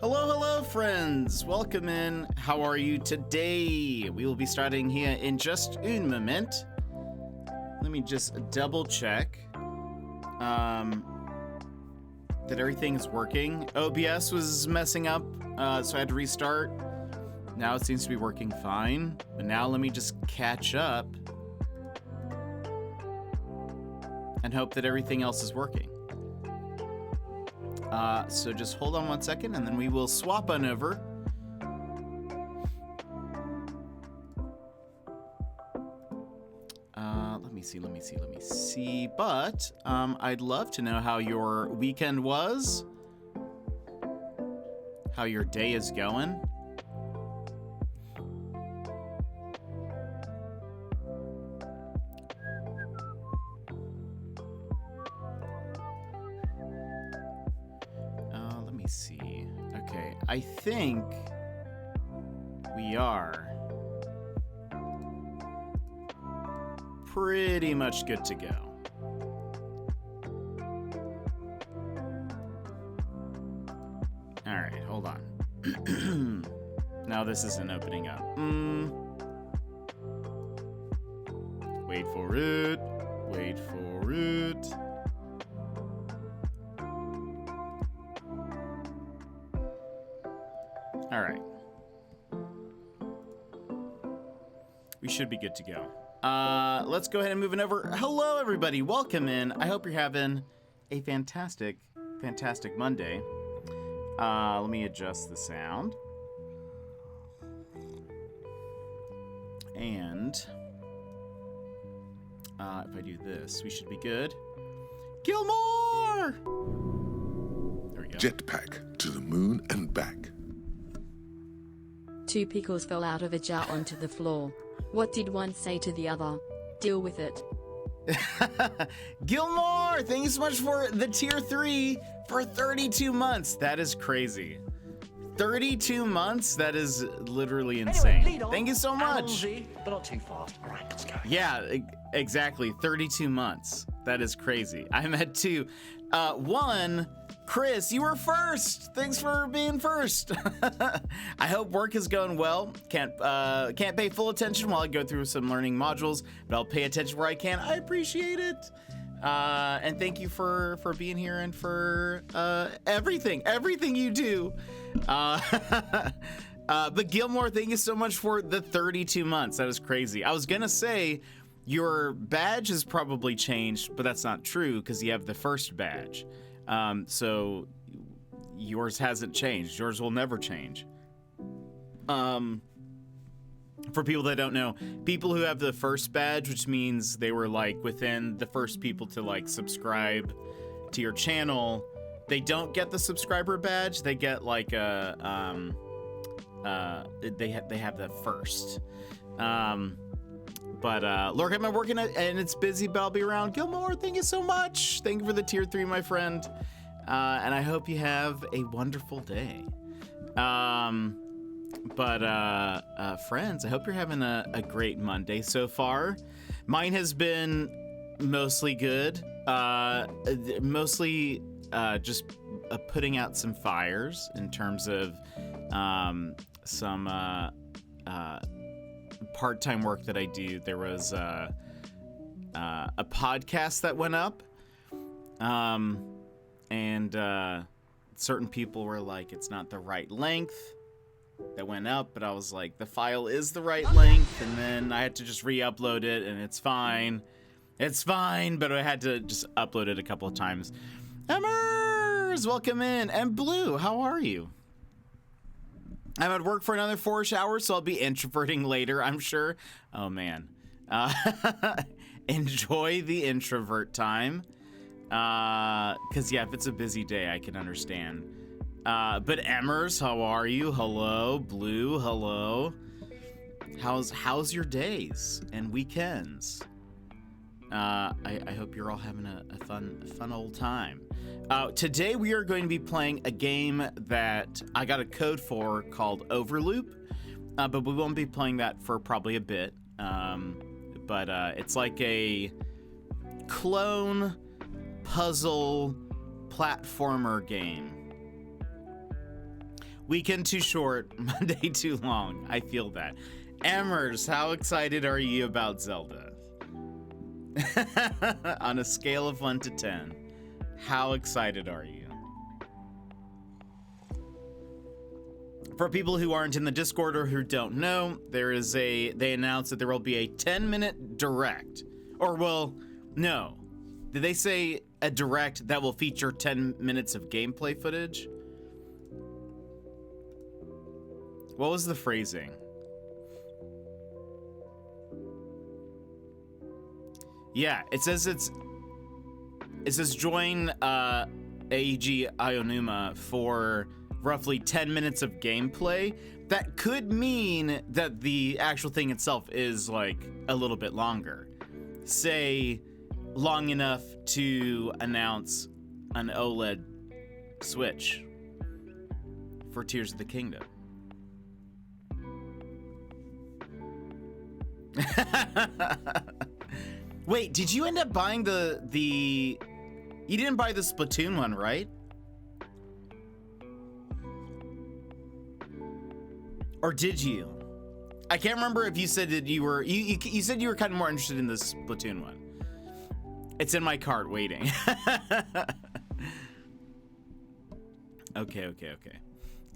Hello, hello, friends. Welcome in. How are you today? We will be starting here in just un moment. Let me just double check that everything is working. OBS was messing up, so I had to restart. Now it seems to be working fine. But now let me just catch up and hope that everything else is working. So just hold on 1 second, and then we will swap on over. Let me see. But I'd love to know how your weekend was, how your day is going. Let me see. Okay, I think we are pretty much good to go. All right, hold on. Now this isn't opening up. Wait for it. Wait for it. All right. We should be good to go. Let's go ahead and move it over. Hello, everybody. Welcome in. I hope you're having a fantastic Monday. Let me adjust the sound. And if I do this, we should be good. Gilmore! There we go. Jetpack to the moon and back. 2 pickles fell out of a jar onto the floor. What did one say to the other? Deal with it. Gilmore, thank you so much for the tier 3 for 32 months. That is crazy. 32 months? That is literally insane. Anyway, thank you so much. But not too fast. All right, let's go. Yeah, exactly. 32 months. That is crazy. I'm at 2. 1, Chris, you were first. Thanks for being first. I hope work is going well. Can't pay full attention while I go through some learning modules, but I'll pay attention where I can. I appreciate it. And thank you for being here and for everything you do. But Gilmore, thank you so much for the 32 months. That is crazy. I was gonna say your badge has probably changed, but that's not true because you have the first badge. So yours hasn't changed. Yours will never change. For people that don't know, people who have the first badge, which means they were like within the first people to like subscribe to your channel, they don't get the subscriber badge. They get like a they have the first. But Lord, I'm working it and it's busy, but I'll be around. Gilmore, thank you so much. Thank you for the tier 3, my friend. And I hope you have a wonderful day. Friends, I hope you're having a great Monday so far. Mine has been mostly good. Mostly just putting out some fires in terms of some part-time work that I do. There was a podcast that went up, and certain people were like, it's not the right length that went up, but I was like, the file is the right length, and then I had to just re-upload it, and it's fine, but I had to just upload it a couple of times. Emmers, welcome in. And Blue, how are you? I'm at work for another 4 hours, so I'll be introverting later, I'm sure. Oh, man. Enjoy the introvert time. Because, yeah, if it's a busy day, I can understand. But Emmers, how are you? Hello. Blue, hello. How's your days and weekends? I hope you're all having a fun old time. Today we are going to be playing a game that I got a code for called Overloop, but we won't be playing that for probably a bit. But it's like a clone puzzle platformer game Weekend too short, Monday too long. I feel that. Emmers, how excited are you about Zelda? On a scale of 1 to 10, how excited are you? For people who aren't in the Discord or who don't know, they announced that there will be a 10-minute direct. Or, well, no. Did they say a direct that will feature 10 minutes of gameplay footage? What was the phrasing? Yeah, it says join AEG Ionuma for roughly 10 minutes of gameplay. That could mean that the actual thing itself is like a little bit longer. Say long enough to announce an OLED Switch for Tears of the Kingdom. Wait, did you end up buying the you didn't buy the Splatoon one, right? Or did you? I can't remember if you said that you were you said you were kind of more interested in the Splatoon one. It's in my cart waiting. Okay.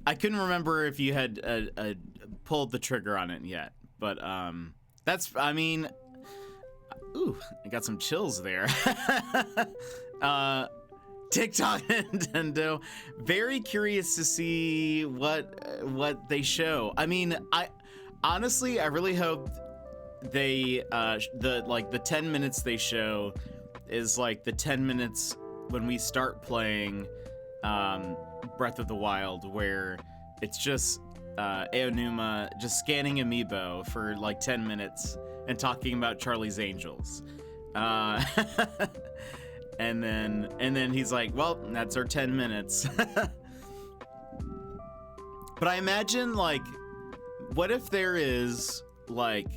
I couldn't remember if you had pulled the trigger on it yet, but that's, I mean, ooh, I got some chills there. TikTok Nintendo, very curious to see what they show. I mean, I honestly really hope they the 10 minutes they show is like the 10 minutes when we start playing Breath of the Wild, where it's just Aonuma just scanning Amiibo for like 10 minutes and talking about Charlie's Angels. And then he's like, well, that's our 10 minutes. But I imagine, like, what if there is like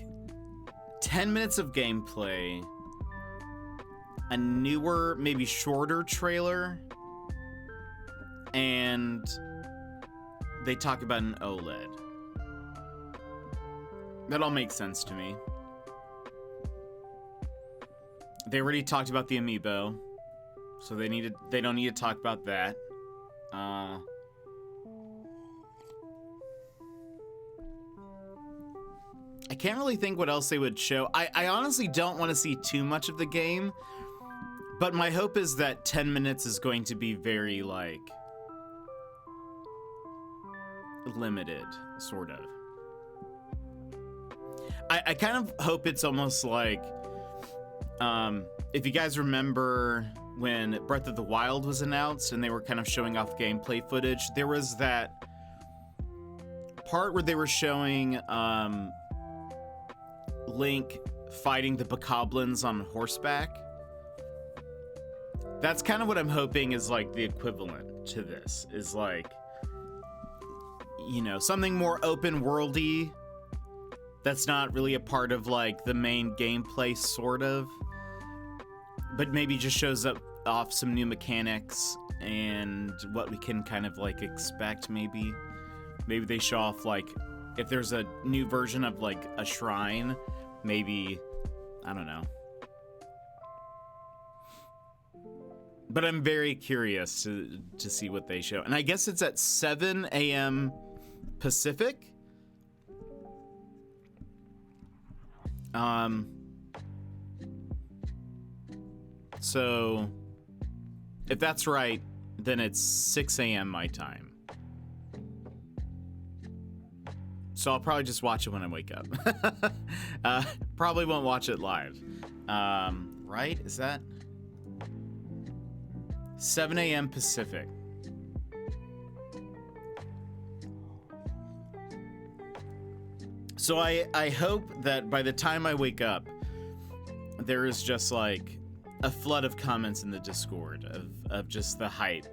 10 minutes of gameplay, a newer, maybe shorter trailer, and they talk about an OLED. That all makes sense to me. They already talked about the Amiibo, so they don't need to talk about that. I can't really think what else they would show. I honestly don't want to see too much of the game, but my hope is that 10 minutes is going to be very, like, limited, sort of. I kind of hope it's almost like, if you guys remember when Breath of the Wild was announced and they were kind of showing off gameplay footage, there was that part where they were showing Link fighting the bokoblins on horseback. That's kind of what I'm hoping is like the equivalent to this, is like, you know, something more open worldy that's not really a part of like the main gameplay, sort of, but maybe just shows up off some new mechanics and what we can kind of like expect. Maybe they show off, like, if there's a new version of like a shrine, maybe, I don't know. But I'm very curious to see what they show. And I guess it's at 7 a.m. Pacific. So if that's right, then it's 6 a.m. my time. So I'll probably just watch it when I wake up. Probably won't watch it live. Right? Is that 7 a.m. Pacific? So I hope that by the time I wake up, there is just like a flood of comments in the Discord of just the hype.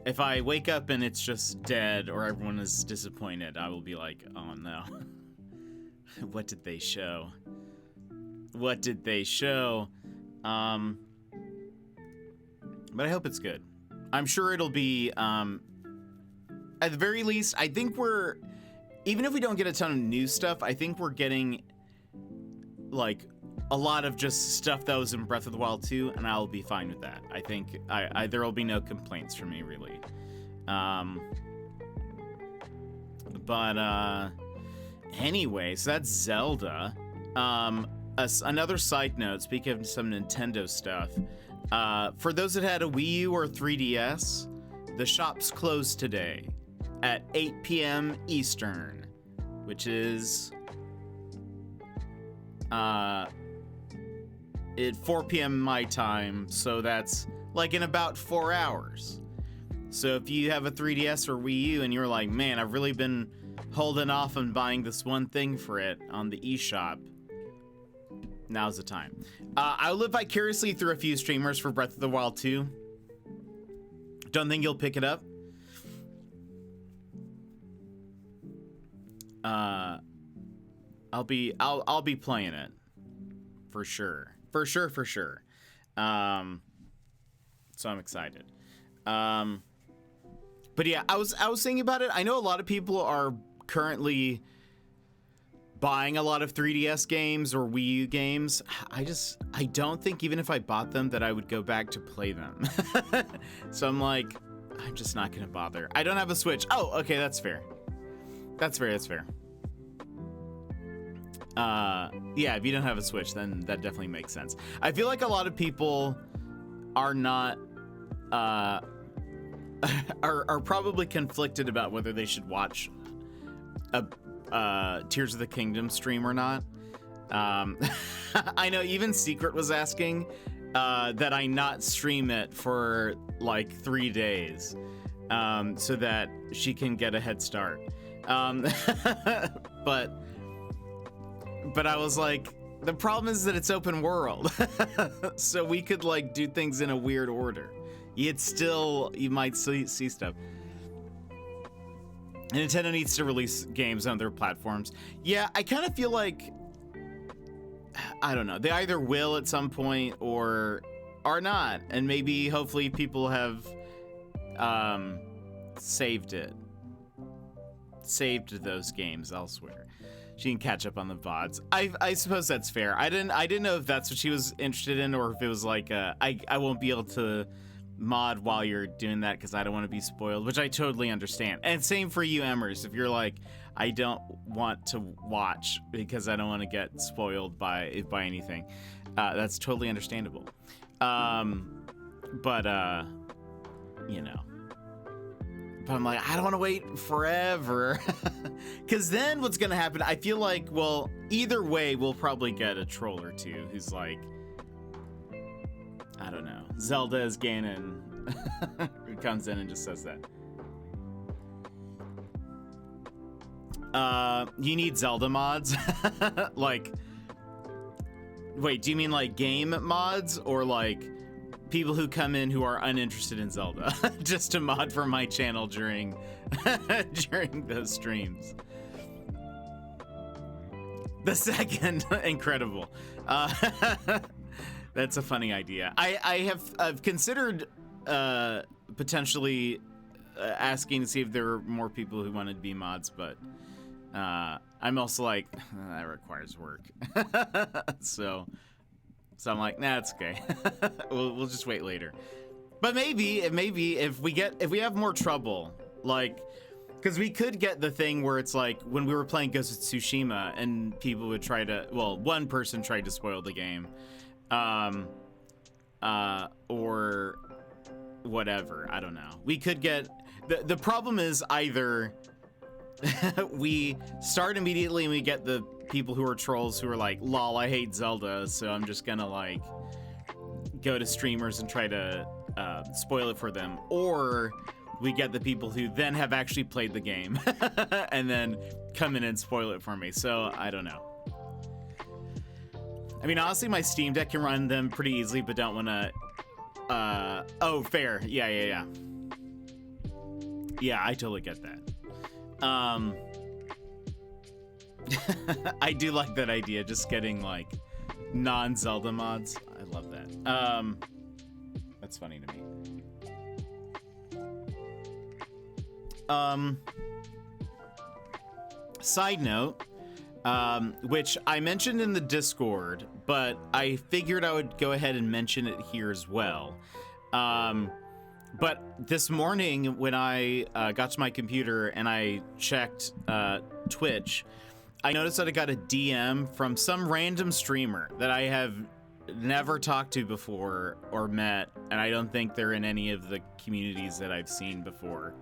If I wake up and it's just dead or everyone is disappointed, I will be like, oh no. What did they show? What did they show? But I hope it's good. I'm sure it'll be at the very least, I think we're, even if we don't get a ton of new stuff, I think we're getting like a lot of just stuff that was in Breath of the Wild 2, and I'll be fine with that. I think there will be no complaints from me, really. Anyway, so that's Zelda. Another side note, speaking of some Nintendo stuff, for those that had a Wii U or 3DS, the shop's closed today at 8 p.m. Eastern, which is at 4 p.m. my time, so that's like in about 4 hours. So if you have a 3DS or Wii U and you're like, man, I've really been holding off on buying this one thing for it on the eShop, now's the time. I'll live vicariously through a few streamers for Breath of the Wild 2. Don't think you'll pick it up. I'll be playing it for sure. For sure. So I'm excited. But yeah, I was thinking about it. I know a lot of people are currently buying a lot of 3DS games or Wii U games. I don't think even if I bought them that I would go back to play them. So I'm like, I'm just not gonna bother. I don't have a Switch. Oh, okay, that's fair. That's fair. Yeah, if you don't have a Switch, then that definitely makes sense. I feel like a lot of people are not are probably conflicted about whether they should watch a Tears of the Kingdom stream or not. I know even Secret was asking that I not stream it for like 3 days so that she can get a head start. But I was like, the problem is that it's open world. So we could like do things in a weird order. You might see stuff. And Nintendo needs to release games on their platforms. Yeah, I kind of feel like, I don't know, they either will at some point or are not. And maybe, hopefully, people have saved those games elsewhere. She can catch up on the VODs. I suppose that's fair. I didn't know if that's what she was interested in, or if it was like I won't be able to mod while you're doing that because I don't want to be spoiled, which I totally understand. And same for you, Emmers. If you're like, I don't want to watch because I don't want to get spoiled by anything, that's totally understandable. But you know. But I'm like, I don't want to wait forever. Because then what's going to happen, I feel like, well, either way, we'll probably get a troll or two who's like, I don't know, Zelda is Ganon, who comes in and just says that. You need Zelda mods? Like, wait, do you mean like game mods or like people who come in who are uninterested in Zelda just to mod for my channel during those streams? The second, incredible. That's a funny idea. I've considered potentially asking to see if there are more people who wanted to be mods, but I'm also like, that requires work. So I'm like, nah, it's okay. we'll just wait later. But maybe if we have more trouble, like, because we could get the thing where it's like when we were playing Ghost of Tsushima and people would one person tried to spoil the game, or whatever. I don't know. We could get the problem is either we start immediately and we get the people who are trolls who are like, lol, I hate Zelda, so I'm just gonna like go to streamers and try to spoil it for them, or we get the people who then have actually played the game and then come in and spoil it for me. So I don't know. I mean, honestly, my Steam Deck can run them pretty easily, but don't want to oh, fair. Yeah, I totally get that. I do like that idea, just getting like non-Zelda mods. I love that. That's funny to me. Side note, which I mentioned in the Discord, but I figured I would go ahead and mention it here as well. But this morning when I got to my computer and I checked Twitch, I noticed that I got a DM from some random streamer that I have never talked to before or met, and I don't think they're in any of the communities that I've seen before.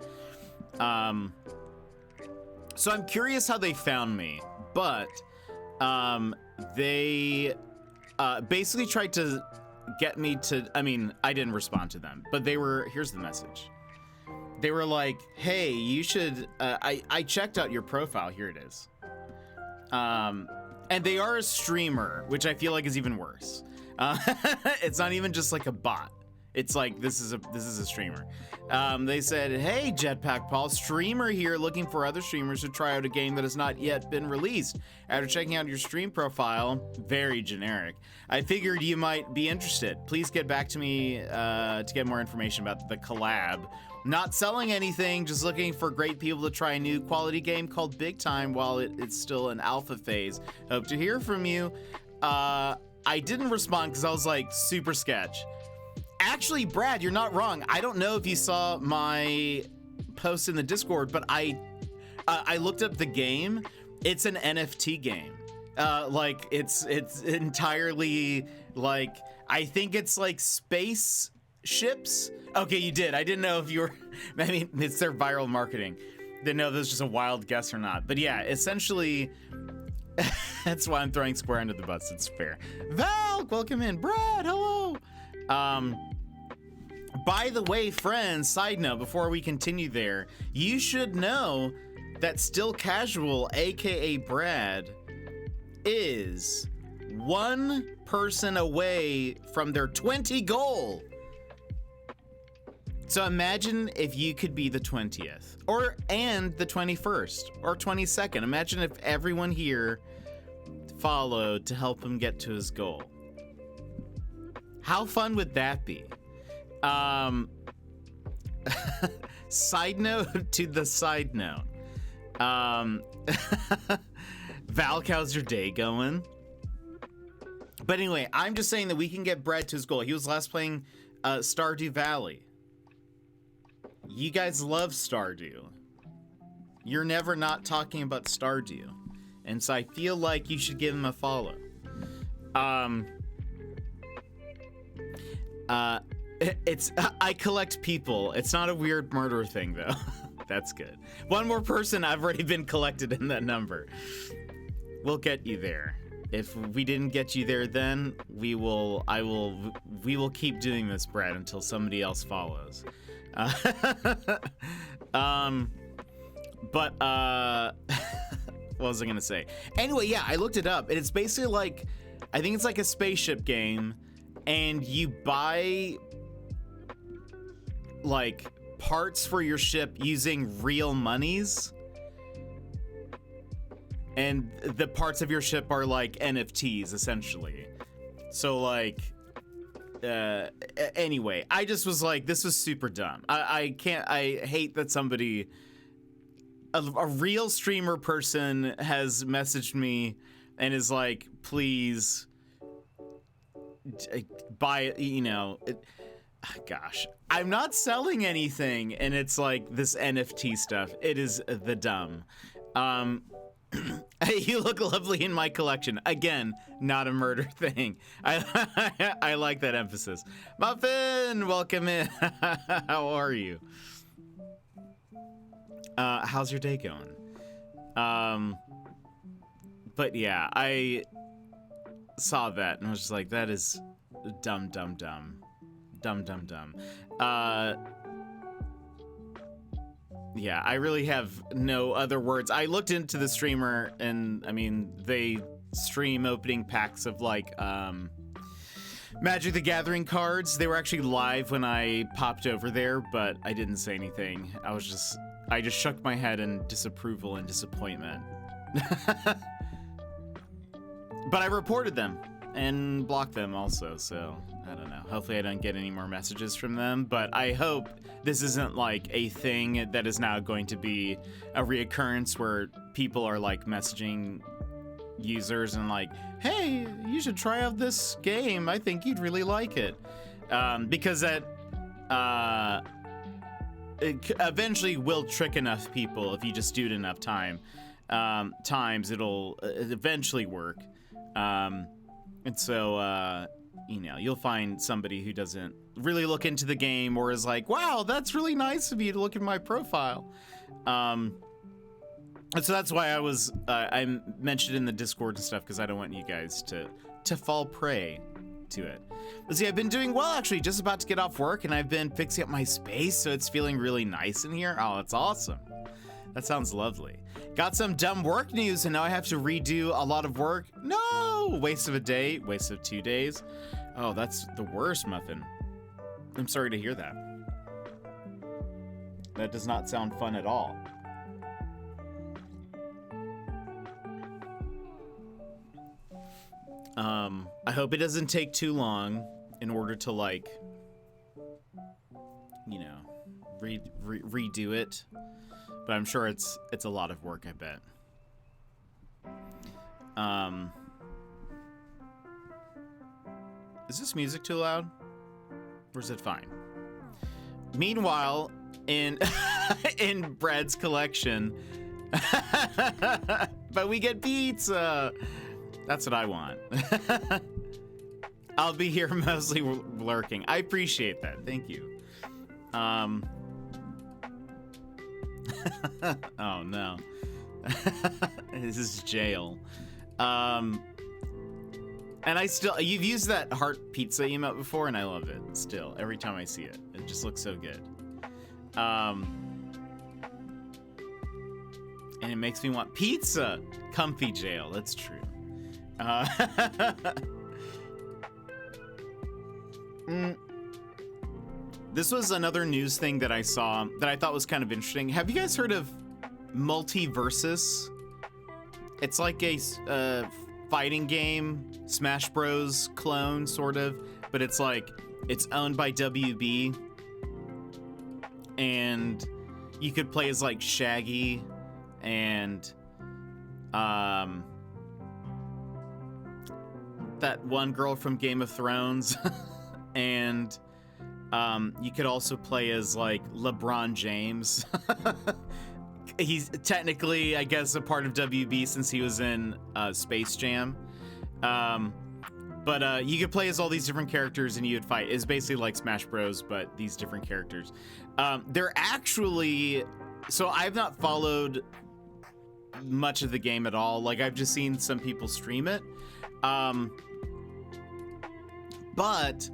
So I'm curious how they found me, but they basically tried to get me to, I mean, I didn't respond to them, but here's the message. They were like, hey, you should, I checked out your profile, here it is. And they are a streamer, which I feel like is even worse. It's not even just like a bot. It's like, this is a streamer. They said, hey, Jetpack Paul, streamer here looking for other streamers to try out a game that has not yet been released. After checking out your stream profile, very generic, I figured you might be interested. Please get back to me to get more information about the collab. Not selling anything, just looking for great people to try a new quality game called Big Time while it's still in alpha phase. Hope to hear from you. I didn't respond because I was like, super sketch. Actually, Brad, you're not wrong. I don't know if you saw my post in the Discord, but I looked up the game. It's an NFT game. Like it's entirely like, I think it's like space ships. Okay, you did. I didn't know if you were, I mean, it's their viral marketing. Didn't know if this was just a wild guess or not. But yeah, essentially, that's why I'm throwing Square under the bus. It's fair. Val, welcome in. Brad, hello. By the way, friends, side note, before we continue there, you should know that Still Casual, aka Brad, is one person away from their 20 goal. So imagine if you could be the 20th, and the 21st, or 22nd. Imagine if everyone here followed to help him get to his goal. How fun would that be? Side note to the side note. Valk, how's your day going? But anyway, I'm just saying that we can get Brad to his goal. He was last playing Stardew Valley. You guys love Stardew. You're never not talking about Stardew. And so I feel like you should give him a follow. I collect people. It's not a weird murder thing though. That's good. One more person, I've already been collected in that number. We'll get you there. If we didn't get you there then, we will keep doing this, Brad, until somebody else follows. What was I gonna say? Anyway, yeah, I looked it up and it's basically like, I think it's like a spaceship game, and you buy like parts for your ship using real monies, and the parts of your ship are like NFTs essentially. So like, anyway, I just was like, this was super dumb. I hate that somebody, a real streamer person has messaged me and is like, please buy, you know, gosh, I'm not selling anything, and it's like this NFT stuff. It is the dumb. You look lovely in my collection. Again, not a murder thing. I like that emphasis. Muffin, welcome in. How are you? How's your day going? But yeah, I saw that and was just like, that is dumb. Yeah, I really have no other words. I looked into the streamer, and I mean, they stream opening packs of like Magic the Gathering cards. They were actually live when I popped over there, but I didn't say anything. I just shook my head in disapproval and disappointment. But I reported them, and block them also, so I don't know. Hopefully I don't get any more messages from them, but I hope this isn't like a thing that is now going to be a reoccurrence where people are like messaging users and like, hey, you should try out this game. I think you'd really like it. Because that it eventually will trick enough people if you just do it enough times, it'll eventually work. And so, you know, you'll find somebody who doesn't really look into the game or is like, wow, that's really nice of you to look at my profile. And so that's why I mentioned in the Discord and stuff, because I don't want you guys to fall prey to it. But see, I've been doing well, actually, just about to get off work, and I've been fixing up my space, so it's feeling really nice in here. Oh, it's awesome. That sounds lovely. Got some dumb work news, and now I have to redo a lot of work. No! Waste of a day, waste of 2 days. Oh, that's the worst, Muffin. I'm sorry to hear that. That does not sound fun at all. I hope it doesn't take too long in order to, like, you know, redo it. But I'm sure it's a lot of work, I bet. Is this music too loud? Or is it fine? Meanwhile, in in Brad's collection, but we get pizza. That's what I want. I'll be here mostly lurking. I appreciate that. Thank you. Oh no. This is jail. And you've used that heart pizza emote before, and I love it still. Every time I see it, it just looks so good. And it makes me want pizza. Comfy jail, that's true. This was another news thing that I saw that I thought was kind of interesting. Have you guys heard of Multiversus? It's like a fighting game, Smash Bros. Clone, sort of, but it's like, it's owned by WB. And you could play as like Shaggy and that one girl from Game of Thrones. And you could also play as like LeBron James. He's technically, I guess, a part of WB since he was in Space Jam. But you could play as all these different characters and you'd fight. It's basically like Smash Bros, but these different characters. They're actually... So I've not followed much of the game at all. Like, I've just seen some people stream it. But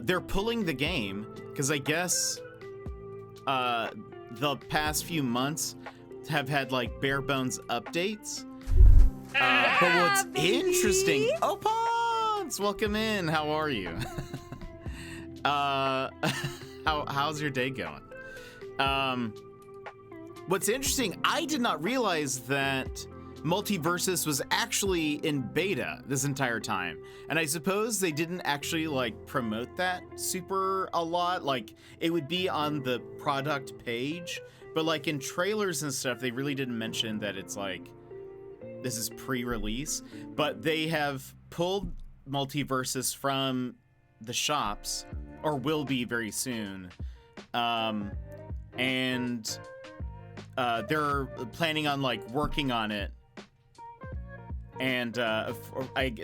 they're pulling the game because I guess the past few months have had like bare bones updates. But what's interesting, Pons, welcome in. How are you? How's your day going? What's interesting, I did not realize that Multiversus was actually in beta this entire time. And I suppose they didn't actually like promote that super a lot. Like, it would be on the product page, but like in trailers and stuff, they really didn't mention that it's like, this is pre-release. But they have pulled Multiversus from the shops, or will be very soon. And they're planning on like working on it. And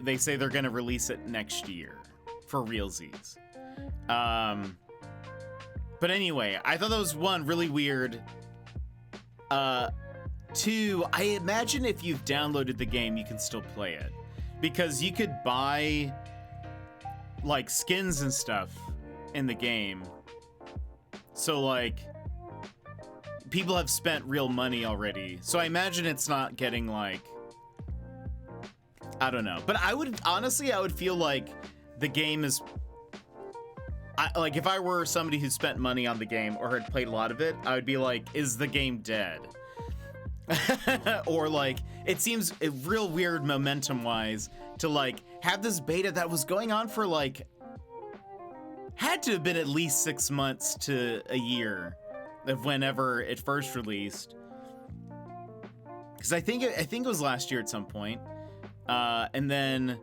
they say they're going to release it next year for realsies. But anyway, I thought that was one, really weird. Two, I imagine if you've downloaded the game, you can still play it. Because you could buy like skins and stuff in the game. So like, people have spent real money already. So I imagine it's not getting like, I don't know, but I would feel like the game is, like if I were somebody who spent money on the game or had played a lot of it, I would be like, is the game dead? Or like, it seems real weird momentum wise, to like have this beta that was going on for like had to have been at least 6 months to a year of whenever it first released. Because I think it was last year at some point, and then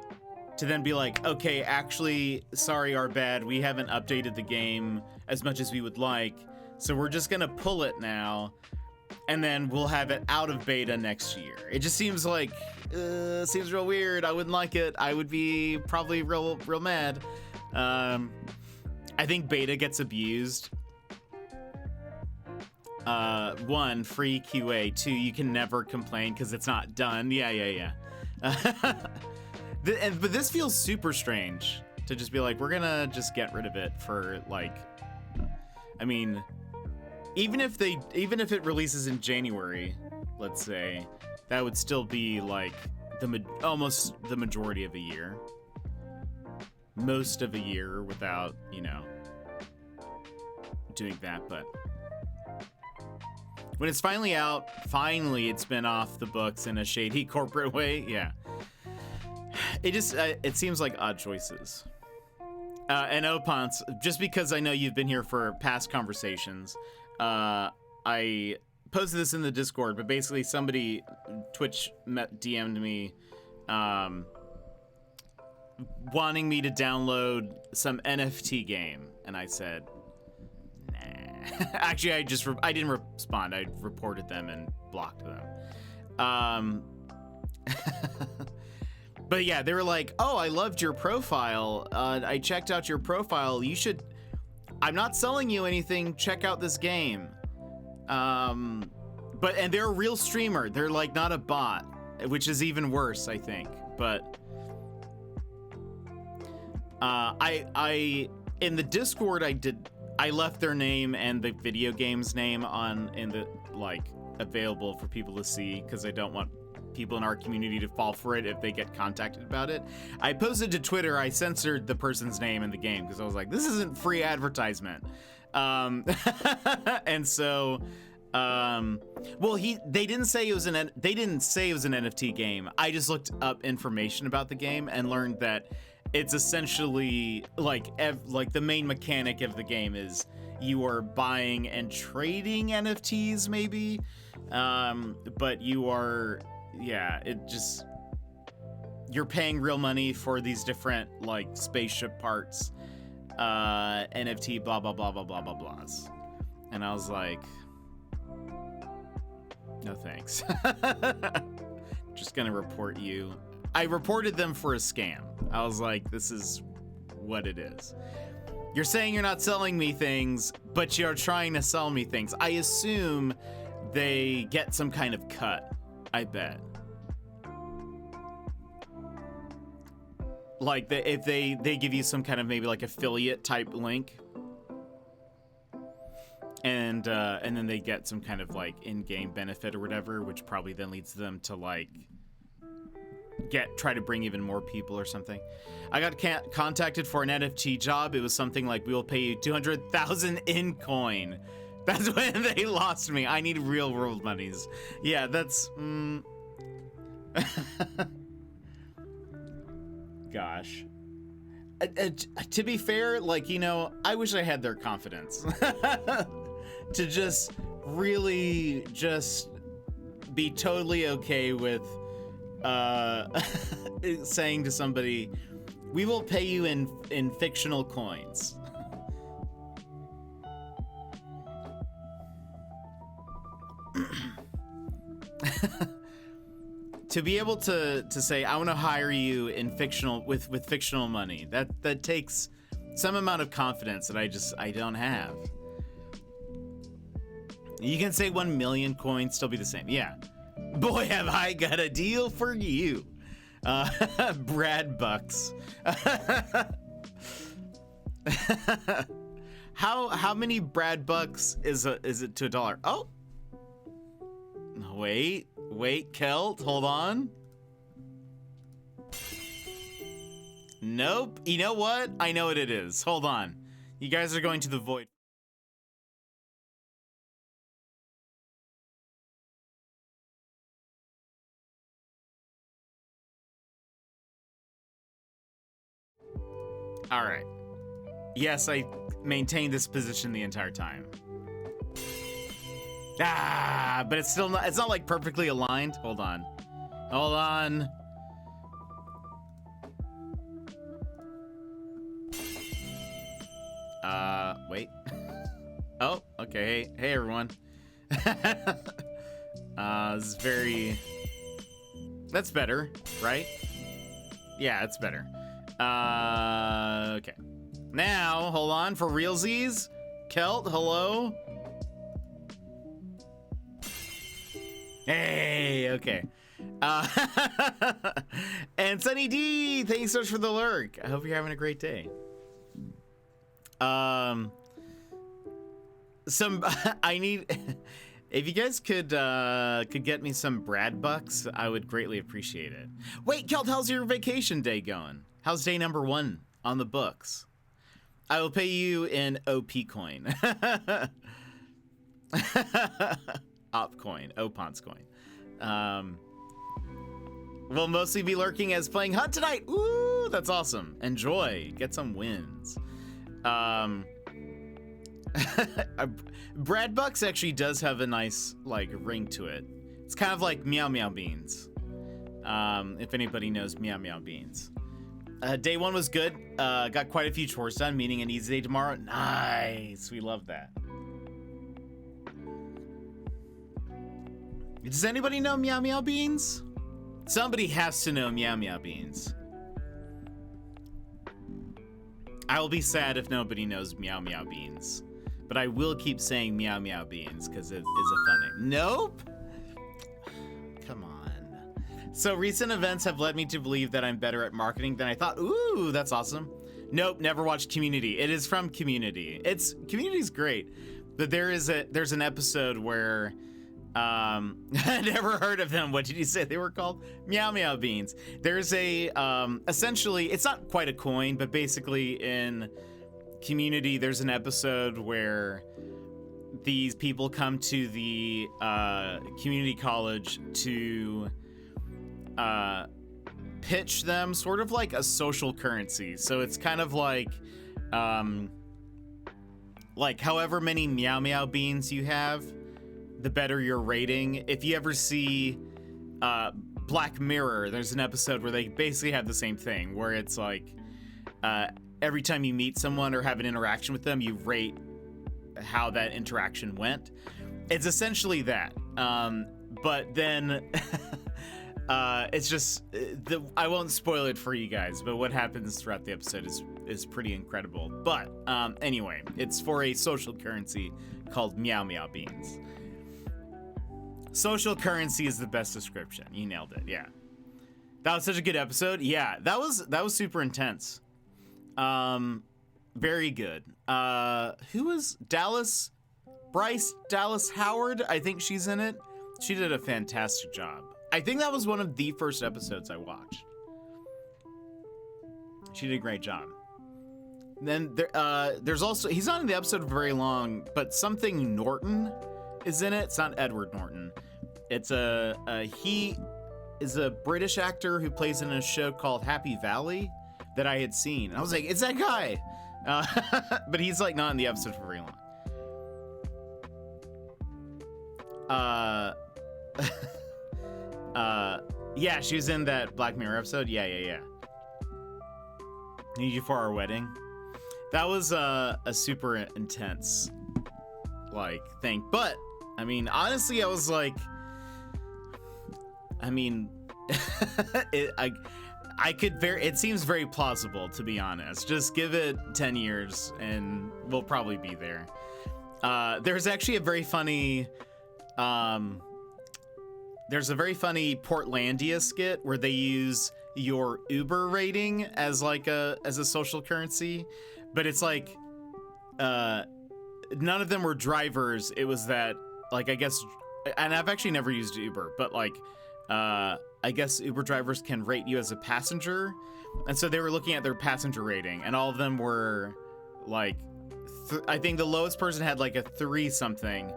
to then be like, okay, actually, sorry, our bad. We haven't updated the game as much as we would like, so we're just gonna pull it now, and then we'll have it out of beta next year. It just seems like, seems real weird. I wouldn't like it. I would be probably real mad. I think beta gets abused. 1, free QA. 2, you can never complain because it's not done. Yeah. But this feels super strange to just be like, we're gonna just get rid of it for like, I mean, even if it releases in January, let's say, that would still be like almost the majority of a year, most of a year without, you know, doing that. But when it's finally out, finally it's been off the books in a shady corporate way. Yeah. It just, it seems like odd choices. And Opance, just because I know you've been here for past conversations, I posted this in the Discord, but basically somebody, Twitch DM'd me, wanting me to download some NFT game, and I said, nah. Actually, I didn't respond. I reported them and blocked them. But yeah, they were like, oh, I loved your profile. I checked out your profile. You should, I'm not selling you anything. Check out this game. And they're a real streamer. They're like not a bot, which is even worse, I think. But I in the Discord, I left their name and the video game's name in the like available for people to see, because I don't want people in our community to fall for it if they get contacted about it. I posted to Twitter, I censored the person's name in the game because I was like, this isn't free advertisement. And so, well, they didn't say it was an NFT game. I just looked up information about the game and learned that it's essentially like the main mechanic of the game is you are buying and trading NFTs maybe, but you are, yeah, you're paying real money for these different like spaceship parts, NFT, blah, blah, blah, blah, blah, blah, blahs. And I was like, no thanks. Just gonna report you. I reported them for a scam. I was like, this is what it is. You're saying you're not selling me things, but you're trying to sell me things. I assume they get some kind of cut. I bet. Like if they give you some kind of maybe like affiliate type link, and then they get some kind of like in-game benefit or whatever, which probably then leads them to like try to bring even more people or something. I got contacted for an NFT job. It was something like, we will pay you 200,000 in coin. That's when they lost me. I need real world monies. Yeah, that's gosh. To be fair, like, you know, I wish I had their confidence to just really just be totally okay with saying to somebody, we will pay you in fictional coins. To be able to say, I want to hire you in fictional with fictional money, that takes some amount of confidence that I don't have. You can say 1 million coins, still be the same. Yeah. Boy, have I got a deal for you. Brad Bucks. How many Brad Bucks is it to $1? Oh. Wait, Kelt, hold on. Nope. You know what? I know what it is. Hold on. You guys are going to the void. All right. Yes, I maintained this position the entire time. But it's still not, it's not like perfectly aligned. Hold on. Hold on. Wait. Oh, okay. Hey everyone. This is very... That's better, right? Yeah, it's better. Okay. Now, hold on, for realsies. Kelt, hello? Hey, okay. And Sunny D, thanks so much for the lurk. I hope you're having a great day. I need... If you guys could get me some Brad bucks, I would greatly appreciate it. Wait, Kelt, how's your vacation day going? How's day number 1 on the books? I will pay you in OP coin. Op coin, Opons coin. We'll mostly be lurking as playing Hunt tonight. Ooh, that's awesome. Enjoy, get some wins. Brad Bucks actually does have a nice like ring to it. It's kind of like Meow Meow Beans. If anybody knows Meow Meow Beans. Day 1 was good. Got quite a few chores done, meaning an easy day tomorrow. Nice, we love that. Does anybody know Meow Meow Beans? Somebody has to know Meow Meow Beans. I will be sad if nobody knows Meow Meow Beans. But I will keep saying Meow Meow Beans because it is a fun name. Nope. Come on. So recent events have led me to believe that I'm better at marketing than I thought. Ooh, that's awesome. Nope, never watched Community. It is from Community. Community's great. But there's an episode where I never heard of them. What did you say they were called? Meow Meow Beans. There's a essentially, it's not quite a coin, but basically in Community, there's an episode where these people come to the community college to pitch them sort of like a social currency. So it's kind of like however many Meow Meow Beans you have, the better your rating. If you ever see Black Mirror, there's an episode where they basically have the same thing, where it's like every time you meet someone or have an interaction with them, you rate how that interaction went. It's essentially that. But then it's just I won't spoil it for you guys, but what happens throughout the episode is pretty incredible. But anyway, it's for a social currency called Meow Meow Beans. Social currency is the best description. You nailed it. Yeah. That was such a good episode. Yeah, that was super intense. Very good. Who was Dallas Howard? I think she's in it. She did a fantastic job. I think that was one of the first episodes I watched. She did a great job. Then there's also, he's not in the episode very long, but something Norton is in it. It's not Edward Norton. It's he is a British actor who plays in a show called Happy Valley that I had seen. And I was like, it's that guy. But he's like not in the episode for very long. Yeah, she was in that Black Mirror episode. Yeah. Need you for our wedding. That was a super intense like thing. But I mean, honestly, I was like, I mean, it seems very plausible, to be honest. Just give it 10 years and we'll probably be there. There's actually a very funny Portlandia skit where they use your Uber rating as like a social currency, but it's like none of them were drivers. It was that, like, I guess, and I've actually never used Uber, but like I guess Uber drivers can rate you as a passenger, and so they were looking at their passenger rating, and all of them were like I think the lowest person had like a 3 something,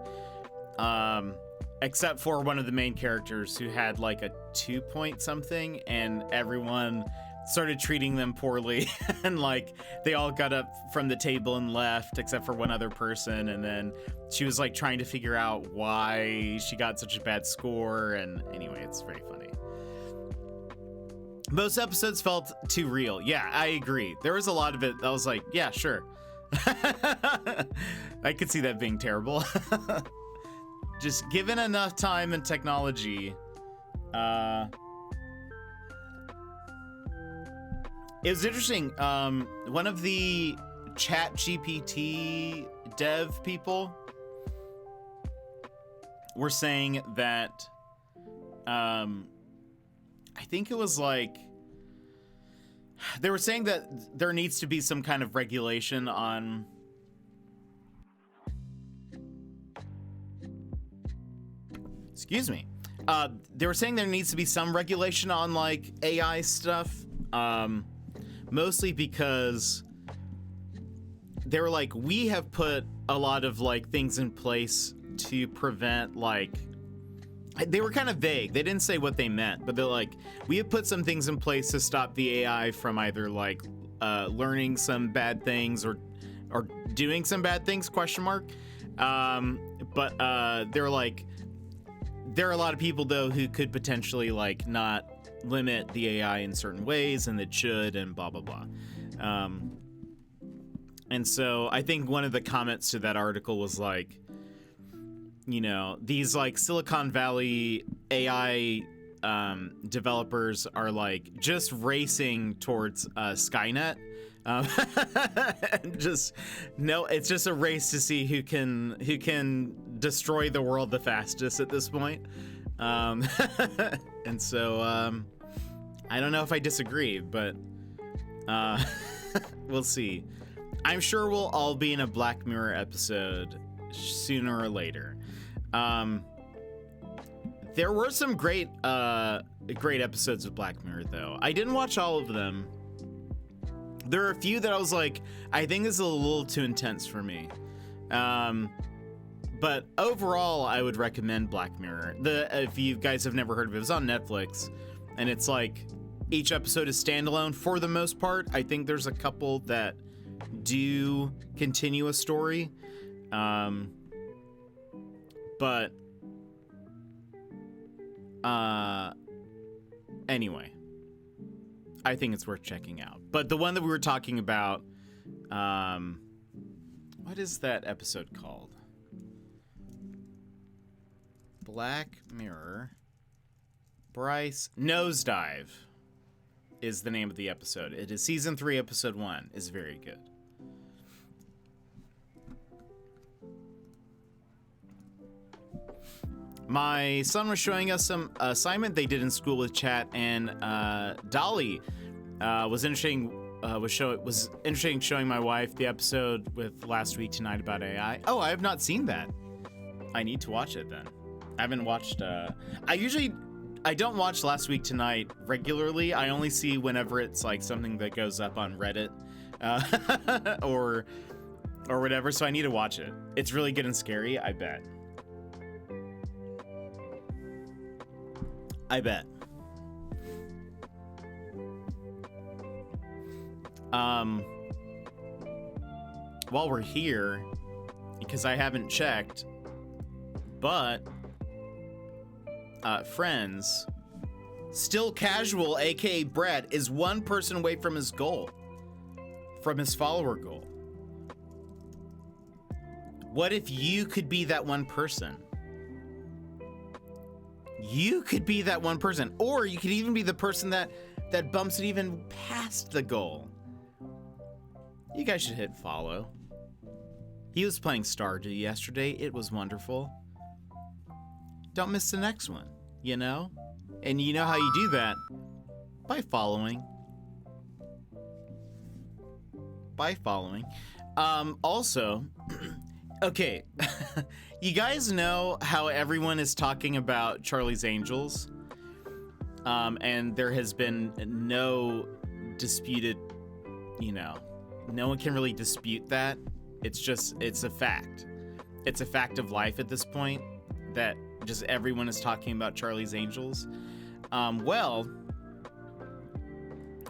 except for one of the main characters who had like a 2 point something, and everyone started treating them poorly and like they all got up from the table and left except for one other person, and then she was like trying to figure out why she got such a bad score, and anyway, it's very funny. Most episodes felt too real. Yeah, I agree. There was a lot of it that was like, yeah, sure. I could see that being terrible. Just given enough time and technology, it was interesting. One of the Chat GPT dev people were saying that, I think it was like, they were saying that there needs to be some kind of regulation on excuse me. They were saying there needs to be some regulation on like AI stuff. Mostly because they were like, we have put a lot of like things in place to prevent like, they were kind of vague. They didn't say what they meant, but they're like, we have put some things in place to stop the AI from either like learning some bad things or doing some bad things, question mark. But they're like, there are a lot of people though who could potentially like not limit the AI in certain ways, and it should, and blah blah blah. And so I think one of the comments to that article was like, you know, these like Silicon Valley AI developers are like just racing towards Skynet. Just no, it's just a race to see who can destroy the world the fastest at this point. And so I don't know if I disagree, but we'll see. I'm sure we'll all be in a Black Mirror episode sooner or later. There were some great episodes of Black Mirror, though. I didn't watch all of them. There are a few that I was like, I think this is a little too intense for me. But overall, I would recommend Black Mirror. If you guys have never heard of it, it's on Netflix, and it's like each episode is standalone for the most part. I think there's a couple that do continue a story, but anyway, I think it's worth checking out. But the one that we were talking about, what is that episode called? Black Mirror. Bryce Nosedive is the name of the episode. It is season 3, episode 1. Is very good. My son was showing us some assignment they did in school with chat, and Dolly was interesting showing my wife the episode with Last Week Tonight about AI. Oh, I have not seen that. I need to watch it then. I haven't watched. I don't watch Last Week Tonight regularly. I only see whenever it's like something that goes up on Reddit or whatever. So I need to watch it. It's really good and scary. I bet. While we're here, because I haven't checked, but friends, Still Casual, aka Brett, is one person away from his goal, from his follower goal. What if you could be that one person? You could be that one person, or you could even be the person that bumps it even past the goal. You guys should hit follow. He was playing Stardew yesterday. It was wonderful. Don't miss the next one, you know? And you know how you do that? By following. Also, okay. You guys know how everyone is talking about Charlie's Angels? And there has been no disputed, no one can really dispute that. It's a fact. It's a fact of life at this point that just everyone is talking about Charlie's Angels. Well,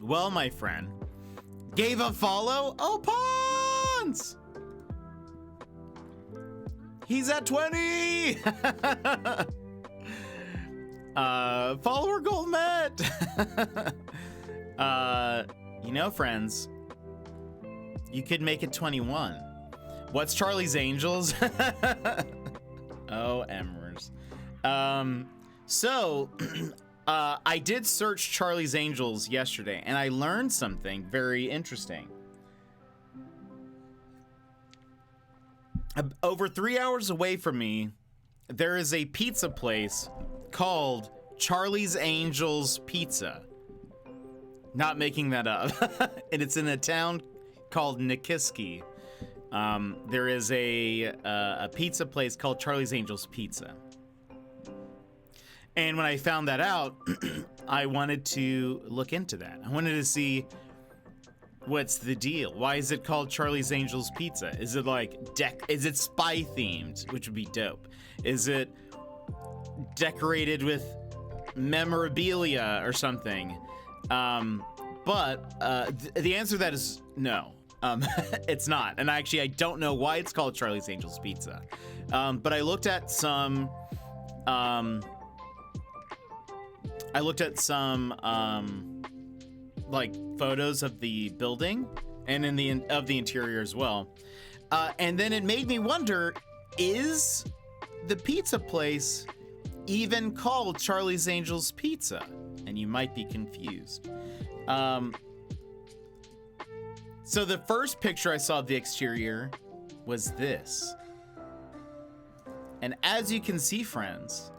Well, my friend, gave a follow? Oh, Pawns! He's at 20! Follower goal met! You know, friends, you could make it 21. What's Charlie's Angels? Oh, Emmers. So, I did search Charlie's Angels yesterday, and I learned something very interesting. Over 3 hours away from me, there is a pizza place called Charlie's Angels Pizza. Not making that up. And it's in a town called Nikiski. There is a pizza place called Charlie's Angels Pizza. And when I found that out, I wanted to look into that. I wanted to see what's the deal. Why is it called Charlie's Angels Pizza? Is it like is it spy themed, which would be dope? Is it decorated with memorabilia or something? But the answer to that is no. It's not. And actually, I don't know why it's called Charlie's Angels Pizza. But I looked at some like photos of the building and of the interior as well. And then it made me wonder, is the pizza place even called Charlie's Angels Pizza? And you might be confused. So the first picture I saw of the exterior was this. And as you can see, friends,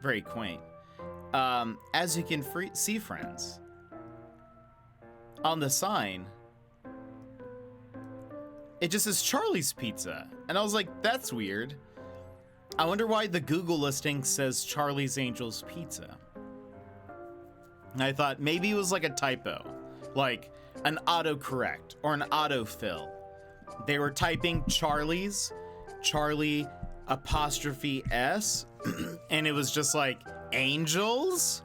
very quaint. As you can see, friends, on the sign, it just says Charlie's Pizza. And I was like, that's weird. I wonder why the Google listing says Charlie's Angels Pizza. And I thought maybe it was like a typo, like an autocorrect or an autofill. They were typing Charlie's, Charlie apostrophe S, and it was just like angels,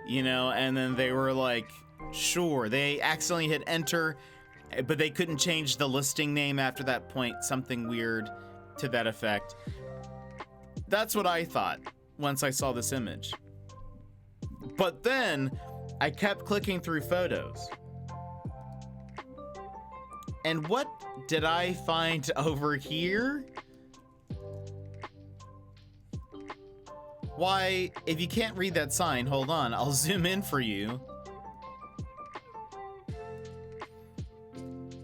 you know, and then they were like, sure, they accidentally hit enter, but they couldn't change the listing name after that point, something weird to that effect. That's what I thought once I saw this image. But then I kept clicking through photos. And what did I find over here? Why, if you can't read that sign, hold on, I'll zoom in for you.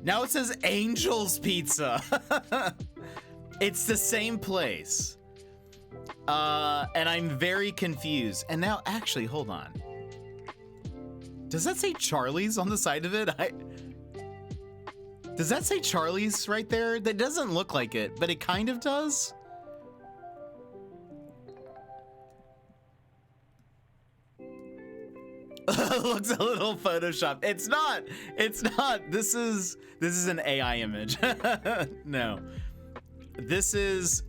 Now it says Angel's Pizza. It's the same place. And I'm very confused. And now, actually, hold on. Does that say Charlie's on the side of it? Does that say Charlie's right there? That doesn't look like it, but it kind of does. Looks a little Photoshop. It's not. It's not. This is an AI image. No. This is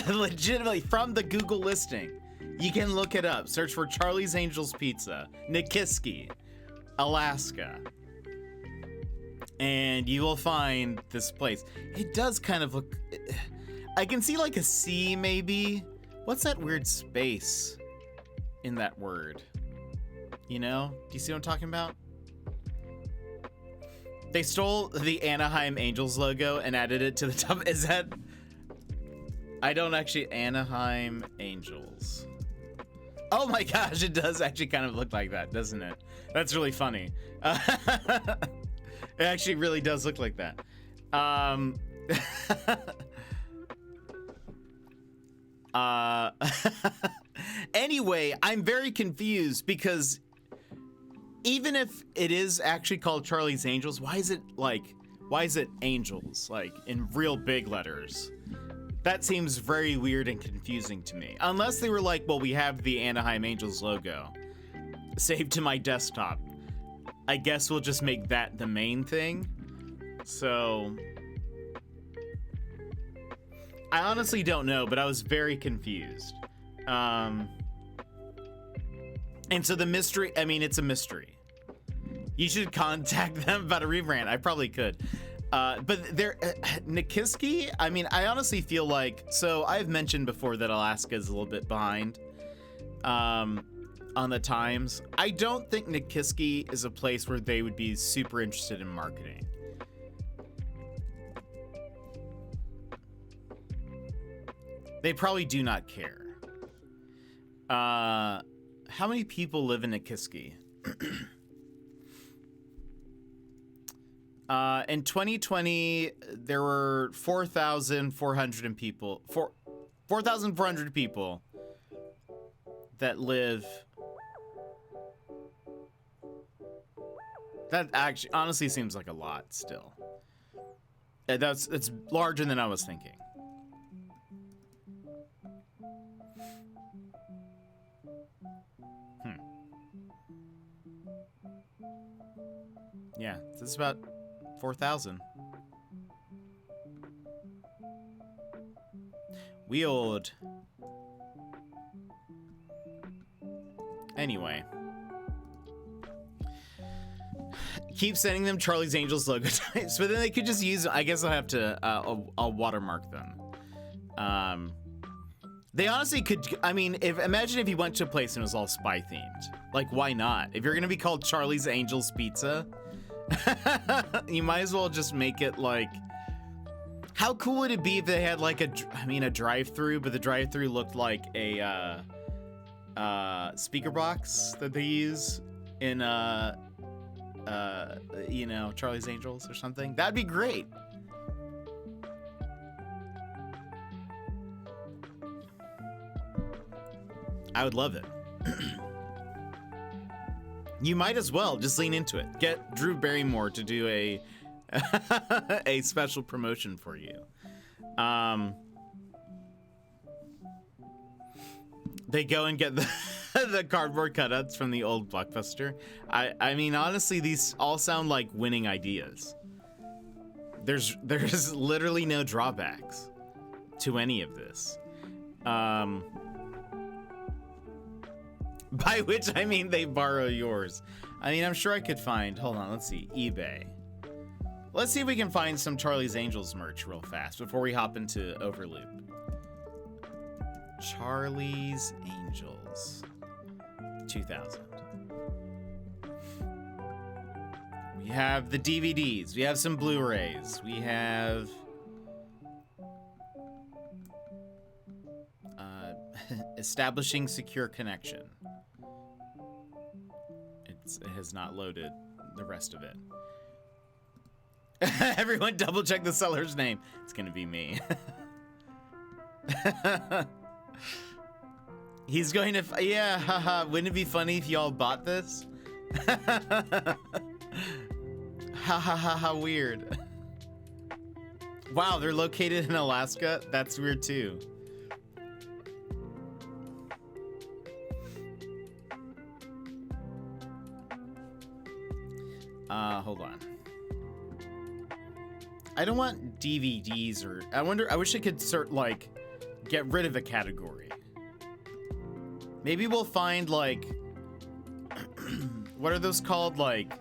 legitimately from the Google listing. You can look it up. Search for Charlie's Angels Pizza, Nikiski, Alaska. And you will find this place. It does kind of look... I can see like a C maybe. What's that weird space in that word? You know? Do you see what I'm talking about? They stole the Anaheim Angels logo and added it to the top. Is that... I don't actually... Anaheim Angels. Oh my gosh, it does actually kind of look like that, doesn't it? That's really funny. It actually really does look like that. Anyway, I'm very confused because even if it is actually called Charlie's Angels, why is it Angels, like in real big letters? That seems very weird and confusing to me. Unless they were like, well, we have the Anaheim Angels logo saved to my desktop. I guess we'll just make that the main thing. So I honestly don't know, but I was very confused. And so the mystery, I mean, it's a mystery. You should contact them about a rebrand. I probably could. But they're Nikiski. I mean, I honestly feel like, so I've mentioned before that Alaska is a little bit behind on the times. I don't think Nikiski is a place where they would be super interested in marketing. They probably do not care. How many people live in Nikiski? In 2020, there were 4,400 people. 4,400 people that live. That actually, honestly, seems like a lot. Still, it's larger than I was thinking. Yeah, so it's about 4,000. Weird. Anyway. Keep sending them Charlie's Angels logo types, but then they could just use, I guess I'll have to, I'll watermark them. They honestly could, I mean, imagine if you went to a place and it was all spy themed. Like, why not? If you're gonna be called Charlie's Angels Pizza, you might as well just make it like, how cool would it be if they had like a drive-through, but the drive-through looked like a speaker box that they use in you know, Charlie's Angels or something. That'd be great. I would love it. You might as well just lean into it. Get Drew Barrymore to do a a special promotion for you. They go and get the cardboard cutouts from the old Blockbuster. I mean, honestly, these all sound like winning ideas. There's literally no drawbacks to any of this. By which I mean they borrow yours. I mean, I'm sure I could find, hold on, let's see, eBay. Let's see if we can find some Charlie's Angels merch real fast before we hop into Overloop. Charlie's Angels 2000. We have the DVDs. We have some Blu-rays. We have establishing secure connection. It has not loaded the rest of it. Everyone double check the seller's name. It's gonna be me. He's going to, yeah, haha. Wouldn't it be funny if y'all bought this? Ha ha ha ha, weird. Wow, they're located in Alaska? That's weird too. Hold on. I don't want DVDs or, I wish I could get rid of a category. Maybe we'll find like, what are those called? Like,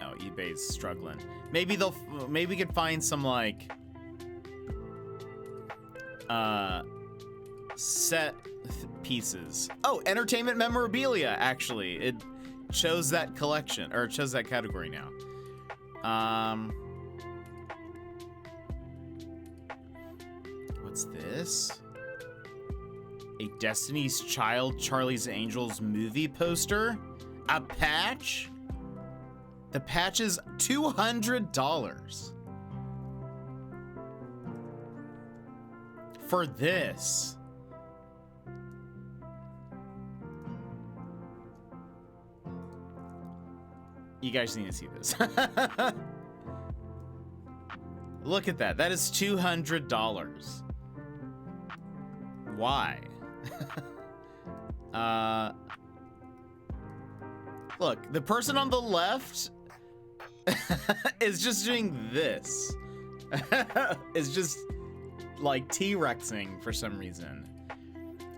oh, eBay's struggling. Maybe we could find some like, set pieces. Oh, entertainment memorabilia, actually. It chose that collection, or it chose that category now. What's this? A Destiny's Child Charlie's Angels movie poster? A patch? The patch is $200 for this. You guys need to see this. Look at that. That is $200. Why? Look, the person on the left is just doing this. It's just like T-Rexing for some reason.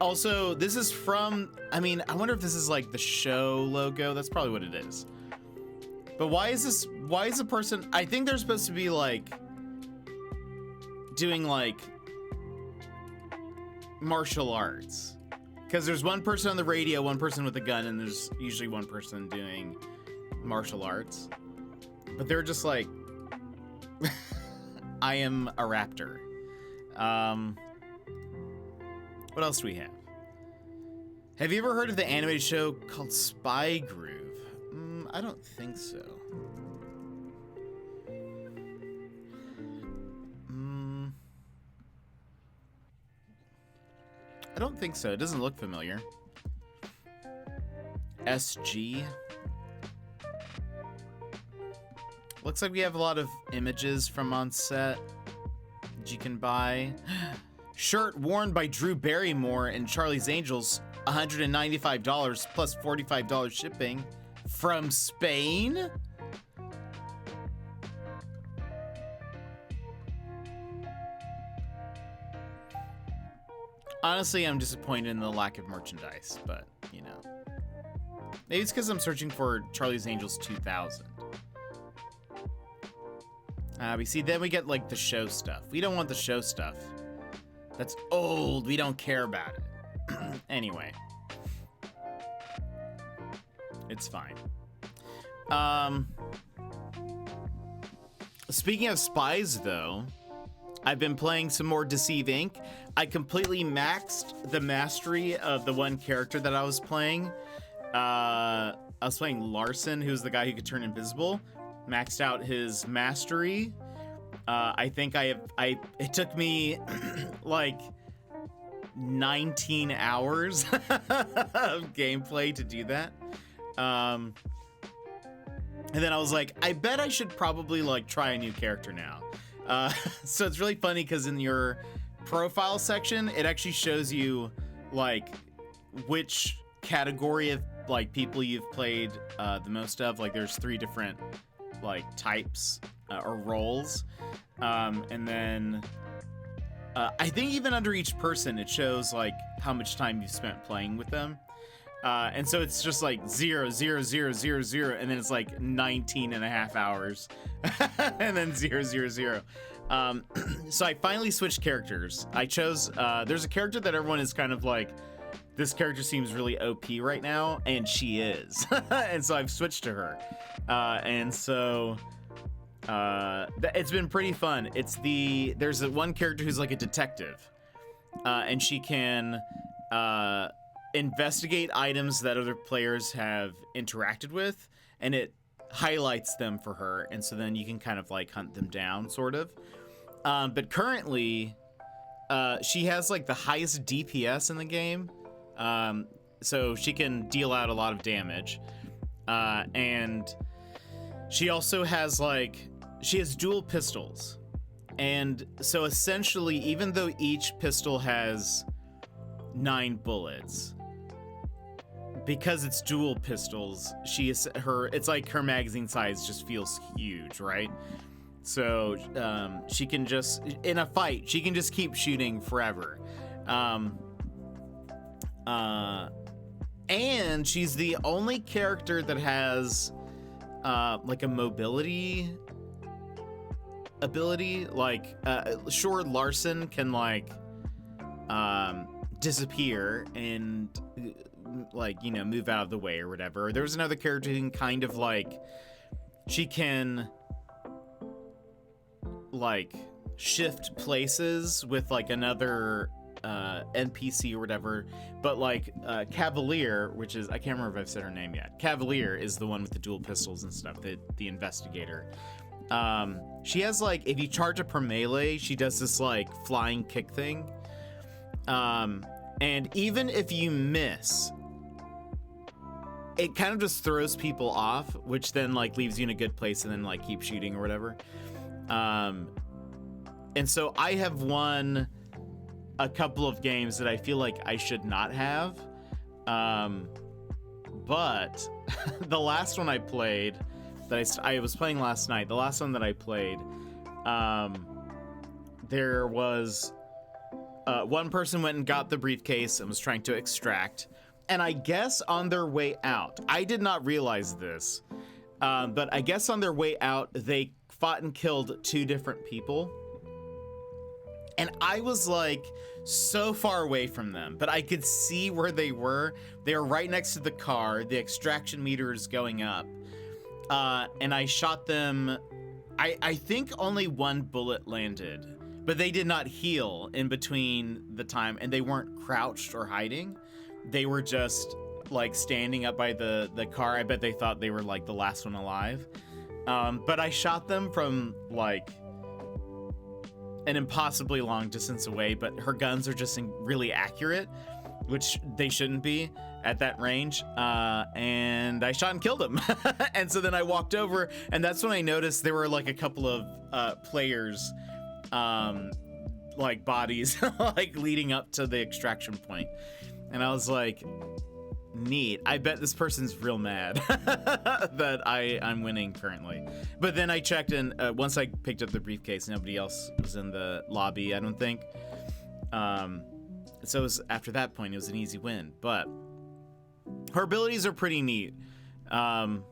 Also, this is from, I mean, I wonder if this is like the show logo. That's probably what it is. But why is the person, I think they're supposed to be like doing like martial arts. Because there's one person on the radio, one person with a gun, and there's usually one person doing martial arts. But they're just like, I am a raptor. What else do we have? Have you ever heard of the anime show called Spy Groove? I don't think so. I don't think so. It doesn't look familiar. SG. Looks like we have a lot of images from on set that you can buy. Shirt worn by Drew Barrymore and Charlie's Angels, $195 plus $45 shipping from Spain. Honestly, I'm disappointed in the lack of merchandise, but, you know. Maybe it's because I'm searching for Charlie's Angels 2000. We see, then we get, like, the show stuff. We don't want the show stuff. That's old. We don't care about it. Anyway. It's fine. Speaking of spies, though, I've been playing some more Deceive Inc. I completely maxed the mastery of the one character that I was playing. I was playing Larson, who's the guy who could turn invisible. Maxed out his mastery. I think it took me like 19 hours of gameplay to do that. And then I was like, I bet I should probably like try a new character now. So it's really funny because in your profile section, it actually shows you like which category of like people you've played the most of. Like there's 3 different like types or roles. And then I think even under each person, it shows like how much time you've spent playing with them. And so it's just like 0, 0, 0, 0, 0, and then it's like 19 and a half hours, and then 0, 0, 0. So I finally switched characters. I chose, there's a character that everyone is kind of like, this character seems really OP right now, and she is. And so I've switched to her. And so it's been pretty fun. There's one character who's like a detective, and she can investigate items that other players have interacted with, and it highlights them for her, and so then you can kind of like hunt them down, sort of. But currently, she has like the highest DPS in the game, so she can deal out a lot of damage, and she also has she has dual pistols, and so essentially, even though each pistol has 9 bullets, because it's dual pistols, it's like her magazine size just feels huge, right? So she can just, in a fight, she can just keep shooting forever. And she's the only character that has like a mobility ability. Like sure, Larson can like disappear and like, you know, move out of the way or whatever. There was another character who can kind of like, she can like shift places with like another NPC or whatever, but like Cavalier, which is, I can't remember if I've said her name yet. Cavalier is the one with the dual pistols and stuff, the investigator. She has like, if you charge up her melee, she does this like flying kick thing. And even if you miss, it kind of just throws people off, which then like leaves you in a good place and then like keep shooting or whatever. And so I have won a couple of games that I feel like I should not have. But the last one I played, that I was playing last night, the last one that I played, there was one person went and got the briefcase and was trying to extract. And I guess on their way out, I did not realize this, but I guess on their way out, they fought and killed 2 different people. And I was like so far away from them, but I could see where they were. They were right next to the car. The extraction meter is going up. And I shot them. I think only 1 bullet landed, but they did not heal in between the time, and they weren't crouched or hiding. They were just like standing up by the car. I bet they thought they were like the last one alive. But I shot them from like an impossibly long distance away, but her guns are just really accurate, which they shouldn't be at that range. And I shot and killed him. And so then I walked over, and that's when I noticed there were like a couple of players, like bodies, like leading up to the extraction point. And I was like, neat. I bet this person's real mad that I'm winning currently. But then I checked, and once I picked up the briefcase, nobody else was in the lobby, I don't think. So it was, after that point, it was an easy win. But her abilities are pretty neat. The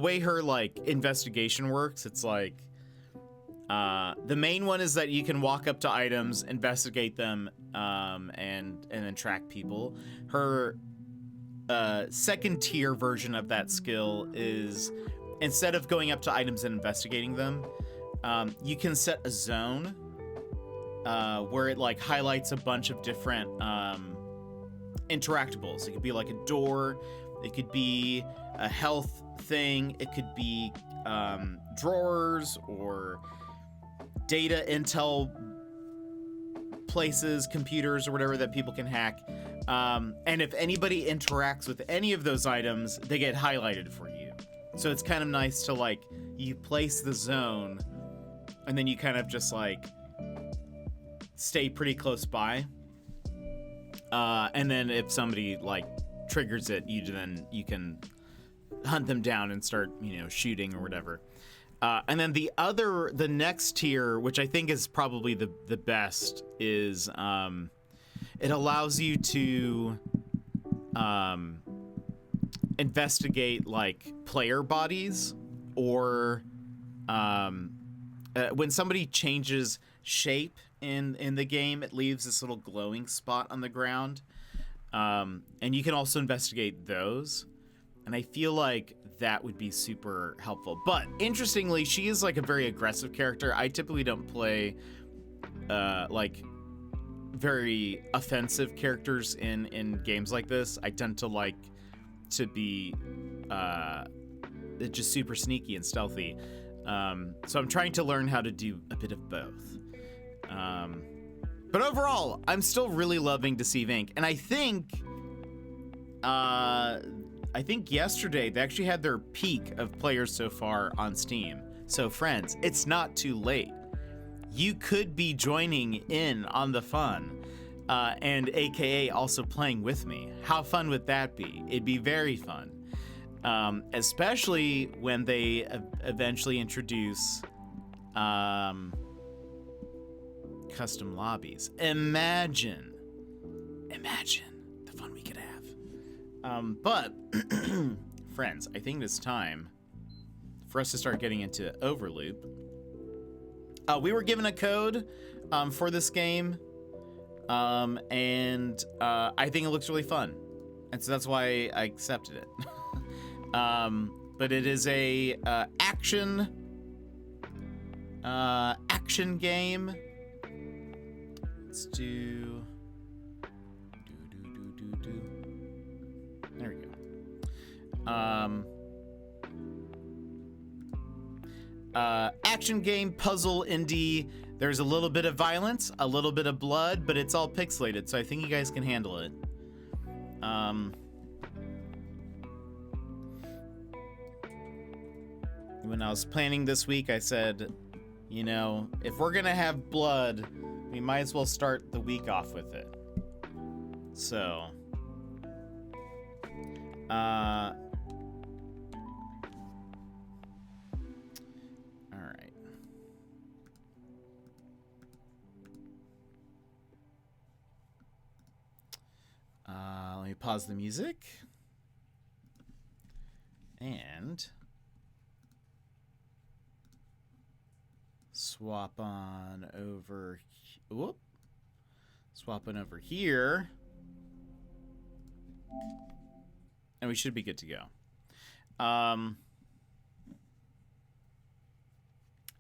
way her like investigation works, it's like the main one is that you can walk up to items, investigate them, and then track people. Her second tier version of that skill is, instead of going up to items and investigating them, you can set a zone where it like highlights a bunch of different interactables. It could be like a door, it could be a health thing, it could be drawers or data intel places, computers or whatever that people can hack. And if anybody interacts with any of those items, they get highlighted for you. So it's kind of nice to like, you place the zone and then you kind of just like stay pretty close by. And then if somebody like triggers it, you can hunt them down and start, shooting or whatever. And then the next tier, which I think is probably the best, is it allows you to investigate like player bodies, or when somebody changes shape in the game, it leaves this little glowing spot on the ground. And you can also investigate those. And I feel like that would be super helpful. But interestingly, she is like a very aggressive character. I typically don't play like very offensive characters in games like this. I tend to like to be just super sneaky and stealthy. So I'm trying to learn how to do a bit of both. But overall, I'm still really loving Deceive Inc. And I think yesterday they actually had their peak of players so far on Steam. So friends, it's not too late. You could be joining in on the fun, and AKA also playing with me. How fun would that be? It'd be very fun. Especially when they eventually introduce custom lobbies. Imagine the fun we could have. But friends, I think it's time for us to start getting into Overloop. We were given a code for this game, and I think it looks really fun, and so that's why I accepted it. But it is a action game. Let's do. There we go. Action game, puzzle, indie. There's a little bit of violence, a little bit of blood, but it's all pixelated, so I think you guys can handle it. When I was planning this week, I said, if we're gonna have blood, we might as well start the week off with it. So, all right. me pause the music. And swap on over. Whoop. Swap on over here. And we should be good to go.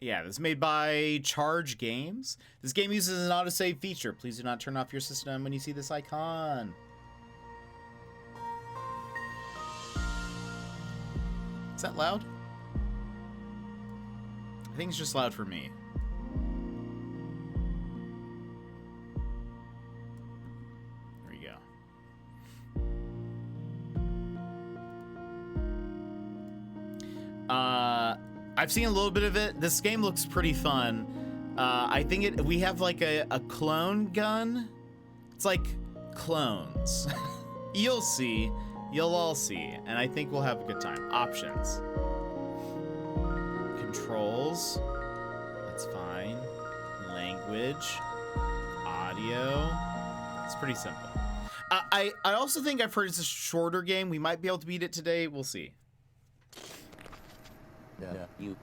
Yeah, this is made by Charge Games. This game uses an autosave feature. Please do not turn off your system when you see this icon. Is that loud? I think it's just loud for me. There we go. I've seen a little bit of it. This game looks pretty fun. I think we have like a clone gun. It's like clones. You'll see. You'll all see. And I think we'll have a good time. Options. Controls. That's fine. Language. Audio. It's pretty simple. I also think I've heard it's a shorter game. We might be able to beat it today. We'll see. You.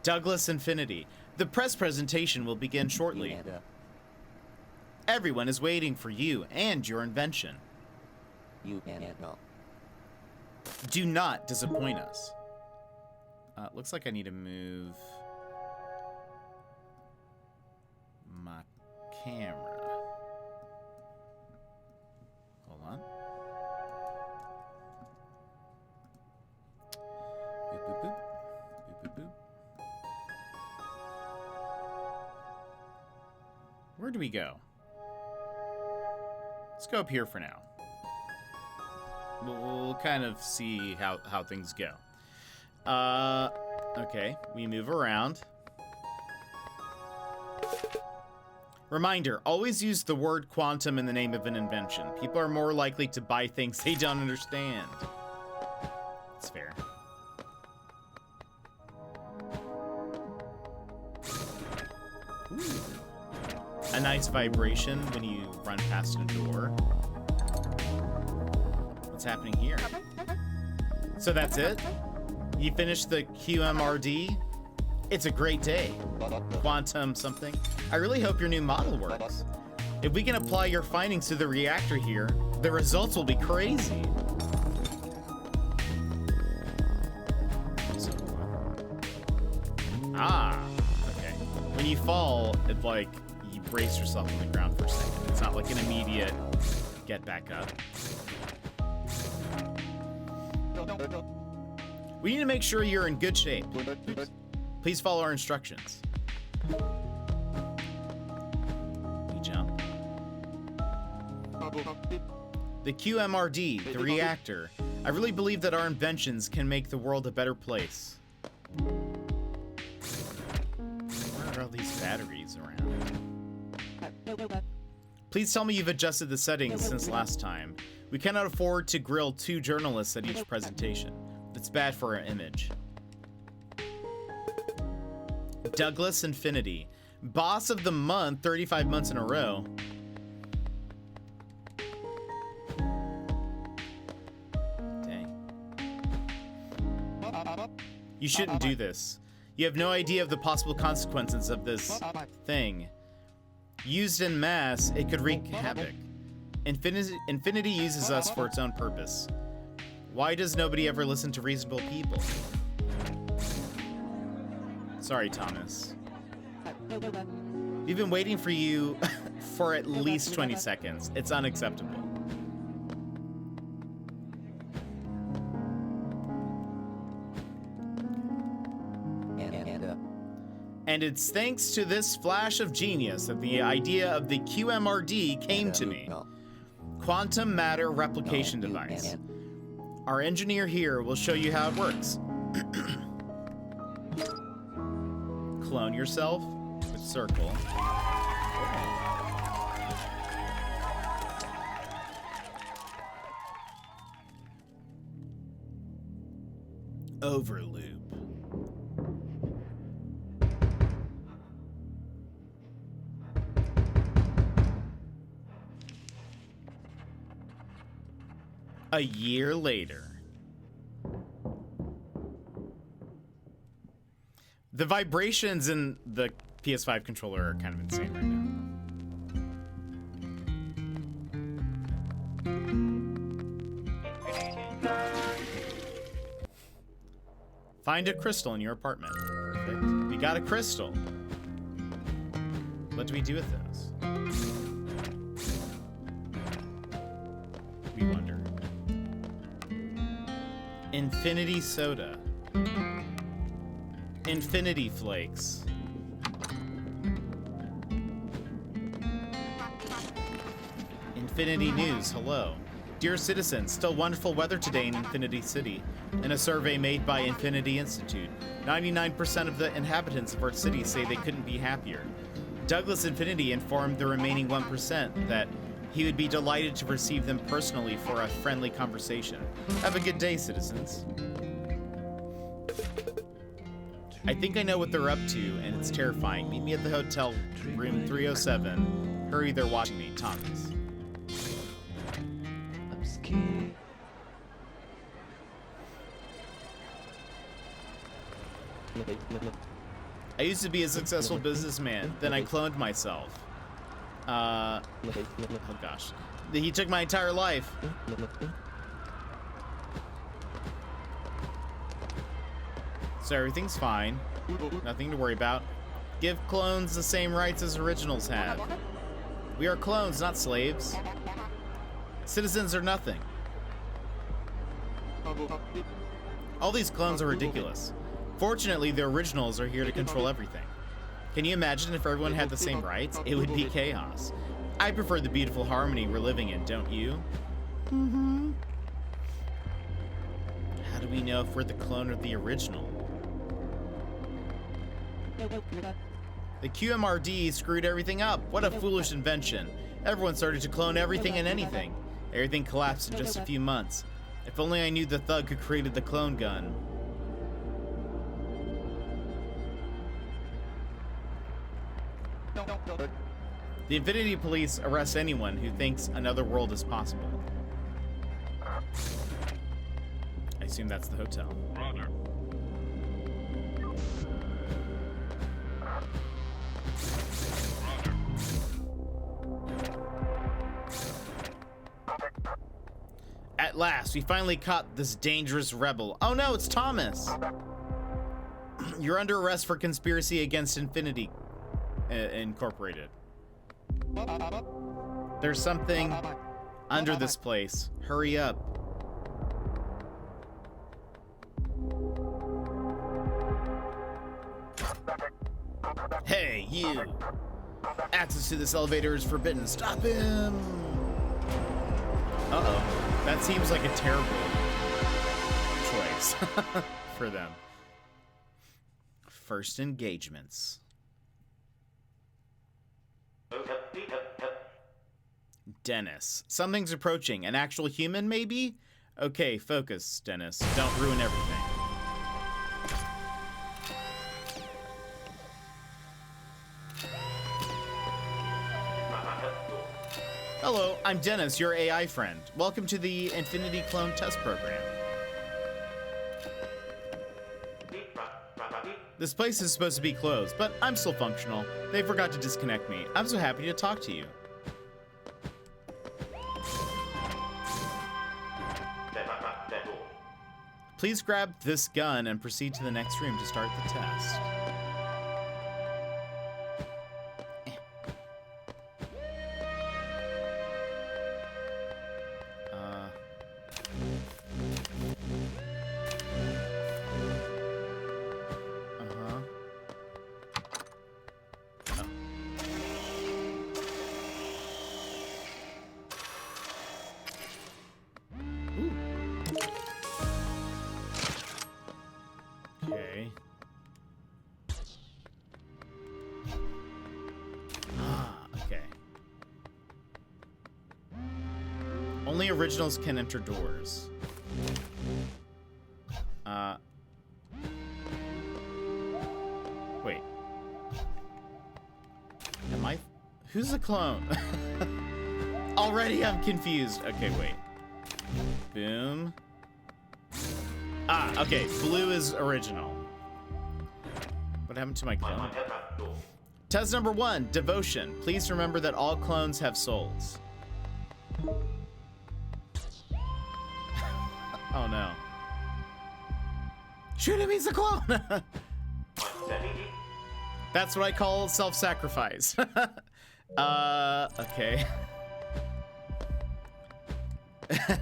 Douglas Infinity. The press presentation will begin shortly. Everyone is waiting for you and your invention. You and no. Do not disappoint us. Looks like I need to move my camera. Hold on. Boop, boop, boop. Boop, boop, boop. Where do we go? Let's go up here for now. We'll kind of see how things go. Okay, we move around. Reminder, always use the word quantum in the name of an invention. People are more likely to buy things they don't understand. That's fair. Ooh. A nice vibration when you run past a door. What's happening here? So that's it? You finished the QMRD? It's a great day. Quantum something. I really hope your new model works. If we can apply your findings to the reactor here, the results will be crazy. Okay. When you fall, it's like you brace yourself on the ground for a second. It's not like an immediate get back up. We need to make sure you're in good shape. Please follow our instructions. We jump. The QMRD, the reactor. I really believe that our inventions can make the world a better place. Where are all these batteries around? Please tell me you've adjusted the settings since last time. We cannot afford to grill 2 journalists at each presentation. It's bad for our image. Douglas Infinity. Boss of the month, 35 months in a row. Dang. You shouldn't do this. You have no idea of the possible consequences of this thing. Used en masse, it could wreak havoc. Infinity uses us for its own purpose. Why does nobody ever listen to reasonable people? Sorry, Thomas. We've been waiting for you for at least 20 seconds. It's unacceptable. And it's thanks to this flash of genius that the idea of the QMRD came to me. Quantum matter replication device. Our engineer here will show you how it works. Clone yourself with circle. Overloop. A year later. The vibrations in the PS5 controller are kind of insane right now. Find a crystal in your apartment. Perfect. We got a crystal. What do we do with those? We wonder. Infinity soda. Infinity flakes. Infinity news. Hello. Dear citizens, still wonderful weather today in Infinity City. In a survey made by Infinity Institute, 99% of the inhabitants of our city say they couldn't be happier. Douglas Infinity informed the remaining 1% that he would be delighted to receive them personally for a friendly conversation. Have a good day, citizens. I think I know what they're up to, and it's terrifying. Meet me at the hotel room 307. Hurry, they're watching me. Thomas. I'm scared. I used to be a successful businessman, then I cloned myself. Oh gosh. He took my entire life. So everything's fine. Nothing to worry about. Give clones the same rights as originals have. We are clones, not slaves. Citizens are nothing. All these clones are ridiculous. Fortunately, the originals are here to control everything. Can you imagine if everyone had the same rights? It would be chaos. I prefer the beautiful harmony we're living in, don't you? Mm-hmm. How do we know if we're the clone or the original? The QMRD screwed everything up. What a foolish invention. Everyone started to clone everything and anything. Everything collapsed in just a few months. If only I knew the thug who created the clone gun. The Infinity Police arrest anyone who thinks another world is possible. I assume that's the hotel. Roger. At last, we finally caught this dangerous rebel. Oh no, it's Thomas! You're under arrest for conspiracy against Infinity Incorporated. There's something under this place. Hurry up. Hey, you! Access to this elevator is forbidden. Stop him! Uh-oh. That seems like a terrible choice for them. First engagements. Dennis. Something's approaching. An actual human, maybe? Okay, focus, Dennis. Don't ruin everything. Hello, I'm Dennis, your AI friend. Welcome to the Infinity Clone Test Program. This place is supposed to be closed, but I'm still functional. They forgot to disconnect me. I'm so happy to talk to you. Please grab this gun and proceed to the next room to start the test. Okay. Okay. Only originals can enter doors. Wait. Am I? Who's the clone? Already I'm confused. Okay, wait. Boom. Ah, okay. Blue is original. What happened to my clone? Test number 1, devotion. Please remember that all clones have souls. Oh no. Shoot him, he's a clone! That's what I call self-sacrifice. Okay.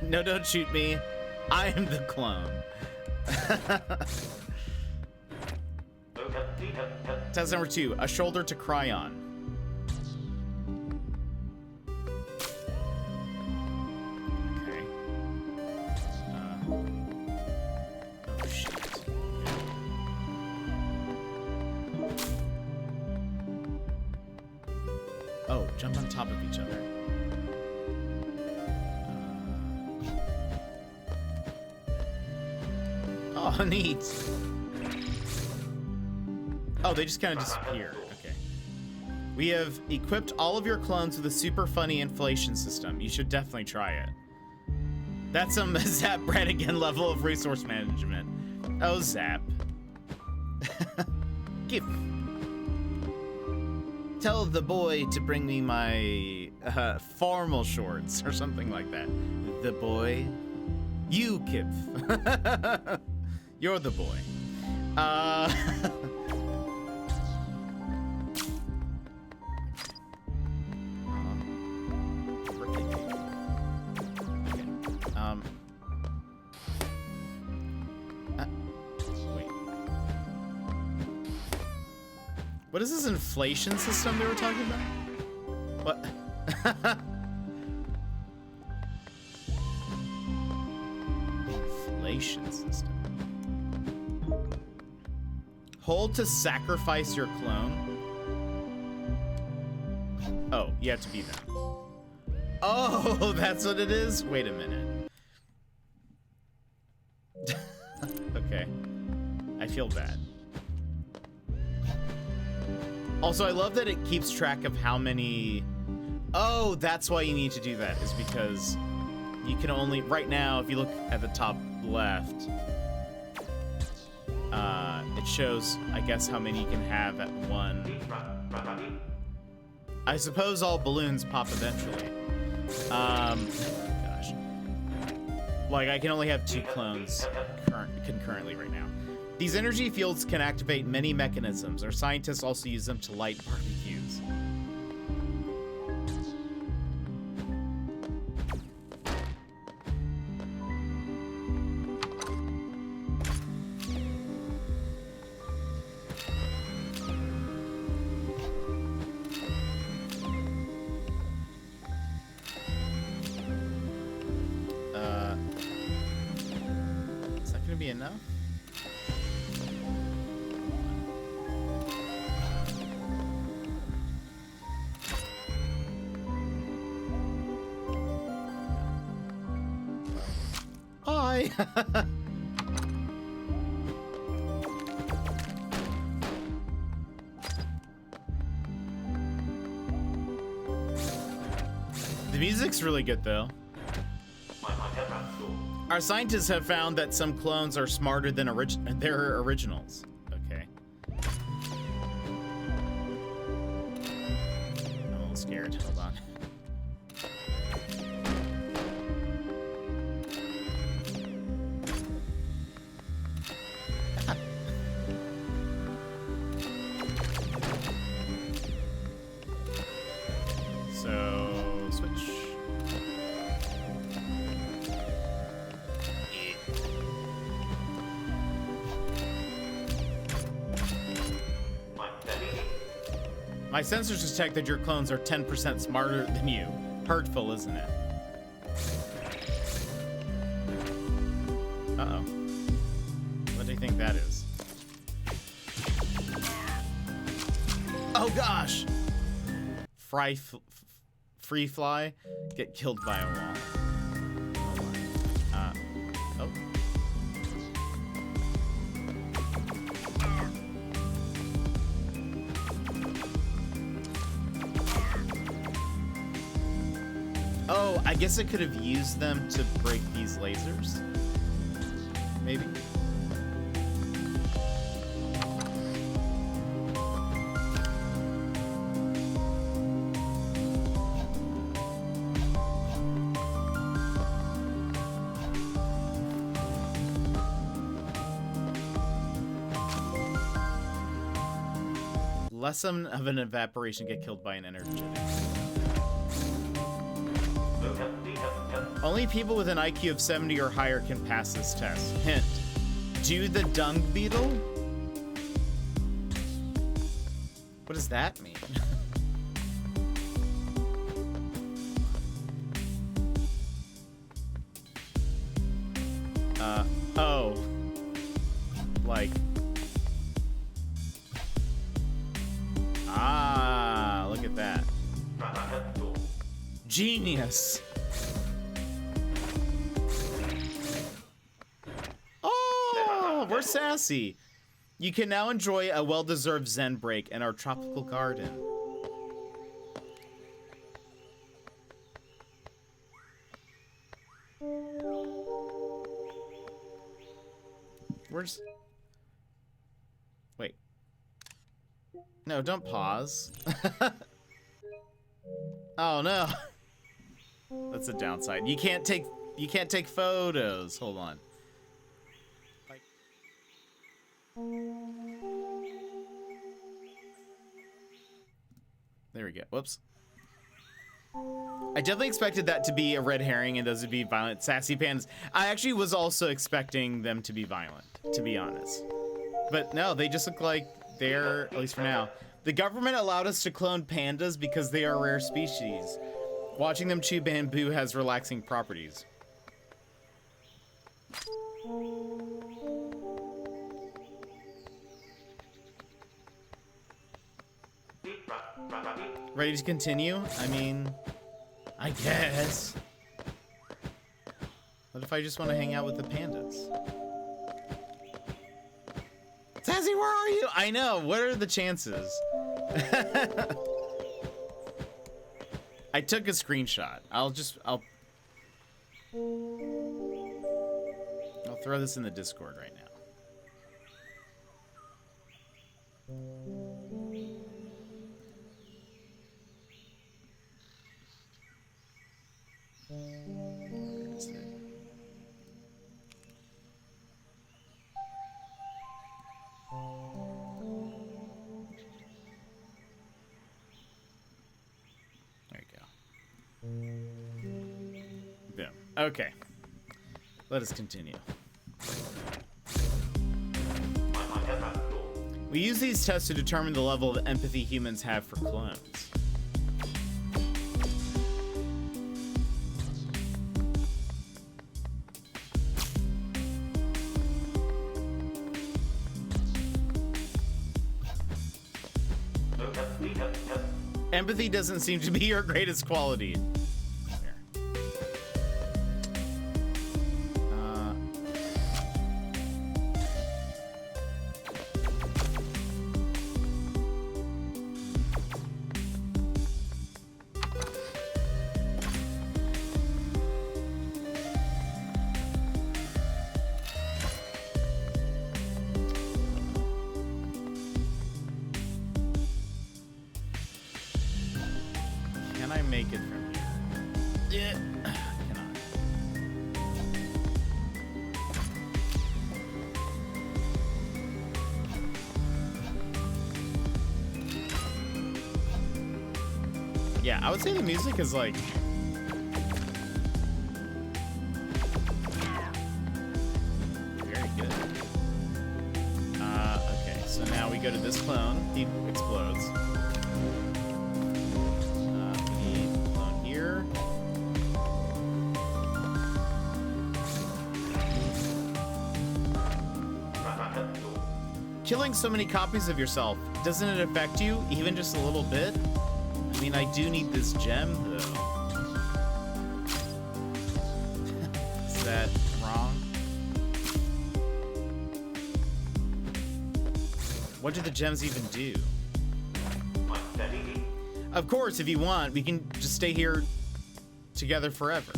No, don't shoot me. I am the clone. Test number 2, a shoulder to cry on. Okay. Oh shit. Oh, jump on top of each other. Oh, neat. Oh, they just kind of disappear. Okay. We have equipped all of your clones with a super funny inflation system. You should definitely try it. That's some Zap Brannigan level of resource management. Oh, Zap. Give. Tell the boy to bring me my formal shorts or something like that. The boy? You, Kip. You're the boy. Wait. What is this inflation system they were talking about? What? Inflation system. Hold to sacrifice your clone. Oh, you have to be them. Oh, that's what it is? Wait a minute. Okay. I feel bad. Also, I love that it keeps track of how many... Oh, that's why you need to do that, is because you can only... Right now, if you look at the top left, it shows, I guess, how many you can have at one. I suppose all balloons pop eventually. Gosh. Like, I can only have 2 clones concurrently right now. These energy fields can activate many mechanisms. Our scientists also use them to light barbecues. Is that gonna be enough? Hi. The music's really good, though. Our scientists have found that some clones are smarter than their originals. Okay. I'm a little scared. Hold on. So, switch. My sensors detect that your clones are 10% smarter than you. Hurtful, isn't it? Uh-oh. What do you think that is? Oh gosh! Free fly, get killed by a wall. Oh. Oh, Oh, I guess I could have used them to break these lasers. Maybe. Less of an evaporation get killed by an energetic. Only people with an IQ of 70 or higher can pass this test. Hint. Do the dung beetle? What does that mean? Oh. Like... Ah, look at that. Genius. Oh, we're sassy. You can now enjoy a well-deserved Zen break in our tropical garden. Where's... Wait. No, don't pause. Oh no. That's a downside. You can't take photos. Hold on. There we go. Whoops. I definitely expected that to be a red herring and those would be violent sassy pandas. I actually was also expecting them to be violent, to be honest. But no, they just look like they're, at least for now. The government allowed us to clone pandas because they are rare species. Watching them chew bamboo has relaxing properties. Ready to continue? I mean, I guess. What if I just want to hang out with the pandas? Sassy, where are you? I know, what are the chances? I took a screenshot. I'll throw this in the Discord right now. Let's see. There you go. Boom. Okay. Let us continue. We use these tests to determine the level of empathy humans have for clones. Empathy doesn't seem to be your greatest quality. Can I make it from here? Yeah, cannot. Yeah, I would say the music is like very good. Okay, so now we go to this clone. He explodes. Killing so many copies of yourself, doesn't it affect you, even just a little bit? I mean, I do need this gem, though. Is that wrong? What do the gems even do? Of course, if you want, we can just stay here together forever.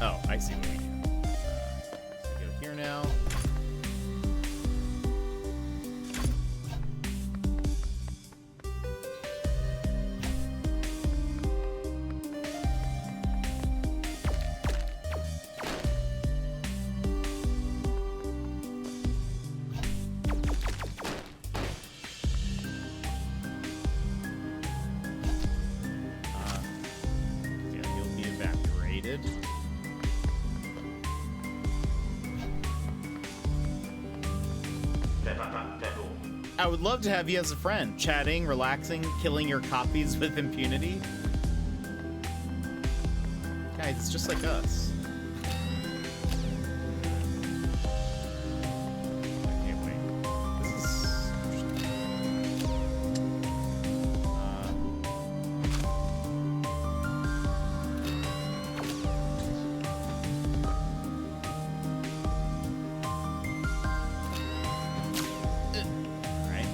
Oh, I see what we do. So go here now. Yeah, he'll be evaporated. I would love to have you as a friend, chatting, relaxing, killing your copies with impunity. Guys, it's just like us. Okay, wait. This is... right.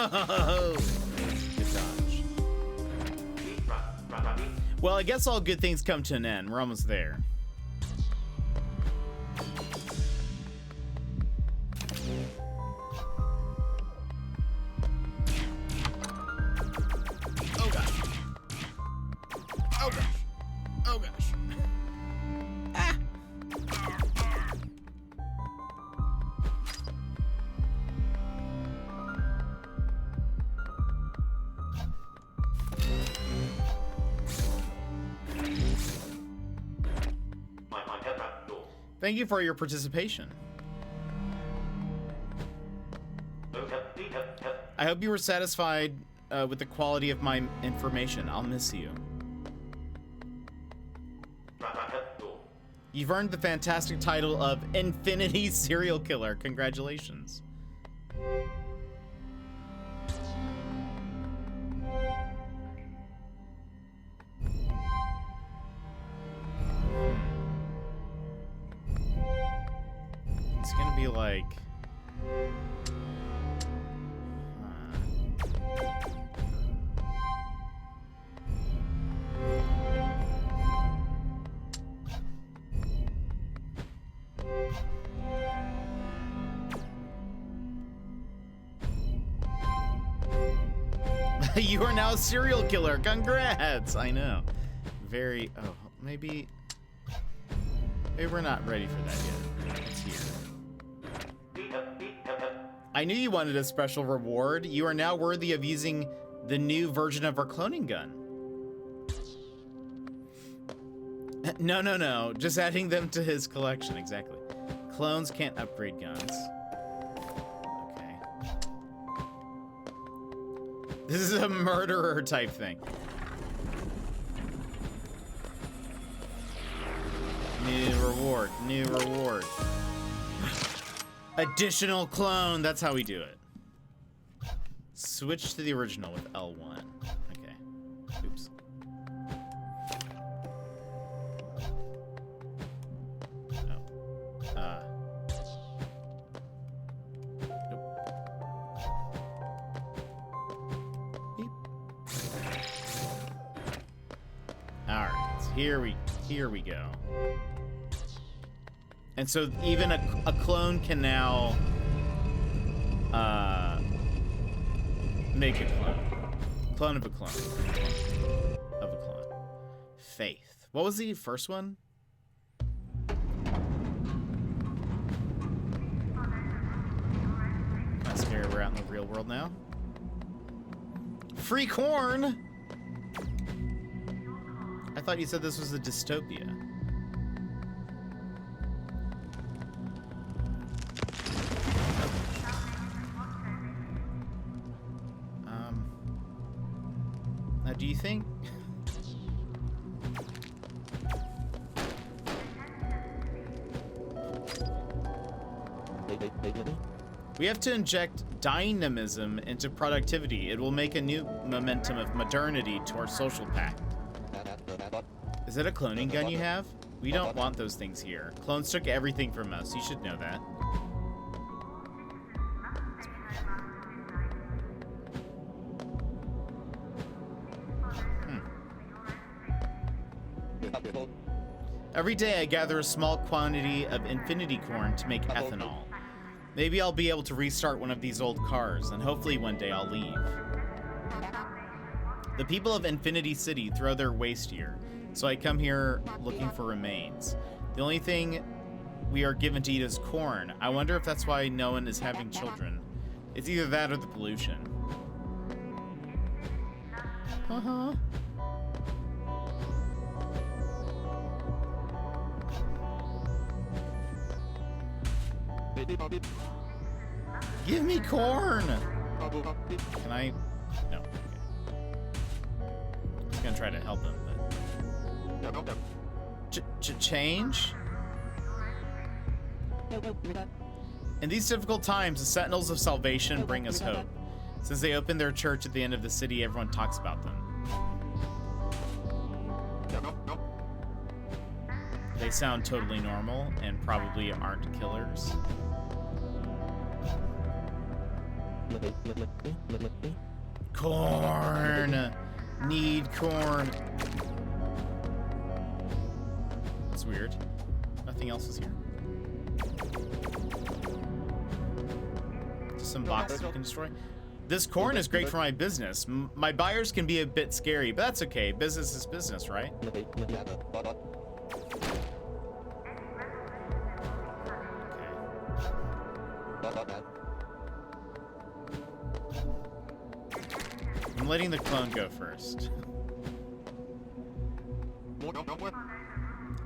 Oh, good dodge. Well, I guess all good things come to an end. We're almost there. Oh gosh. Oh gosh. Oh gosh. Ah. Thank you for your participation. I hope you were satisfied with the quality of my information. I'll miss you. You've earned the fantastic title of Infinity Serial Killer. Congratulations. It's gonna be like... You are now a serial killer. Congrats. I know. Very... Oh, maybe we're not ready for that yet. It's here. I knew you wanted a special reward. You are now worthy of using the new version of our cloning gun. No. Just adding them to his collection. Exactly. Clones can't upgrade guns. Okay. This is a murderer type thing. New reward. New reward. Additional clone. That's how we do it. Switch to the original with L1. Okay. Oops. Oh. Nope. Beep. All right. So here we go. And so even a clone can now make a clone. Clone of a clone. Of a clone. Faith. What was the first one? Not scary, we're out in the real world now. Free corn? I thought you said this was a dystopia. do you think? We have to inject dynamism into productivity. It will make a new momentum of modernity to our social pact. Is that a cloning gun you have? We don't want those things here. Clones took everything from us. You should know that. Every day I gather a small quantity of infinity corn to make ethanol. Maybe I'll be able to restart one of these old cars, and hopefully one day I'll leave. The people of Infinity City throw their waste here, so I come here looking for remains. The only thing we are given to eat is corn. I wonder if that's why no one is having children. It's either that or the pollution. Uh-huh. Give me corn! Can I? No. Okay. I was gonna try to help him, but... Change? In these difficult times, the Sentinels of Salvation bring us hope. Since they opened their church at the end of the city, everyone talks about them. They sound totally normal and probably aren't killers. Corn! Need corn. That's weird. Nothing else is here. Just some boxes we can destroy. This corn is great for my business. My buyers can be a bit scary, but that's okay. Business is business, right? I'm letting the clone go first.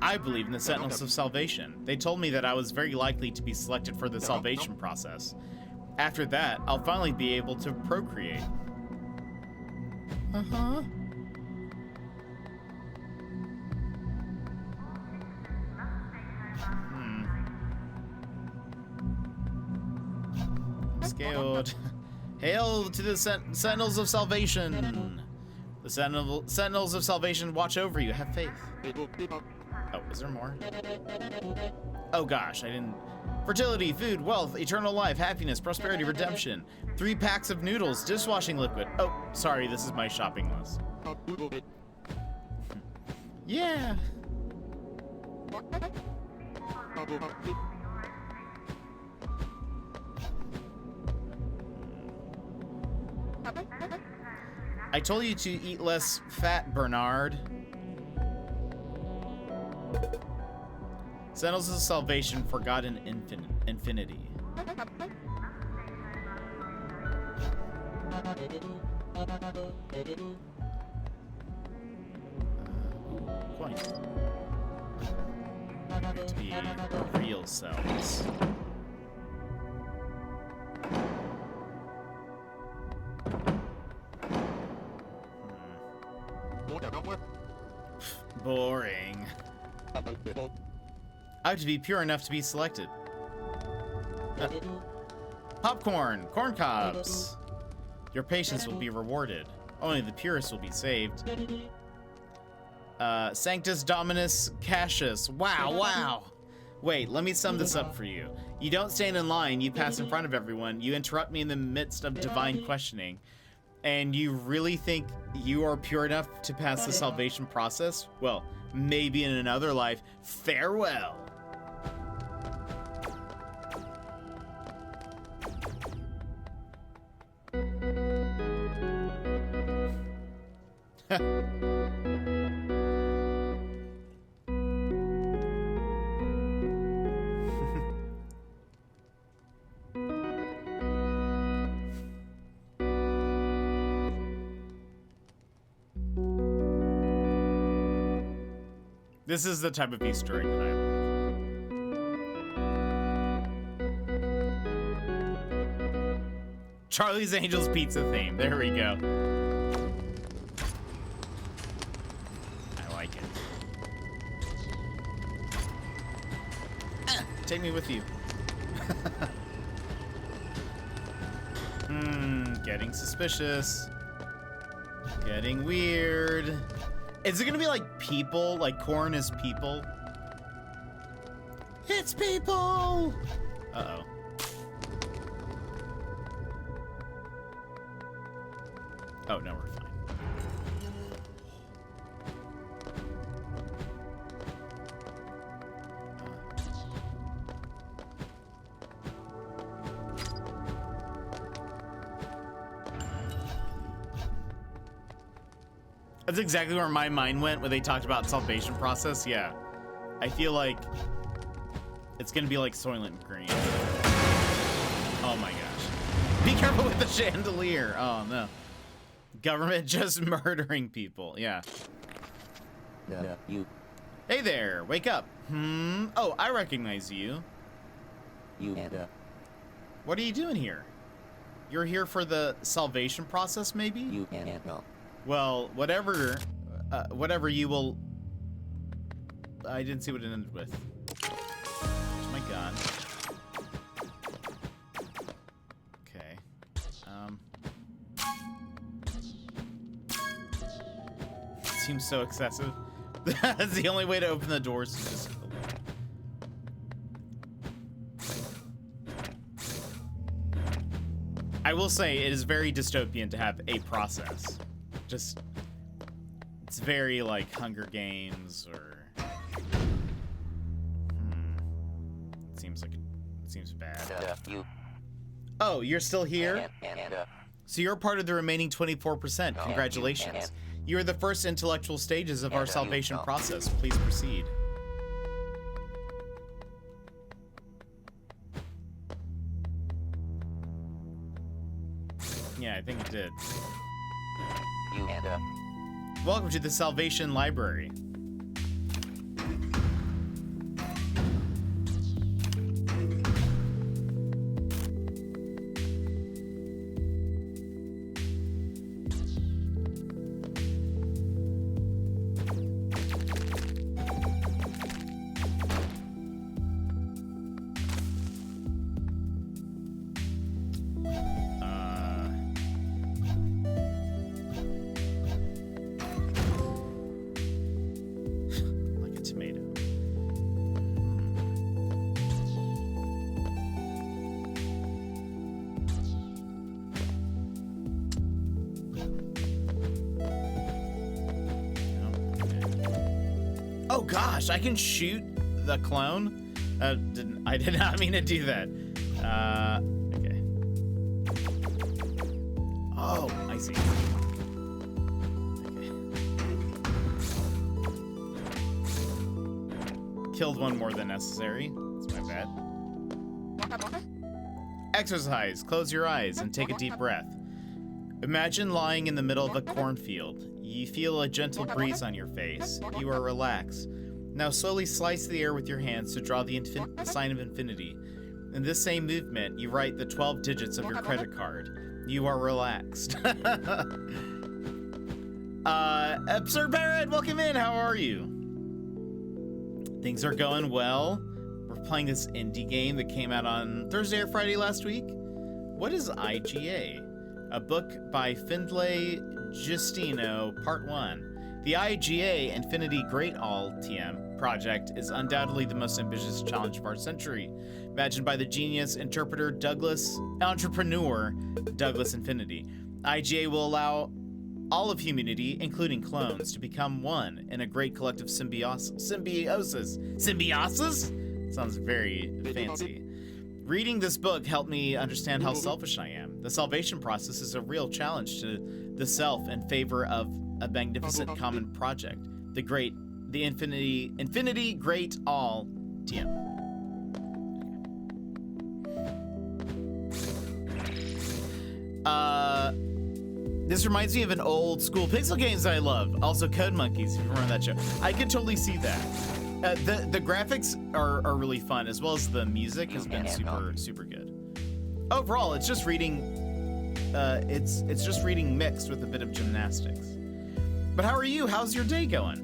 I believe in the Sentinels of Salvation. They told me that I was very likely to be selected for the salvation process. After that, I'll finally be able to procreate. Uh-huh. I'm scared. Hail to the Sentinels of Salvation! The Sentinels of Salvation watch over you. Have faith. Oh, is there more? Oh gosh, I didn't... Fertility, food, wealth, eternal life, happiness, prosperity, redemption. 3 packs of noodles, dishwashing liquid. Oh, sorry, this is my shopping list. Yeah. I told you to eat less fat, Bernard. Sentinels of Salvation, forgotten infinity. Coins. Need to be real cells. Boring. I have to be pure enough to be selected. Popcorn! Corn cobs! Your patience will be rewarded. Only the purest will be saved. Sanctus Dominus Cassius. Wow, wow! Wait, let me sum this up for you. You don't stand in line, you pass in front of everyone, you interrupt me in the midst of divine questioning, and you really think you are pure enough to pass the salvation process? Well, maybe in another life. Farewell! This is the type of Easter egg that I like. Charlie's Angels pizza theme. There we go. Take me with you. Getting suspicious. Getting weird. Is it gonna be like people? Like corn is people? It's people! Uh-oh. Oh, no, we're fine. That's exactly where my mind went when they talked about salvation process. Yeah. I feel like it's gonna be like Soylent Green. Oh my gosh. Be careful with the chandelier. Oh no. Government just murdering people. Yeah. You. Hey there, wake up. Oh, I recognize you. You and What are you doing here? You're here for the salvation process, maybe? you and no. Well, whatever you will... I didn't see what it ended with. There's my gun. Okay. Seems so excessive. That's the only way to open the doors. Is just... I will say it is very dystopian to have a process. Just, it's very like Hunger Games or. It seems like it seems bad. You. Oh, you're still here? And So you're part of the remaining 24%. Congratulations. You are the first intellectual stages of our salvation process. Please proceed. Yeah, I think it did. you and Welcome to the Salvation Library. Like a tomato. Oh gosh, I can shoot the clone? I did not mean to do that. Okay. Oh, I see. Okay. Killed one more than necessary. That's my bad. Exercise. Close your eyes and take a deep breath. Imagine lying in the middle of a cornfield. You feel a gentle breeze on your face. You are relaxed. Now slowly slice the air with your hands to draw the sign of infinity. In this same movement, you write the 12 digits of your credit card. You are relaxed. Sir Barrett, welcome in. How are you? Things are going well. We're playing this indie game that came out on Thursday or Friday last week. What is IGA? A book by Findlay Giustino, Part 1. The IGA Infinity Great All TM project is undoubtedly the most ambitious challenge of our century, imagined by the genius entrepreneur Douglas Infinity. IGA will allow all of humanity, including clones, to become one in a great collective symbiosis. Symbiosis? Sounds very fancy. Reading this book helped me understand how selfish I am. The salvation process is a real challenge to the self in favor of a magnificent common project. The Infinity Great All TM. This reminds me of an old school pixel games I love. Also Code Monkeys, if you remember that show. I could totally see that. The graphics are really fun, as well as the music has been super good. Overall, it's just reading. It's just reading mixed with a bit of gymnastics. But how are you? How's your day going?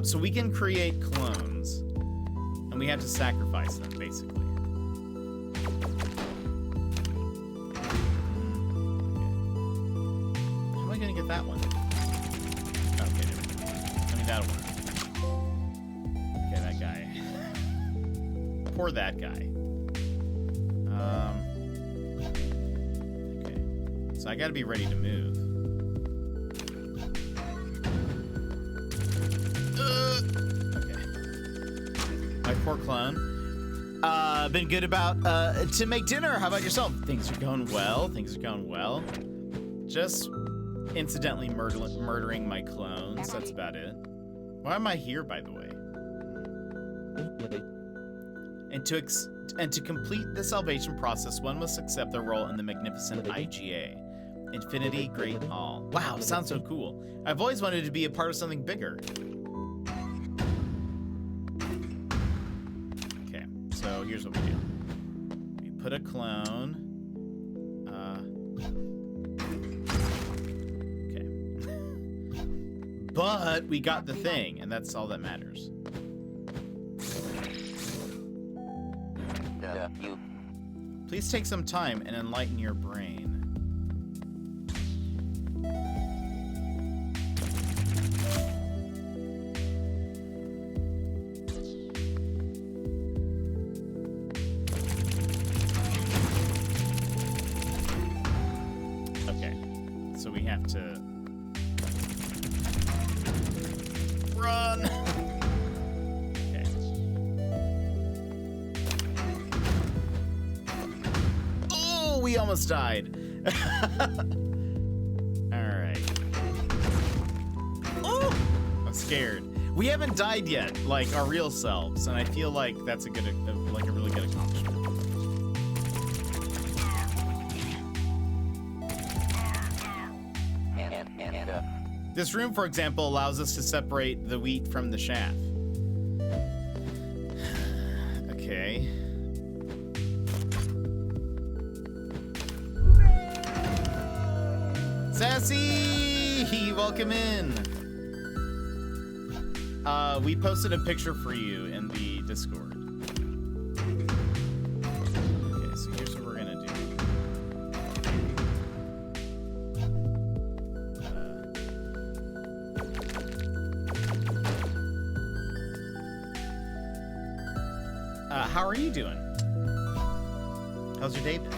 So we can create clones. And we have to sacrifice them, basically. Okay. How am I gonna get that one? Okay, there we go. I mean, that'll work. Okay, that guy. Poor that guy. Okay. So I gotta be ready to move. Okay. My poor clone. Been good about to make dinner. How about yourself? Things are going well. Things are going well. Just incidentally murdering my clones. That's about it. Why am I here, by the way? And to complete the salvation process, one must accept their role in the magnificent IGA. Infinity, Great All. Wow, sounds so cool. I've always wanted to be a part of something bigger. Okay, so here's what we do. We put a clone. Okay. But we got the thing, and that's all that matters. You. Please take some time and enlighten your brain. Okay, so we have to run. Okay. Oh, we almost died. All right. Oh, I'm scared. We haven't died yet, like our real selves, and I feel like that's a really good accomplishment. This room, for example, allows us to separate the wheat from the chaff. Okay. Sassy! Welcome in! We posted a picture for you in the Discord. Okay, so here's what we're gonna do. How are you doing? How's your day been?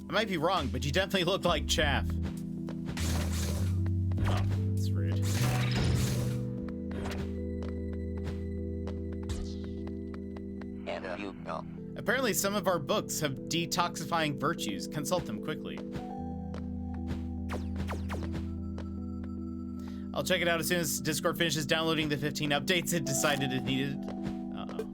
I might be wrong, but you definitely look like chaff. Oh, that's rude. Apparently, some of our books have detoxifying virtues. Consult them quickly. I'll check it out as soon as Discord finishes downloading the 15 updates it decided it needed. Uh-oh.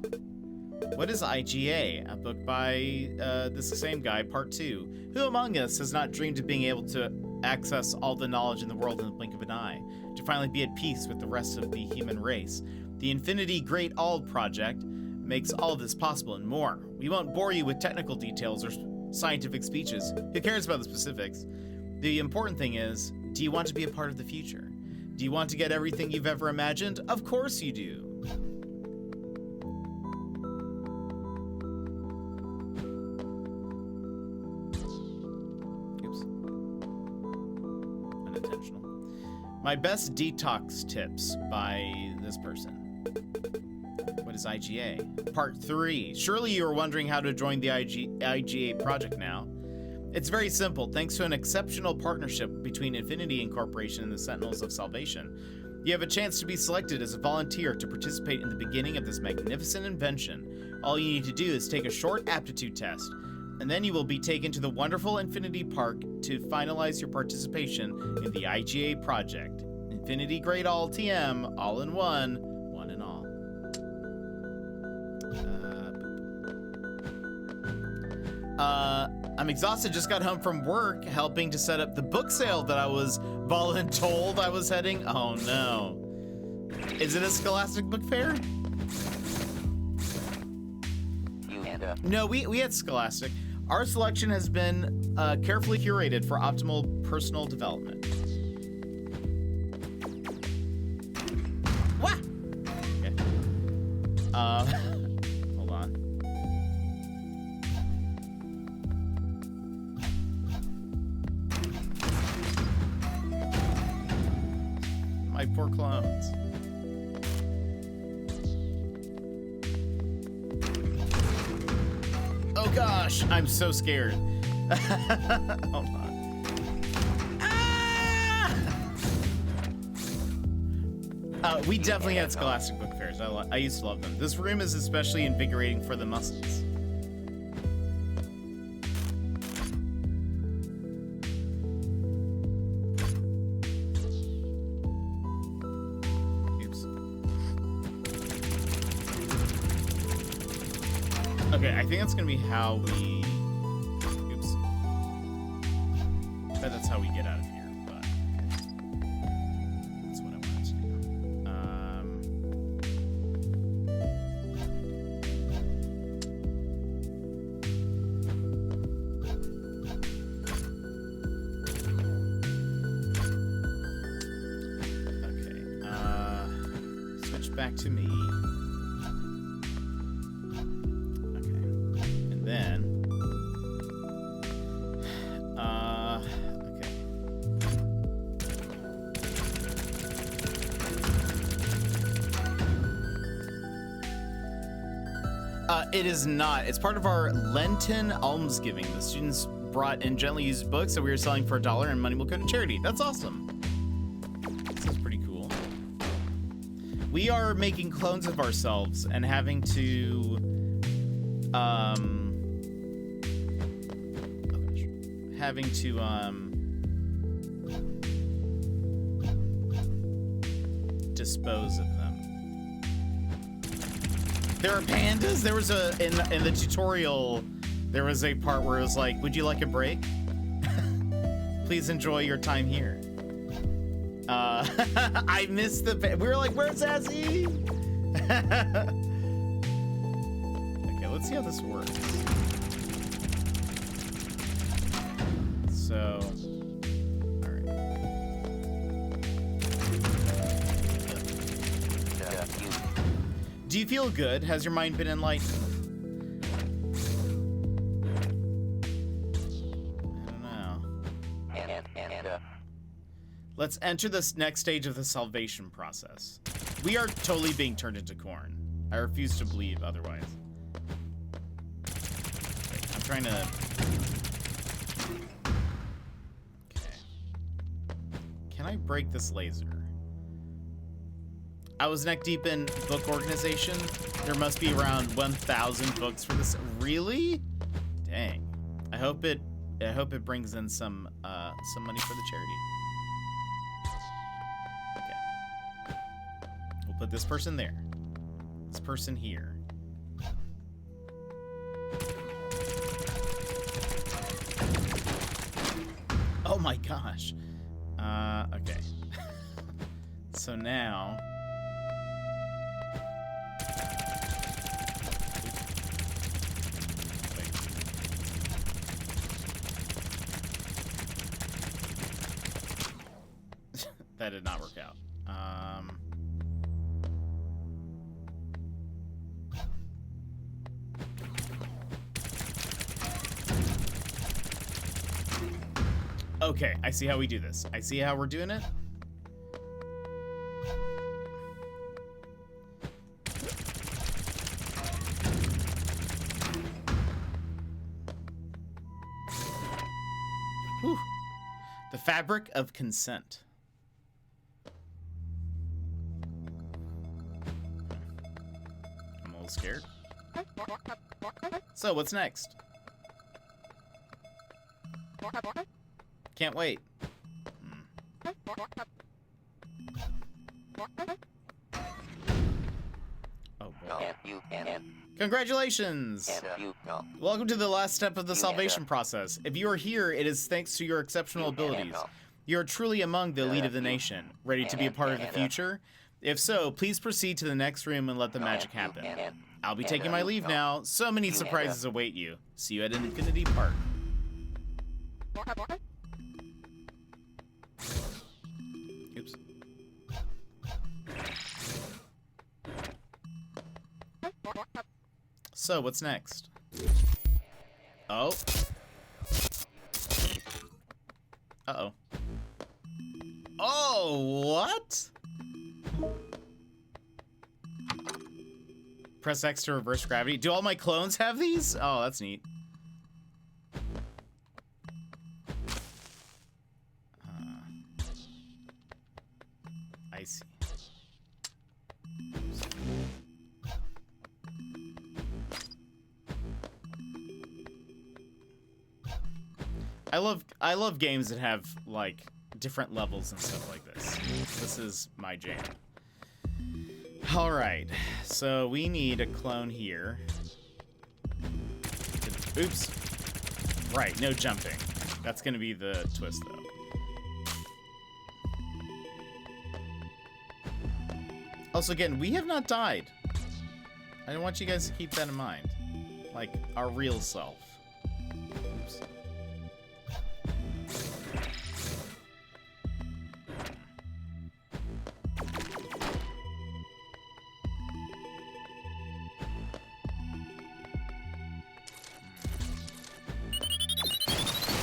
What is IGA? A book by this same guy, part 2. Who among us has not dreamed of being able to access all the knowledge in the world in the blink of an eye, to finally be at peace with the rest of the human race? The Infinity Great All project makes all of this possible and more. We won't bore you with technical details or scientific speeches. Who cares about the specifics? The important thing is, do you want to be a part of the future? Do you want to get everything you've ever imagined? Of course you do. Oops. Unintentional. My best detox tips by this person. What is IGA? Part 3. Surely you are wondering how to join the IGA project now. It's very simple. Thanks to an exceptional partnership between Infinity Incorporation and the Sentinels of Salvation, you have a chance to be selected as a volunteer to participate in the beginning of this magnificent invention. All you need to do is take a short aptitude test, and then you will be taken to the wonderful Infinity Park to finalize your participation in the IGA project. Infinity Great All TM, all in one and all. I'm exhausted, just got home from work, helping to set up the book sale that I was voluntold I was heading. Oh no. Is it a Scholastic book fair? No, we had Scholastic. Our selection has been carefully curated for optimal personal development. My poor clones. Oh gosh, I'm so scared. Hold on. Ah! We definitely had Scholastic Book Fairs. I used to love them. This room is especially invigorating for the muscles. Okay, I think that's gonna be how we. Oops. I bet that's how we get out of here, but that's what I wanted to do. Okay. Switch back to me. It is not. It's part of our Lenten almsgiving. The students brought in gently used books that we were selling for $1 and money will go to charity. That's awesome. This is pretty cool. We are making clones of ourselves and having to dispose of them. There are pandas. There was in the tutorial, there was a part where it was like, "Would you like a break? Please enjoy your time here." I missed the. We were like, "Where's Sassy?" Okay, let's see how this works. So, all right. Do you feel good? Has your mind been enlightened? I don't know. Let's enter this next stage of the salvation process. We are totally being turned into corn. I refuse to believe otherwise. Wait, I'm trying to... Okay. Can I break this laser? I was neck deep in book organization. There must be around 1,000 books for this. Really? Dang. I hope it brings in some money for the charity. Okay. We'll put this person there. This person here. Oh my gosh. Okay. So now. That did not work out. Okay, I see how we do this. I see how we're doing it. Whew. The fabric of consent. I'm a little scared. So, what's next? Can't wait. Oh boy. Congratulations! Welcome to the last step of the salvation process. If you are here, it is thanks to your exceptional abilities. You are truly among the elite of the nation, ready to be a part of the future. If so, please proceed to the next room and let the magic happen. I'll be taking my leave now. So many surprises await you. See you at Infinity Park. Oops. So, what's next? Oh. Uh-oh. Oh, what? Press X to reverse gravity. Do all my clones have these? Oh, that's neat. I see. I love games that have like different levels and stuff like this. This is my jam. All right, so we need a clone here. Oops. Right, no jumping. That's gonna be the twist though. Also, again, we have not died. I want you guys to keep that in mind. Like, our real self. Oops.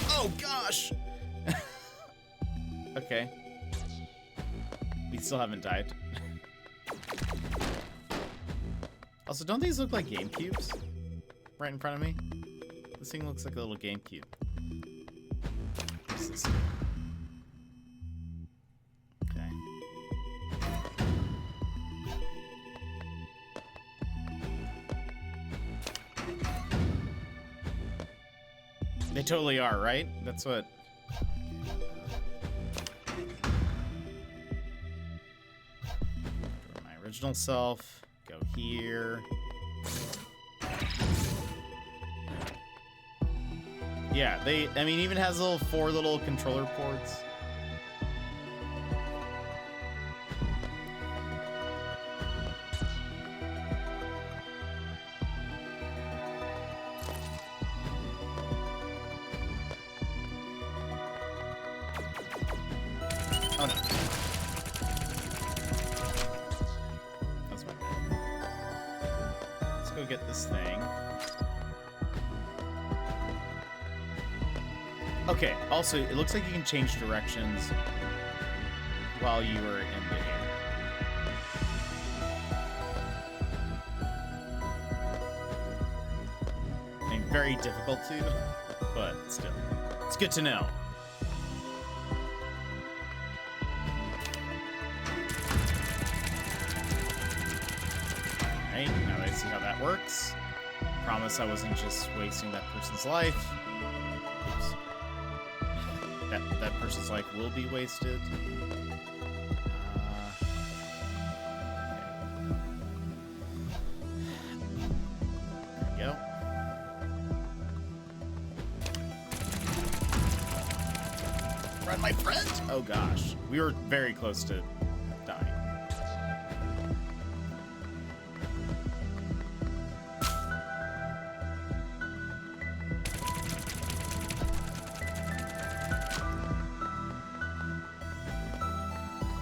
Oh, gosh! Okay. We still haven't died. Also, don't these look like GameCubes? Right in front of me? This thing looks like a little GameCube. What's this? Okay. They totally are, right? That's what... My original self. Go here. Yeah, I mean, even has four little controller ports. Oh no. That's my bad. Let's go get this thing. Okay, also, it looks like you can change directions while you are in the air. I mean, very difficult to, but still. It's good to know. Alright, now that I see how that works. Promise I wasn't just wasting that person's life. Oops. That person's life will be wasted. There we go. Run, my friend! Oh gosh, we were very close to dying.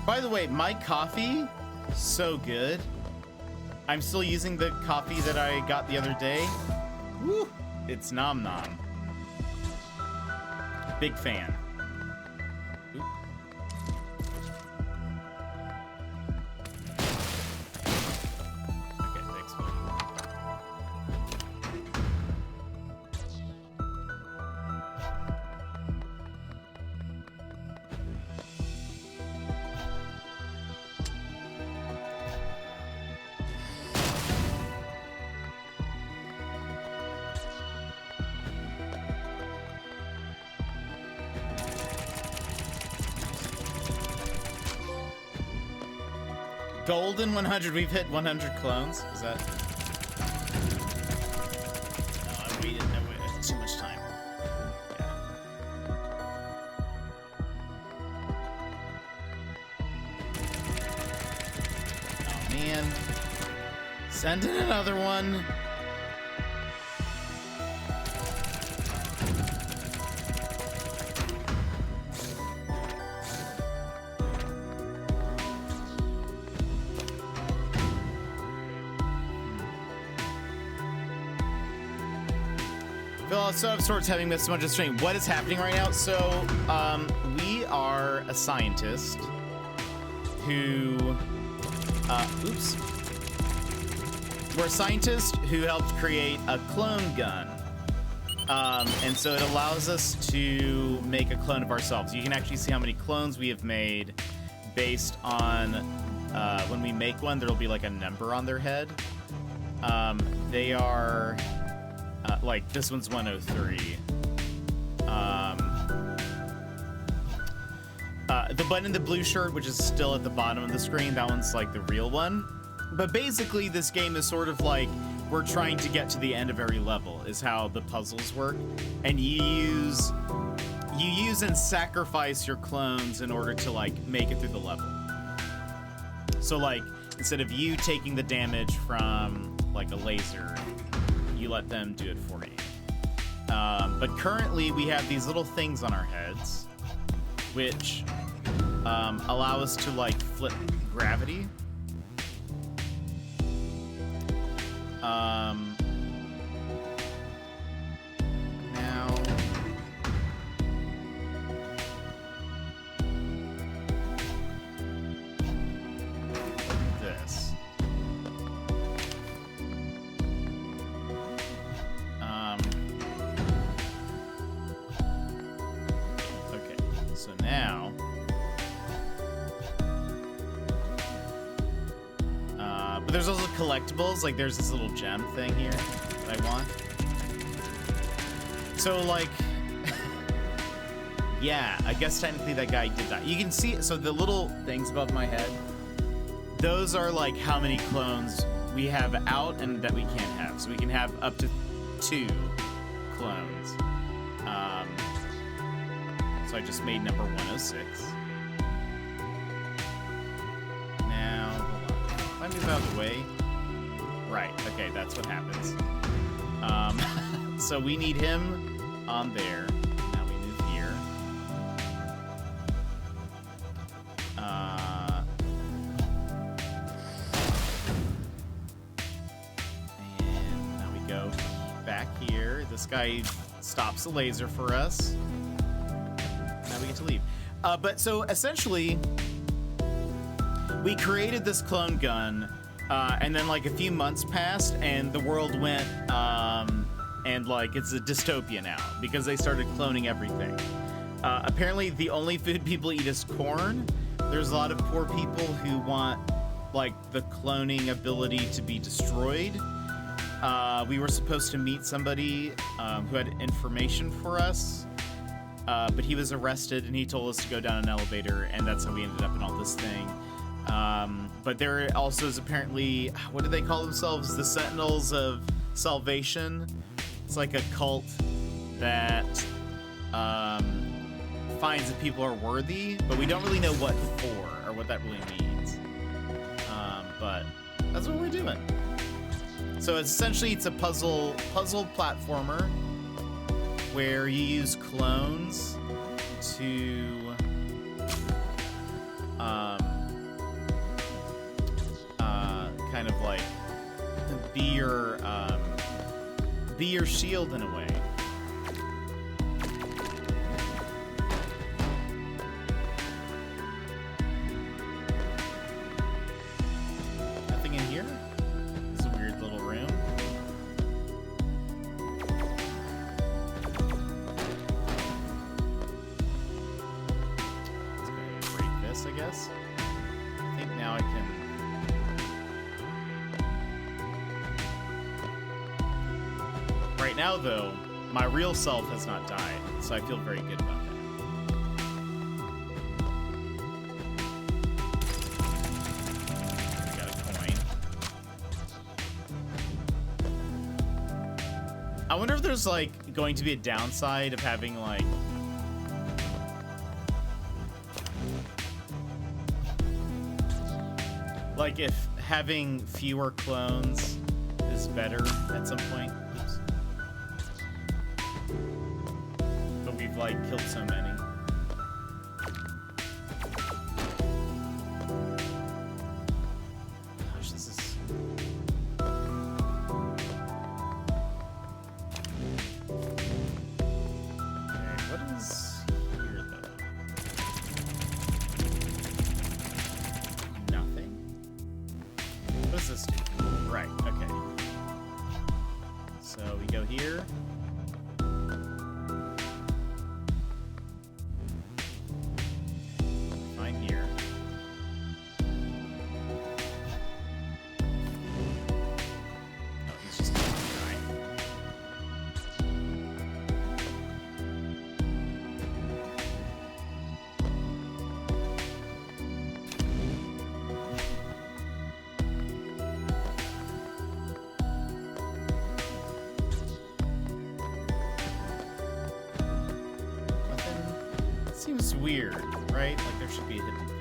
By the way, my coffee, so good. I'm still using the coffee that I got the other day. Woo! It's nom nom. Big fan. Oop. Okay, thanks, buddy. Golden 100. We've hit 100 clones. Is that? No, I waited too much time. Yeah. Oh man. Send in another one. So of sorts having missed a bunch of stream. What is happening right now? So we are a scientist who, oops. We're a scientist who helped create a clone gun. And so it allows us to make a clone of ourselves. You can actually see how many clones we have made based on when we make one, there'll be like a number on their head. They are like this one's 103. The button in the blue shirt, which is still at the bottom of the screen, that one's like the real one. But basically, this game is sort of like we're trying to get to the end of every level, is how the puzzles work. And you use and sacrifice your clones in order to like make it through the level. So like instead of you taking the damage from like a laser, you let them do it for you. But currently we have these little things on our heads, which allow us to like flip gravity. Now this. Okay, so now but there's also collectibles, like there's this little gem thing here that I want. So like, yeah, I guess technically that guy did that. You can see, so the little things above my head, those are like how many clones we have out and that we can't have. So we can have up to 2 clones. So I just made number 106. Now, hold on. If I move out of the way. Right, okay, that's what happens. So we need him on there. Now we move here. And now we go back here. This guy stops the laser for us. Now we get to leave. But so essentially, we created this clone gun, and then like a few months passed, and the world went, and like it's a dystopia now because they started cloning everything. Apparently, the only food people eat is corn. There's a lot of poor people who want like the cloning ability to be destroyed. We were supposed to meet somebody who had information for us. But he was arrested, and he told us to go down an elevator, and that's how we ended up in all this thing. But there also is apparently, what do they call themselves? The Sentinels of Salvation. It's like a cult that finds that people are worthy, but we don't really know what for or what that really means. But that's what we're doing. So essentially, it's a puzzle platformer where you use clones to kind of like be your shield in a way. Nothing in here? It's a weird little room. I guess. I think now I can. Right now, though, my real self has not died, so I feel very good about that. I got a coin. I wonder if there's like going to be a downside of having like. Like if having fewer clones is better at some point. Oops. But we've like killed so many. Gosh, this is... Okay, what is here though? weird, right? Like there should be a hidden thing.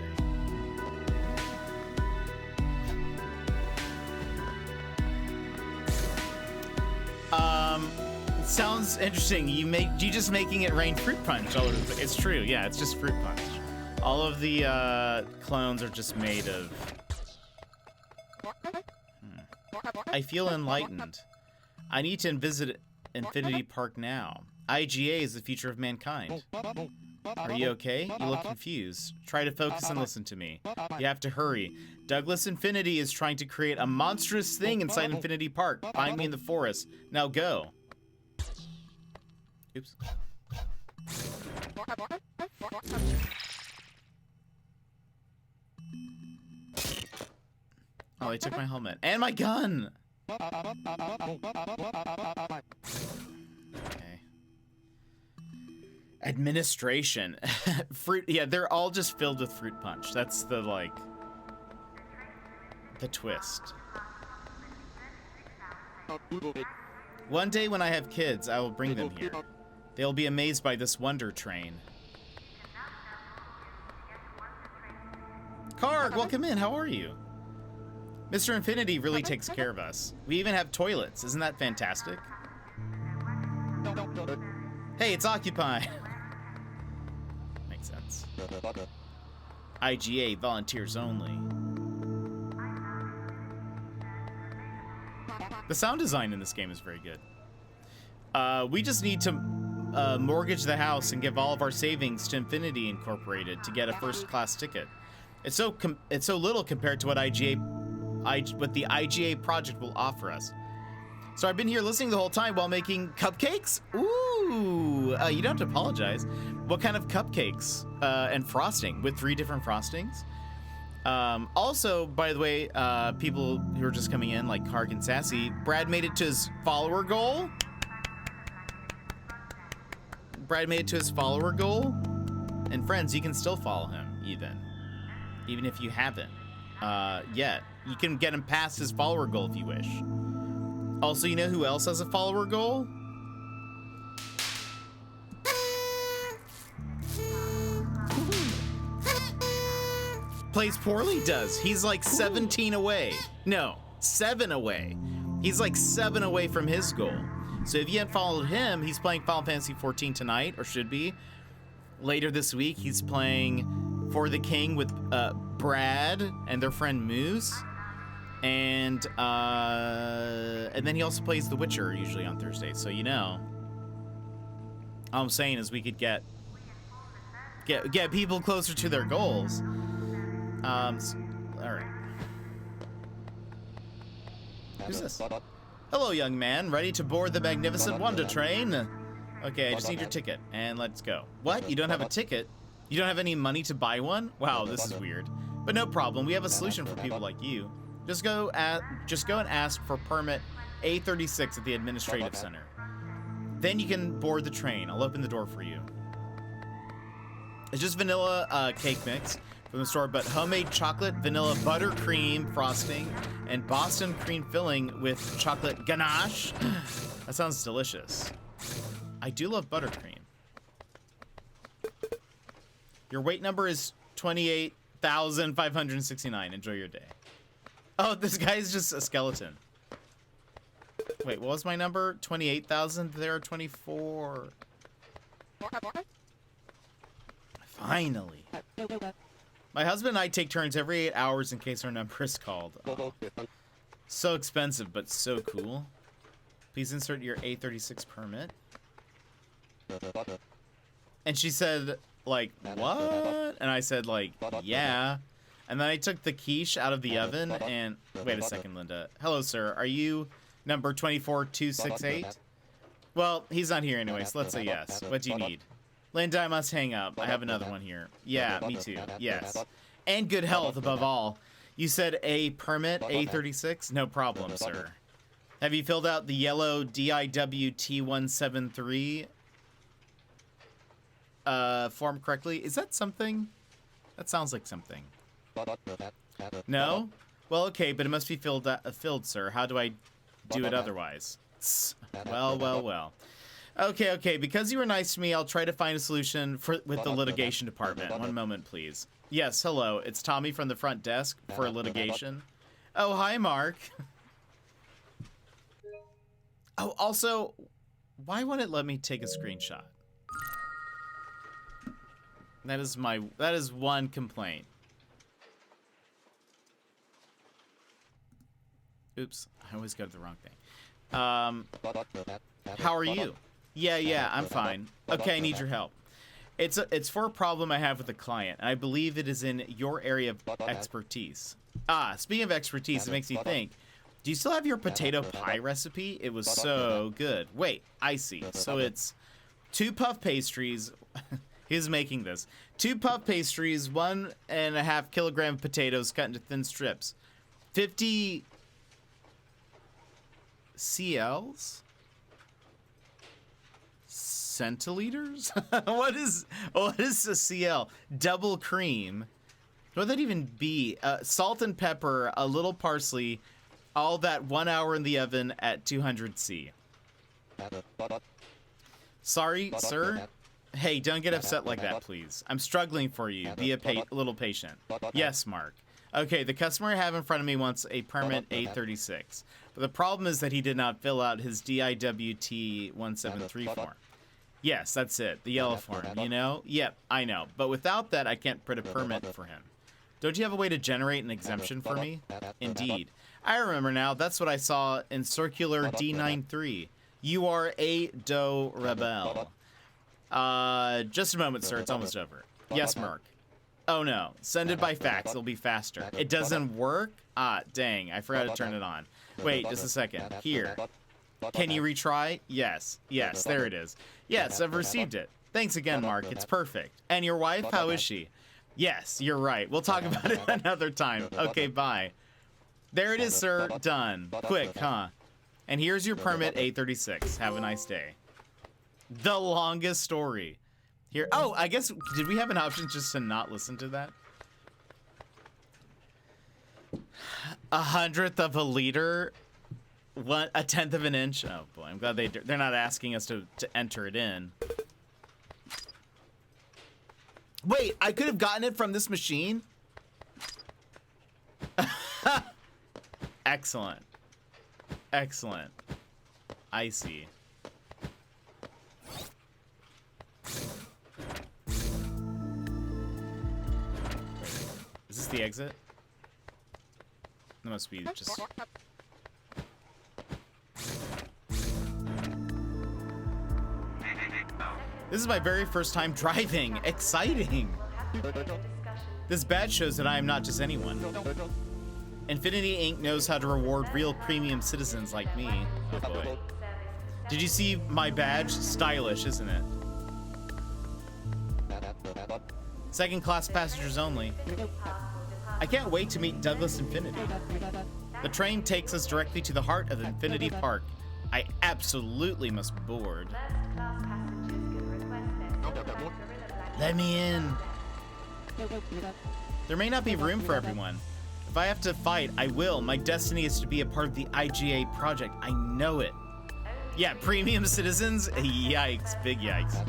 Sounds interesting. You just making it rain fruit punch all over the place. It's true. Yeah, it's just fruit punch. All of the clones are just made of. I feel enlightened. I need to visit Infinity Park now. IGA is the future of mankind. Are you okay? You look confused. Try to focus and listen to me. You have to hurry. Douglas Infinity is trying to create a monstrous thing inside Infinity Park. Find me in the forest. Now go. Oops. Oh, I took my helmet. And my gun! Okay. Administration. Fruit, yeah, they're all just filled with fruit punch. That's the, like, the twist. One day when I have kids, I will bring them here. They'll be amazed by this wonder train. Karg, welcome in. How are you? Mr. Infinity really takes care of us. We even have toilets. Isn't that fantastic? Hey, it's occupied. Makes sense. IGA, volunteers only. The sound design in this game is very good. We just need to mortgage the house and give all of our savings to Infinity Incorporated to get a first-class ticket. It's so little compared to what what the IGA project will offer us. So I've been here listening the whole time while making cupcakes? Ooh, you don't have to apologize. What kind of cupcakes and frosting? With 3 different frostings? Also, by the way, people who are just coming in, like Karg and Sassy, Brad made it to his follower goal. Brad made it to his follower goal. And friends, you can still follow him, even if you haven't yet. You can get him past his follower goal if you wish. Also, you know who else has a follower goal? Plays poorly does. He's like 17 away. No, 7 away. He's like 7 away from his goal. So if you hadn't followed him, he's playing Final Fantasy XIV tonight, or should be. Later this week, he's playing For the King with Brad and their friend Moose. And then he also plays The Witcher usually on Thursdays. So you know. All I'm saying is we could get people closer to their goals. All right. Who's this? Hello, young man. Ready to board the magnificent Wonder Train? Okay, I just need your ticket, and let's go. What? You don't have a ticket? You don't have any money to buy one? Wow, this is weird. But no problem. We have a solution for people like you. Just go and ask for permit A36 at the administrative center. Then you can board the train. I'll open the door for you. It's just vanilla cake mix from the store, but homemade chocolate, vanilla buttercream frosting, and Boston cream filling with chocolate ganache. That sounds delicious. I do love buttercream. Your weight number is 28,569. Enjoy your day. Oh, this guy's just a skeleton. Wait, what was my number? 28,000? There are 24. Finally. My husband and I take turns every 8 hours in case our number is called. Oh. So expensive, but so cool. Please insert your A36 permit. And she said, like, what? And I said, like, yeah. And then I took the quiche out of the oven and... Wait a second, Linda. Hello, sir. Are you number 24268? Well, he's not here anyway, so let's say yes. What do you need? Linda, I must hang up. I have another one here. Yeah, me too. Yes. And good health, above all. You said a permit, A36? No problem, sir. Have you filled out the yellow DIWT173 form correctly? Is that something? That sounds like something. No? Well, okay, but it must be filled, sir. How do I do it otherwise? Well, well, well. Okay. Because you were nice to me, I'll try to find a solution with the litigation department. One moment, please. Yes, hello. It's Tommy from the front desk for litigation. Oh, hi, Mark. Oh, also, why won't it let me take a screenshot? That is one complaint. Oops, I always go to the wrong thing. How are you? Yeah, I'm fine. Okay, I need your help. It's for a problem I have with a client, and I believe it is in your area of expertise. Speaking of expertise, it makes me think. Do you still have your potato pie recipe? It was so good. Wait, I see. So it's 2 puff pastries. He's making this. 2 puff pastries, 1.5 kilogram potatoes cut into thin strips. 50 CLs? Centiliters? What is a CL? Double cream. What would that even be? Salt and pepper, a little parsley, all that 1 hour in the oven at 200 C. Sorry, sir. Hey, don't get upset like that, please. I'm struggling for you. Be a little patient. Yes, Mark. Okay, the customer I have in front of me wants a permit A36. But the problem is that he did not fill out his DIWT 173 form. Yes, that's it. The yellow form, you know? Yep, I know. But without that, I can't print a permit for him. Don't you have a way to generate an exemption for me? Indeed. I remember now. That's what I saw in Circular D93. You are a doe rebel. Just a moment, sir. It's almost over. Yes, Mark. Oh, no. Send it by fax. It'll be faster. It doesn't work? Dang. I forgot to turn it on. Wait, just a second. Here. Can you retry? Yes. Yes, there it is. Yes, I've received it. Thanks again, Mark. It's perfect. And your wife, how is she? Yes, you're right. We'll talk about it another time. Okay, bye. There it is, sir. Done. Quick, huh? And here's your permit A36. Have a nice day. The longest story. Here. Oh, I guess, did we have an option just to not listen to that? 1/100th of a liter, 1/10 of an inch. Oh boy, I'm glad they're not asking us to enter it in. Wait, I could have gotten it from this machine? Excellent. Excellent. I see. Is this the exit? That must be just... This is my very first time driving. Exciting. This badge shows that I am not just anyone. Infinity Inc. knows how to reward real premium citizens like me. Oh boy. Did you see my badge? Stylish, isn't it? Second class passengers only. I can't wait to meet Douglas Infinity. The train takes us directly to the heart of Infinity Park. I absolutely must board. Let me in. There may not be room for everyone. If I have to fight, I will. My destiny is to be a part of the IGA project. I know it. Yeah, premium citizens? Yikes, big yikes.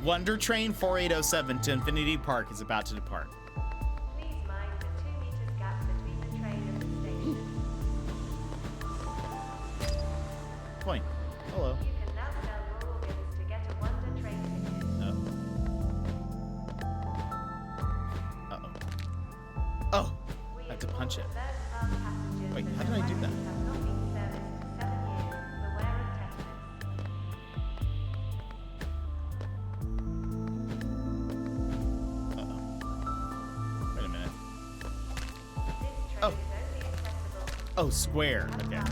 Wonder Train 4807 to Infinity Park is about to depart. Please mind the 2 meters gap between the train and the station. Point. Hello. You can now sell your organs to get a Wonder Train ticket. Uh-oh. Oh! I have to punch it. Wait, how did I do that? Oh, square. Okay. I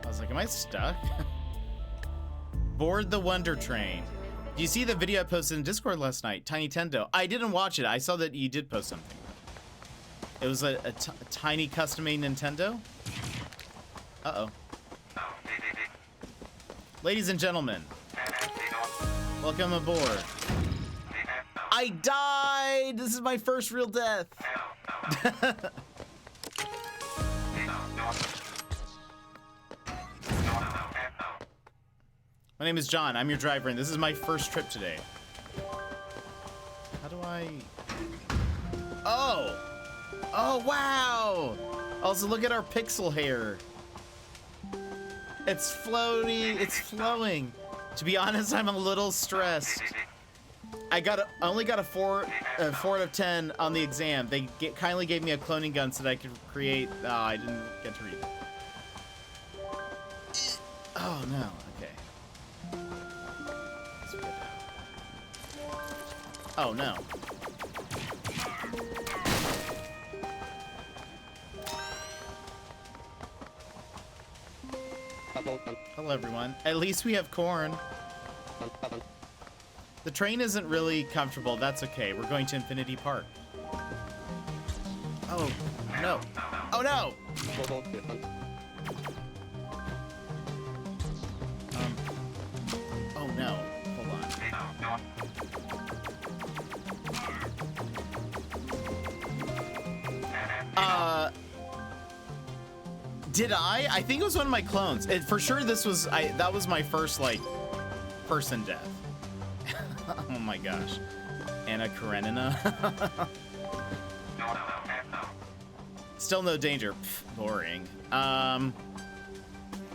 was like, am I stuck? Board the Wonder Train. Do you see the video I posted in Discord last night? Tiny Tendo. I didn't watch it. I saw that you did post something. It was a tiny custom-made Nintendo? Uh-oh. Ladies and gentlemen, welcome aboard. I died! This is my first real death. My name is John. I'm your driver, and this is my first trip today. How do I... Oh! Oh, wow! Also, look at our pixel hair. It's floaty. It's flowing. To be honest, I'm a little stressed. I only got a 4 out of 10 on the exam. They kindly gave me a cloning gun so that I could create... Oh, I didn't get to read it. Oh, no. Okay. Let's put it down. Oh, no. Hello, everyone. At least we have corn. The train isn't really comfortable. That's okay. We're going to Infinity Park. Oh, no. Oh, no! Oh, no. Hold on. Did I? I think it was one of my clones. For sure, that was my first, like, person death. Oh my gosh. Anna Karenina. Still no danger. Pff, boring.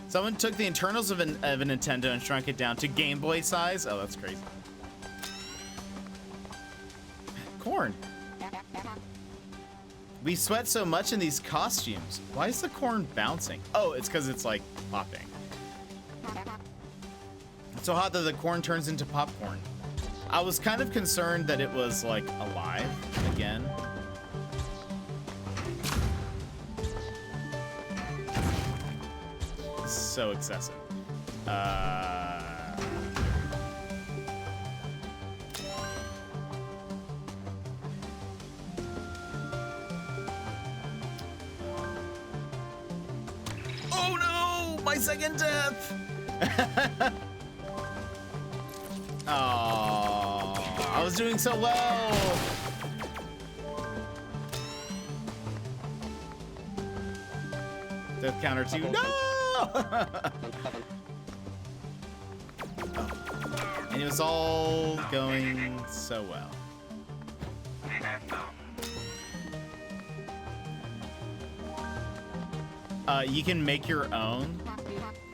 Someone took the internals of a Nintendo and shrunk it down to Game Boy size. Oh, that's crazy. Corn. We sweat so much in these costumes. Why is the corn bouncing? Oh, it's because it's like popping. It's so hot that the corn turns into popcorn. I was kind of concerned that it was like alive again. So excessive. Oh no! My second death! Oh, I was doing so well. Death counter 2. No! Oh. And it was all going so well. You can make your own.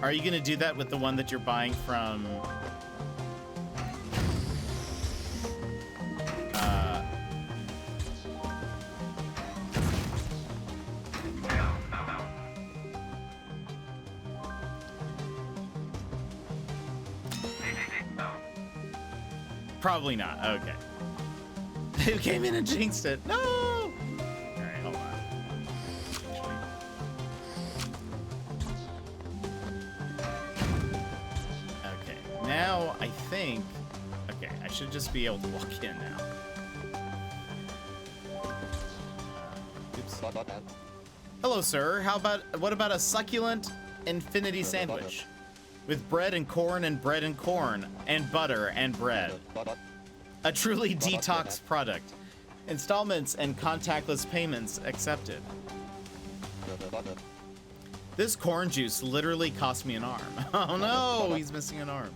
Are you gonna do that with the one that you're buying from? Probably not. Okay. Who came in and jinxed it? No! Alright, hold on. Okay, now I think... Okay, I should just be able to walk in now. Oops. Hello, sir. What about a succulent infinity sandwich? With bread and corn and bread and corn and butter and bread. A truly detox product. Installments and contactless payments accepted. This corn juice literally cost me an arm. Oh no, he's missing an arm.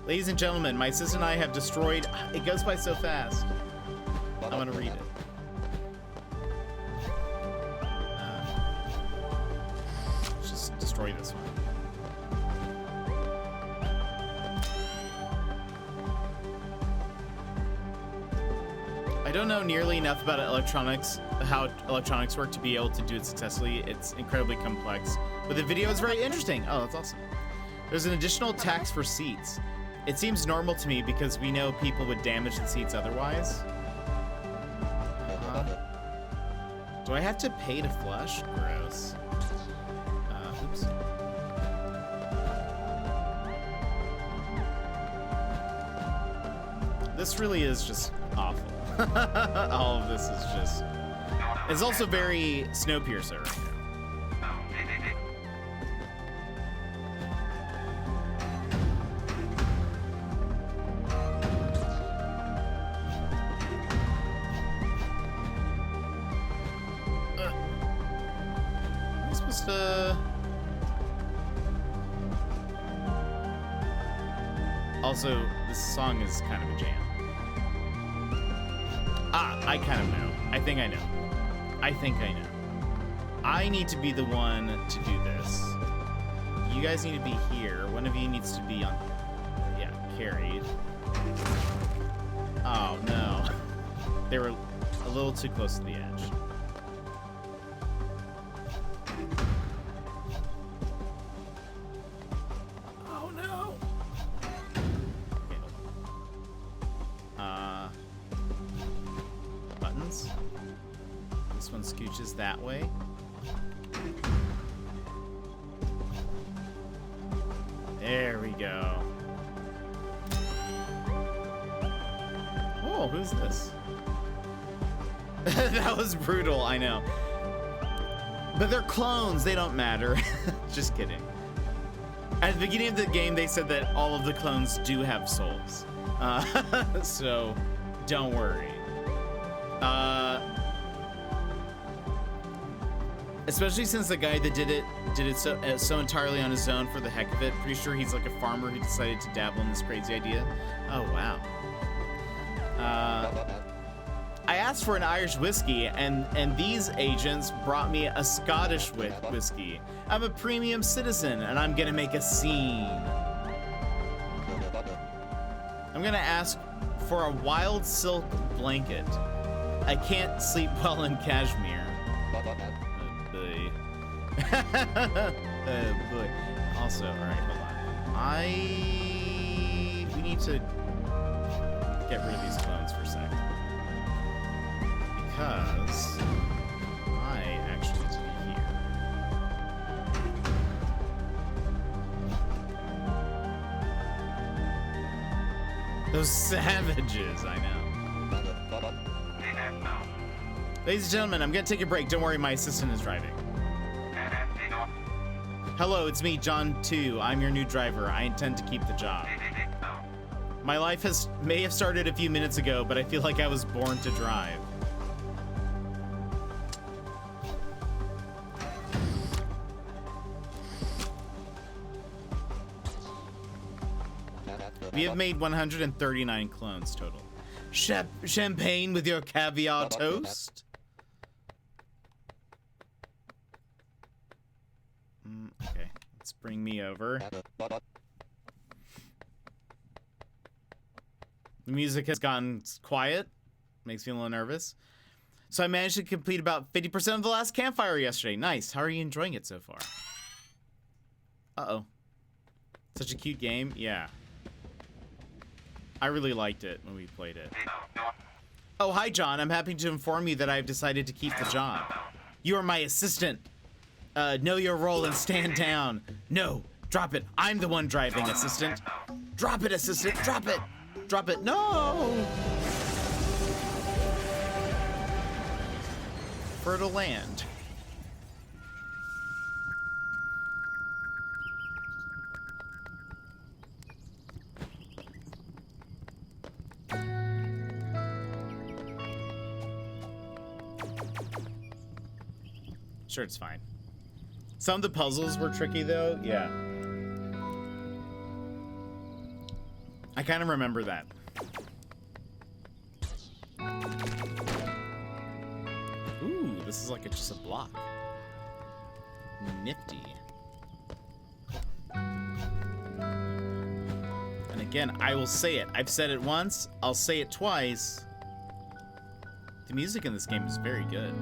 Ladies and gentlemen, my sister and I have destroyed... It goes by so fast. I'm gonna read it. Destroy this one. I don't know nearly enough about electronics, how electronics work to be able to do it successfully. It's incredibly complex, but the video is very interesting. Oh, that's awesome. There's an additional tax for seats. It seems normal to me because we know people would damage the seats otherwise. Do I have to pay to flush? Gross. Oops. This really is just awful. All of this is just... It's also very Snowpiercer right now. Am I supposed to... Also, this song is kind of a jam. Ah, I kind of know. I think I know. I think I know. I need to be the one to do this. You guys need to be here. One of you needs to be on... Yeah, carried. Oh, no. They were a little too close to the edge. Oh, no. Okay, hold on. Buttons. This one scooches that way. There we go. Oh, who's this? That was brutal, I know. But they're clones, they don't matter. Just kidding. At the beginning of the game, they said that all of the clones do have souls. So, don't worry. Especially since the guy that did it so entirely on his own for the heck of it. Pretty sure he's like a farmer who decided to dabble in this crazy idea. Oh, wow. I asked for an Irish whiskey, and these agents brought me a Scottish whiskey. I'm a premium citizen, and I'm gonna make a scene. I'm gonna ask for a wild silk blanket. I can't sleep well in cashmere. Oh boy. Also, alright, hold on. We need to get rid of these clones for a sec. Because I actually need to be here. Those savages, I know. Ladies and gentlemen, I'm gonna take a break. Don't worry, my assistant is driving. Hello, it's me, John 2. I'm your new driver. I intend to keep the job. My life may have started a few minutes ago, but I feel like I was born to drive. We have made 139 clones total. Champagne with your caviar toast? Okay, let's bring me over. The music has gotten quiet. Makes me a little nervous. So I managed to complete about 50% of the last campfire yesterday. Nice. How are you enjoying it so far? Uh-oh. Such a cute game. Yeah. I really liked it when we played it. Oh, hi, John. I'm happy to inform you that I've decided to keep the job. You are my assistant. Know your role and stand down. No, drop it. I'm the one driving, assistant. Drop it, assistant. Drop it. Drop it. No! Fertile land. Sure, it's fine. Some of the puzzles were tricky, though. Yeah. I kind of remember that. Ooh, this is like just a block. Nifty. And again, I will say it. I've said it once. I'll say it twice. The music in this game is very good.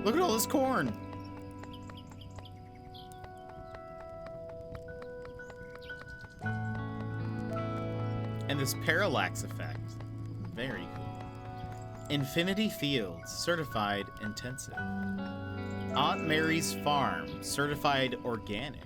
Look at all this corn. And this parallax effect. Very cool. Infinity Fields, certified intensive. Aunt Mary's Farm, certified organic.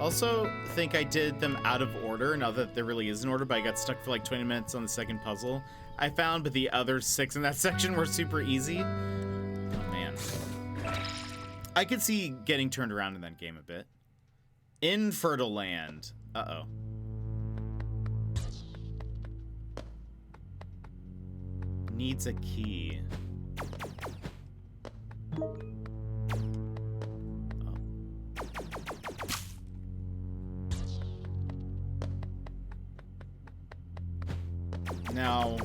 Also think I did them out of order, now that there really is an order, but I got stuck for like 20 minutes on the second puzzle I found, but the other 6 in that section were super easy. Oh man. I could see getting turned around in that game a bit. Infertile Land. Uh-oh. Needs a key. Oh. Now,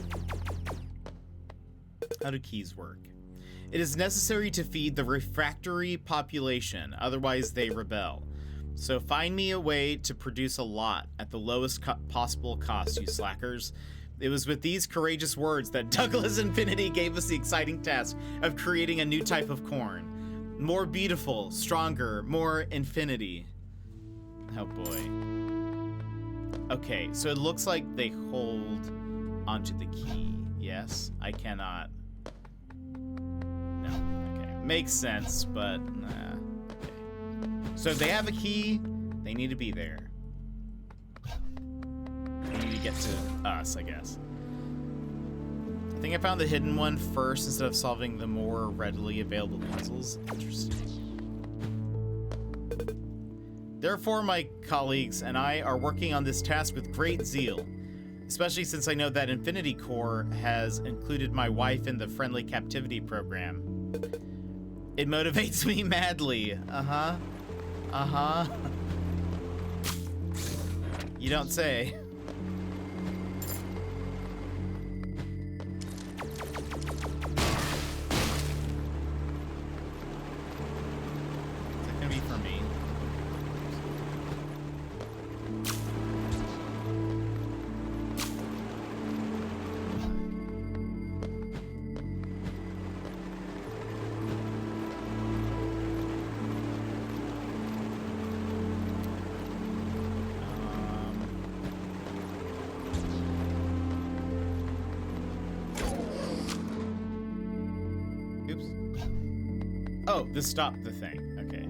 how do keys work? It is necessary to feed the refractory population, otherwise they rebel. So find me a way to produce a lot at the lowest possible cost, you slackers. It was with these courageous words that Douglas Infinity gave us the exciting task of creating a new type of corn. More beautiful, stronger, more infinity. Oh boy. Okay, so it looks like they hold onto the key. Yes, I cannot. No, okay. Makes sense, but nah. Okay. So if they have a key, they need to be there. They need to get to us, I guess. I think I found the hidden one first instead of solving the more readily available puzzles. Interesting. Therefore, my colleagues and I are working on this task with great zeal, especially since I know that Infinity Corps has included my wife in the friendly captivity program. It motivates me madly. Uh-huh. Uh-huh. You don't say. Is that gonna be for me? Oops. Oh, this stopped the thing. Okay.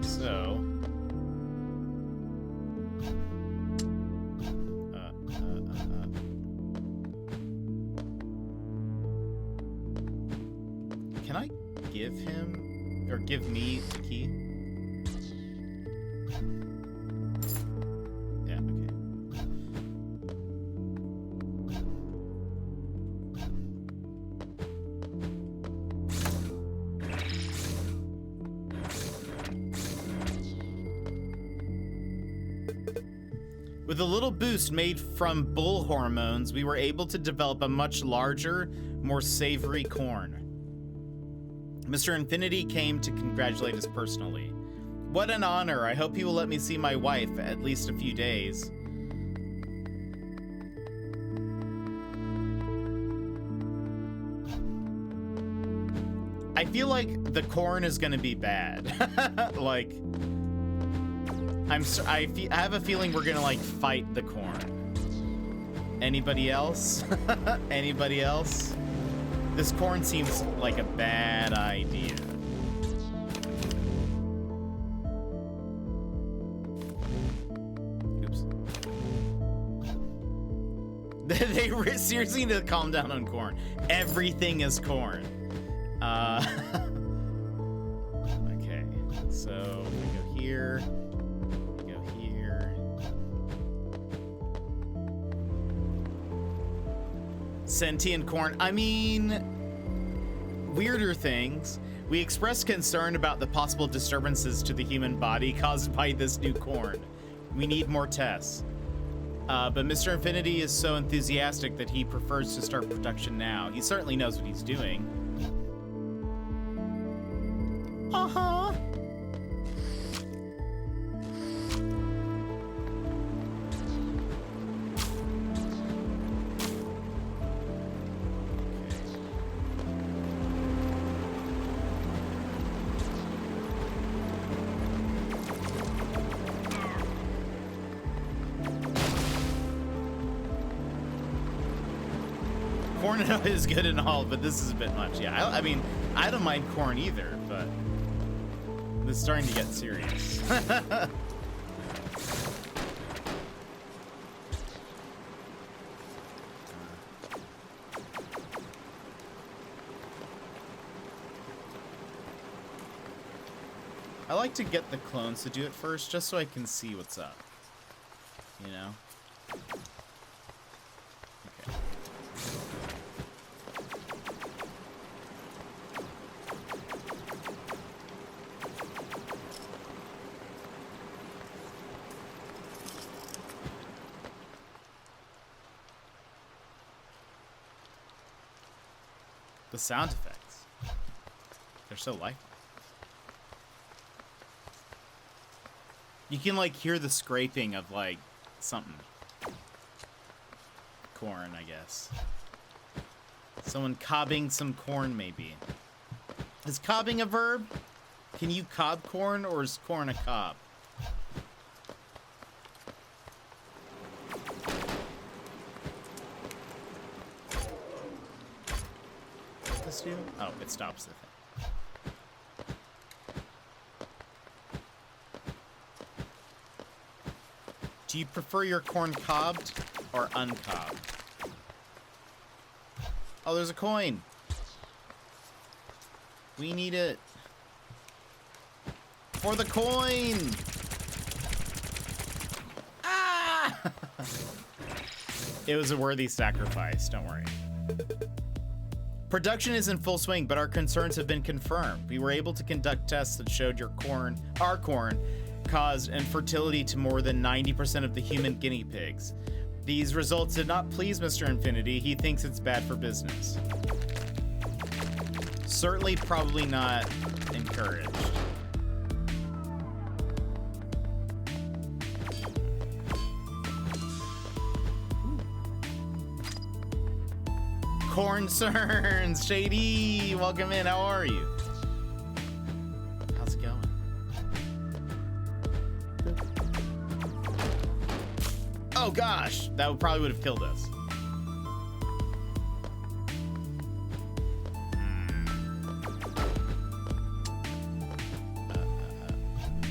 So. Can I give him, or give me the key? Yeah, okay. With a little boost made from bull hormones, we were able to develop a much larger, more savory corn. Mr. Infinity came to congratulate us personally. What an honor. I hope he will let me see my wife at least a few days. I feel like the corn is gonna be bad. Like, I have a feeling we're gonna like fight the corn. Anybody else? Anybody else? This corn seems like a bad idea. Oops. They seriously need to calm down on corn. Everything is corn. Okay, so we go here. We go here. Sentient corn. I mean, weirder things. We expressed concern about the possible disturbances to the human body caused by this new corn. We need more tests. But Mr. Infinity is so enthusiastic that he prefers to start production now. He certainly knows what he's doing. Uh-huh. Corn is good and all, but this is a bit much. Yeah, I mean, I don't mind corn either, but it's starting to get serious. I like to get the clones to do it first, just so I can see what's up. You know? Okay. The sound effects. They're so lifelike. You can like hear the scraping of like something. Corn, I guess. Someone cobbing some corn, maybe. Is cobbing a verb? Can you cob corn, or is corn a cob? What's this do? Oh, it stops the thing. Do you prefer your corn cobbed or uncobbed? Oh, there's a coin. We need it. For the coin! Ah! It was a worthy sacrifice, don't worry. Production is in full swing, but our concerns have been confirmed. We were able to conduct tests that showed our corn, caused infertility to more than 90% of the human guinea pigs. These results did not please Mr. Infinity. He thinks it's bad for business. Certainly, probably not encouraged. Corncerns, Shady, welcome in. How are you? How's it going? Oh gosh, that probably would have killed us.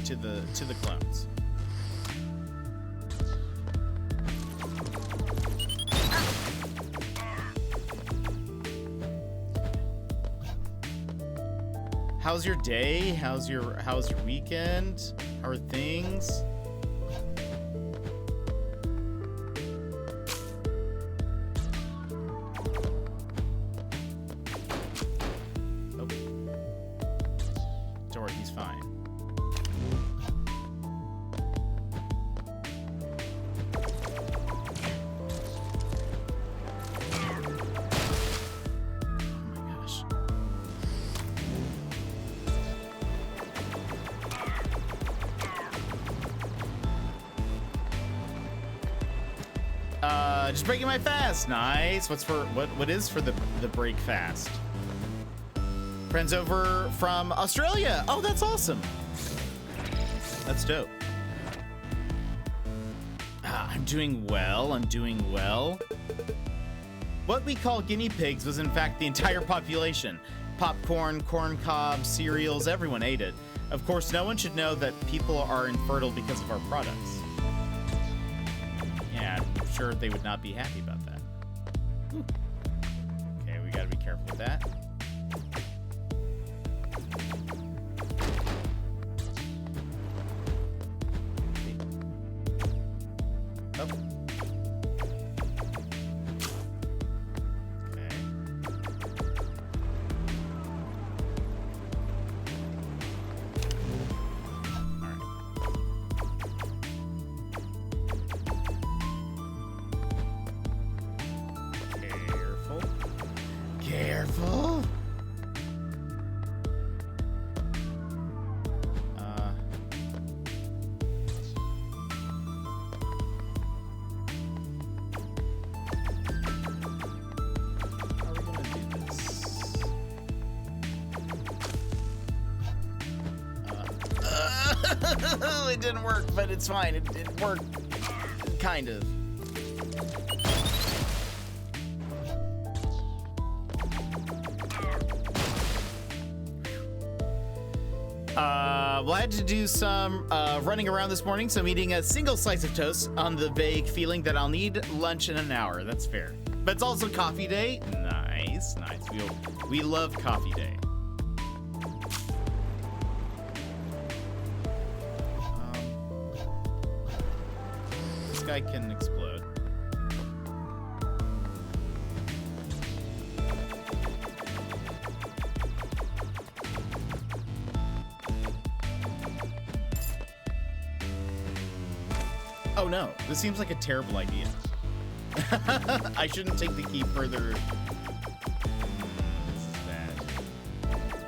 To the clones. How's your day? How's your weekend? How are things? Oh. Don't worry, he's fine. Just breaking my fast. Nice. What is for the break fast? Friends over from Australia. Oh, that's awesome. That's dope. I'm doing well. I'm doing well. What we call guinea pigs was in fact the entire population. Popcorn, corn cobs, cereals, everyone ate it. Of course, no one should know that people are infertile because of our products. Yeah, I'm sure they would not be happy about that. Whew. Okay, we gotta be careful with that. Oh. Okay. Careful. How are we gonna do this? It didn't work, but it's fine. It worked, kind of. Well, I had to do some running around this morning, so I'm eating a single slice of toast on the vague feeling that I'll need lunch in an hour. That's fair. But it's also coffee day. Nice, nice. We love coffee day. guy can explode. Oh no, this seems like a terrible idea. I shouldn't take the key further. This is bad.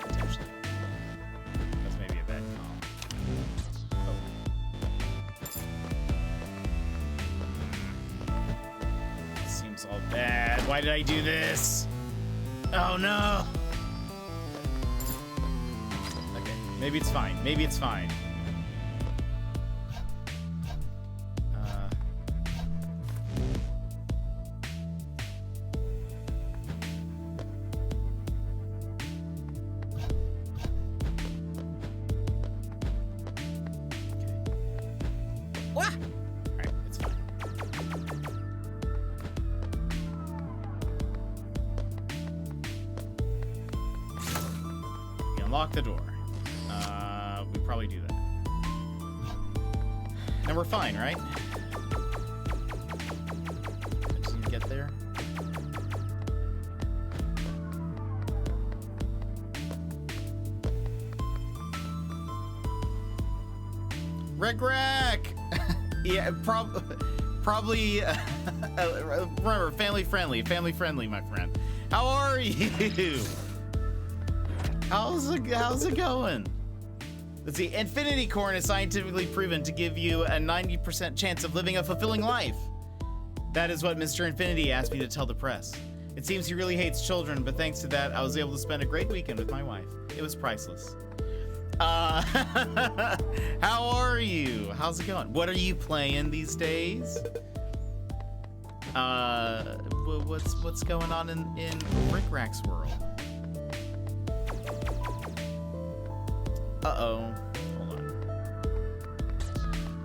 Potentially. That's maybe a bad call. Oh. Seems all bad. Why did I do this? Oh no! Okay, maybe it's fine. Maybe it's fine. Lock the door. We probably do that. And we're fine, right? I just need to get there. Rack! Yeah, probably. Remember, family friendly, my friend. How are you? How's it going? Let's see. Infinity Corn is scientifically proven to give you a 90% chance of living a fulfilling life. That is what Mr. Infinity asked me to tell the press. It seems he really hates children, but thanks to that, I was able to spend a great weekend with my wife. It was priceless. How are you? How's it going? What are you playing these days? What's going on in Rick Rack's world? Uh-oh. Hold on.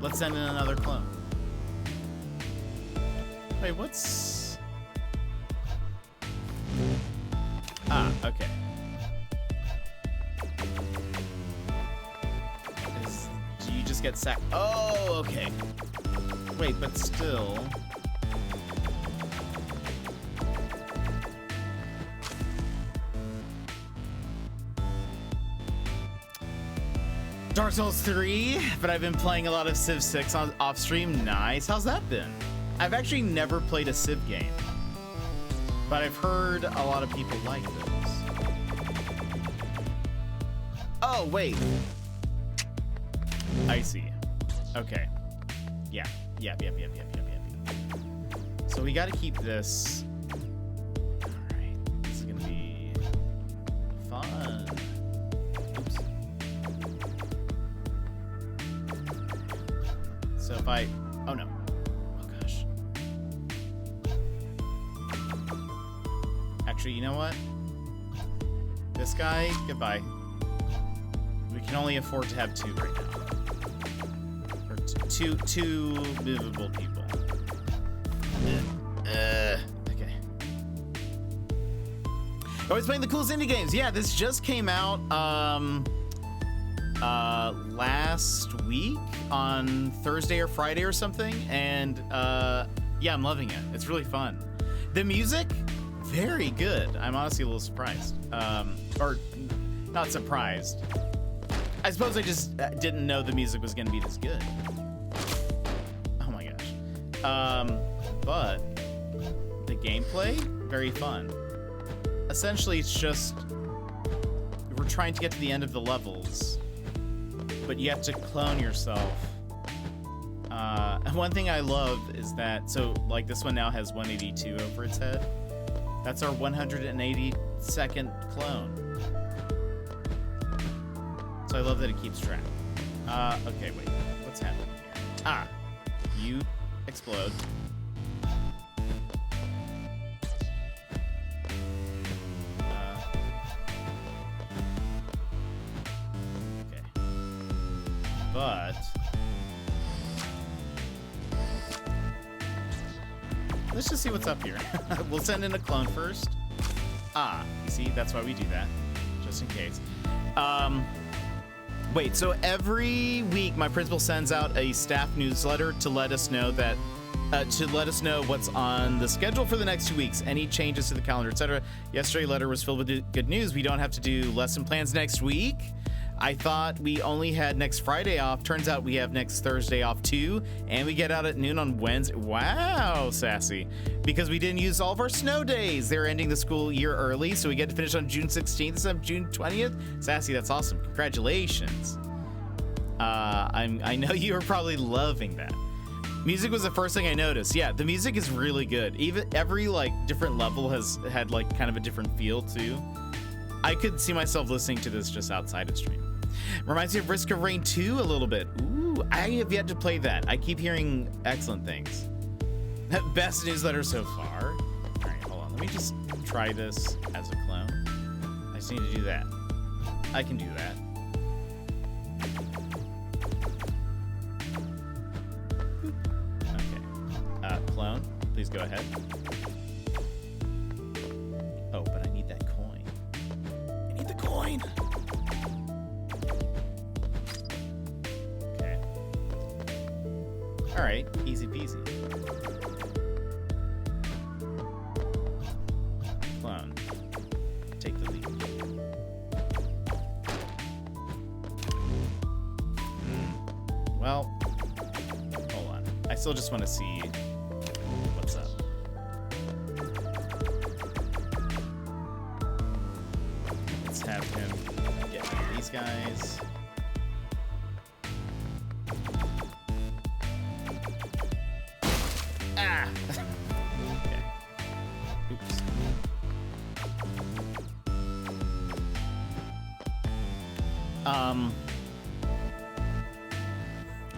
Let's send in another clone. Wait, what's... Ah, okay. Do you just get sacked? Oh, okay. Wait, but still... Dark Souls 3, but I've been playing a lot of Civ 6 off stream. Nice. How's that been? I've actually never played a Civ game, but I've heard a lot of people like those. Oh, wait. I see. Okay. Yeah. Yep. So we gotta keep this. Alright. This is gonna be fun. Oops. So if I... Oh no. Oh gosh. Actually, you know what? This guy, goodbye. We can only afford to have two right now. Or two movable people. Okay. Always playing the coolest indie games. Yeah, this just came out last week on Thursday or Friday or something, and yeah, I'm loving it. It's really fun. The music, very good. I'm honestly a little surprised. Or not surprised. I suppose I just didn't know the music was going to be this good. Oh my gosh. But the gameplay, very fun. Essentially, it's just we're trying to get to the end of the levels, but you have to clone yourself. One thing I love is that, so like this one now has 182 over its head. That's our 182nd clone. So I love that it keeps track. Okay, wait. What's happening here? Ah, you explode. Okay. But let's just see what's up here. We'll send in a clone first. Ah, see, that's why we do that, just in case. Wait, so every week my principal sends out a staff newsletter to let us know that to let us know what's on the schedule for the next 2 weeks, any changes to the calendar, etc. Yesterday letter was filled with good news. We don't have to do lesson plans next week. I thought we only had next Friday off. Turns out we have next Thursday off too, and we get out at noon on Wednesday. Wow, sassy. Because we didn't use all of our snow days. They're ending the school year early, so we get to finish on June 16th instead of June 20th. Sassy, that's awesome. Congratulations. I know you are probably loving that. Music was the first thing I noticed. Yeah, the music is really good. Even every like different level has had like kind of a different feel too. I could see myself listening to this just outside of stream. Reminds me of Risk of Rain 2 a little bit. Ooh, I have yet to play that. I keep hearing excellent things. Best newsletter so far. All right, hold on. Let me just try this as a clone. I just need to do that. I can do that. Clone, please go ahead. Oh, but I need that coin. I need the coin. Okay. All right, easy peasy. Clone, take the lead. Well, hold on. I still just want to see what's up. Let's have him get these guys. Ah! Okay. Oops.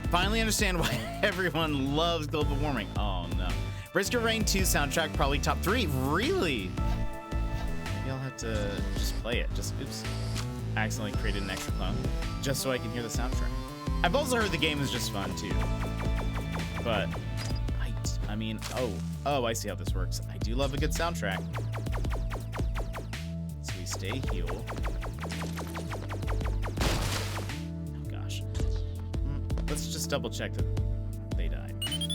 Finally understand why everyone loves global warming. Oh no. Risk of Rain 2 soundtrack probably top 3. Really? Maybe I'll have to just play it. Oops. I accidentally created an extra clone just so I can hear the soundtrack. I've also heard the game is just fun too. But I mean, oh, I see how this works. I do love a good soundtrack. So we stay heal. Oh gosh. Let's just double check that they died. Okay,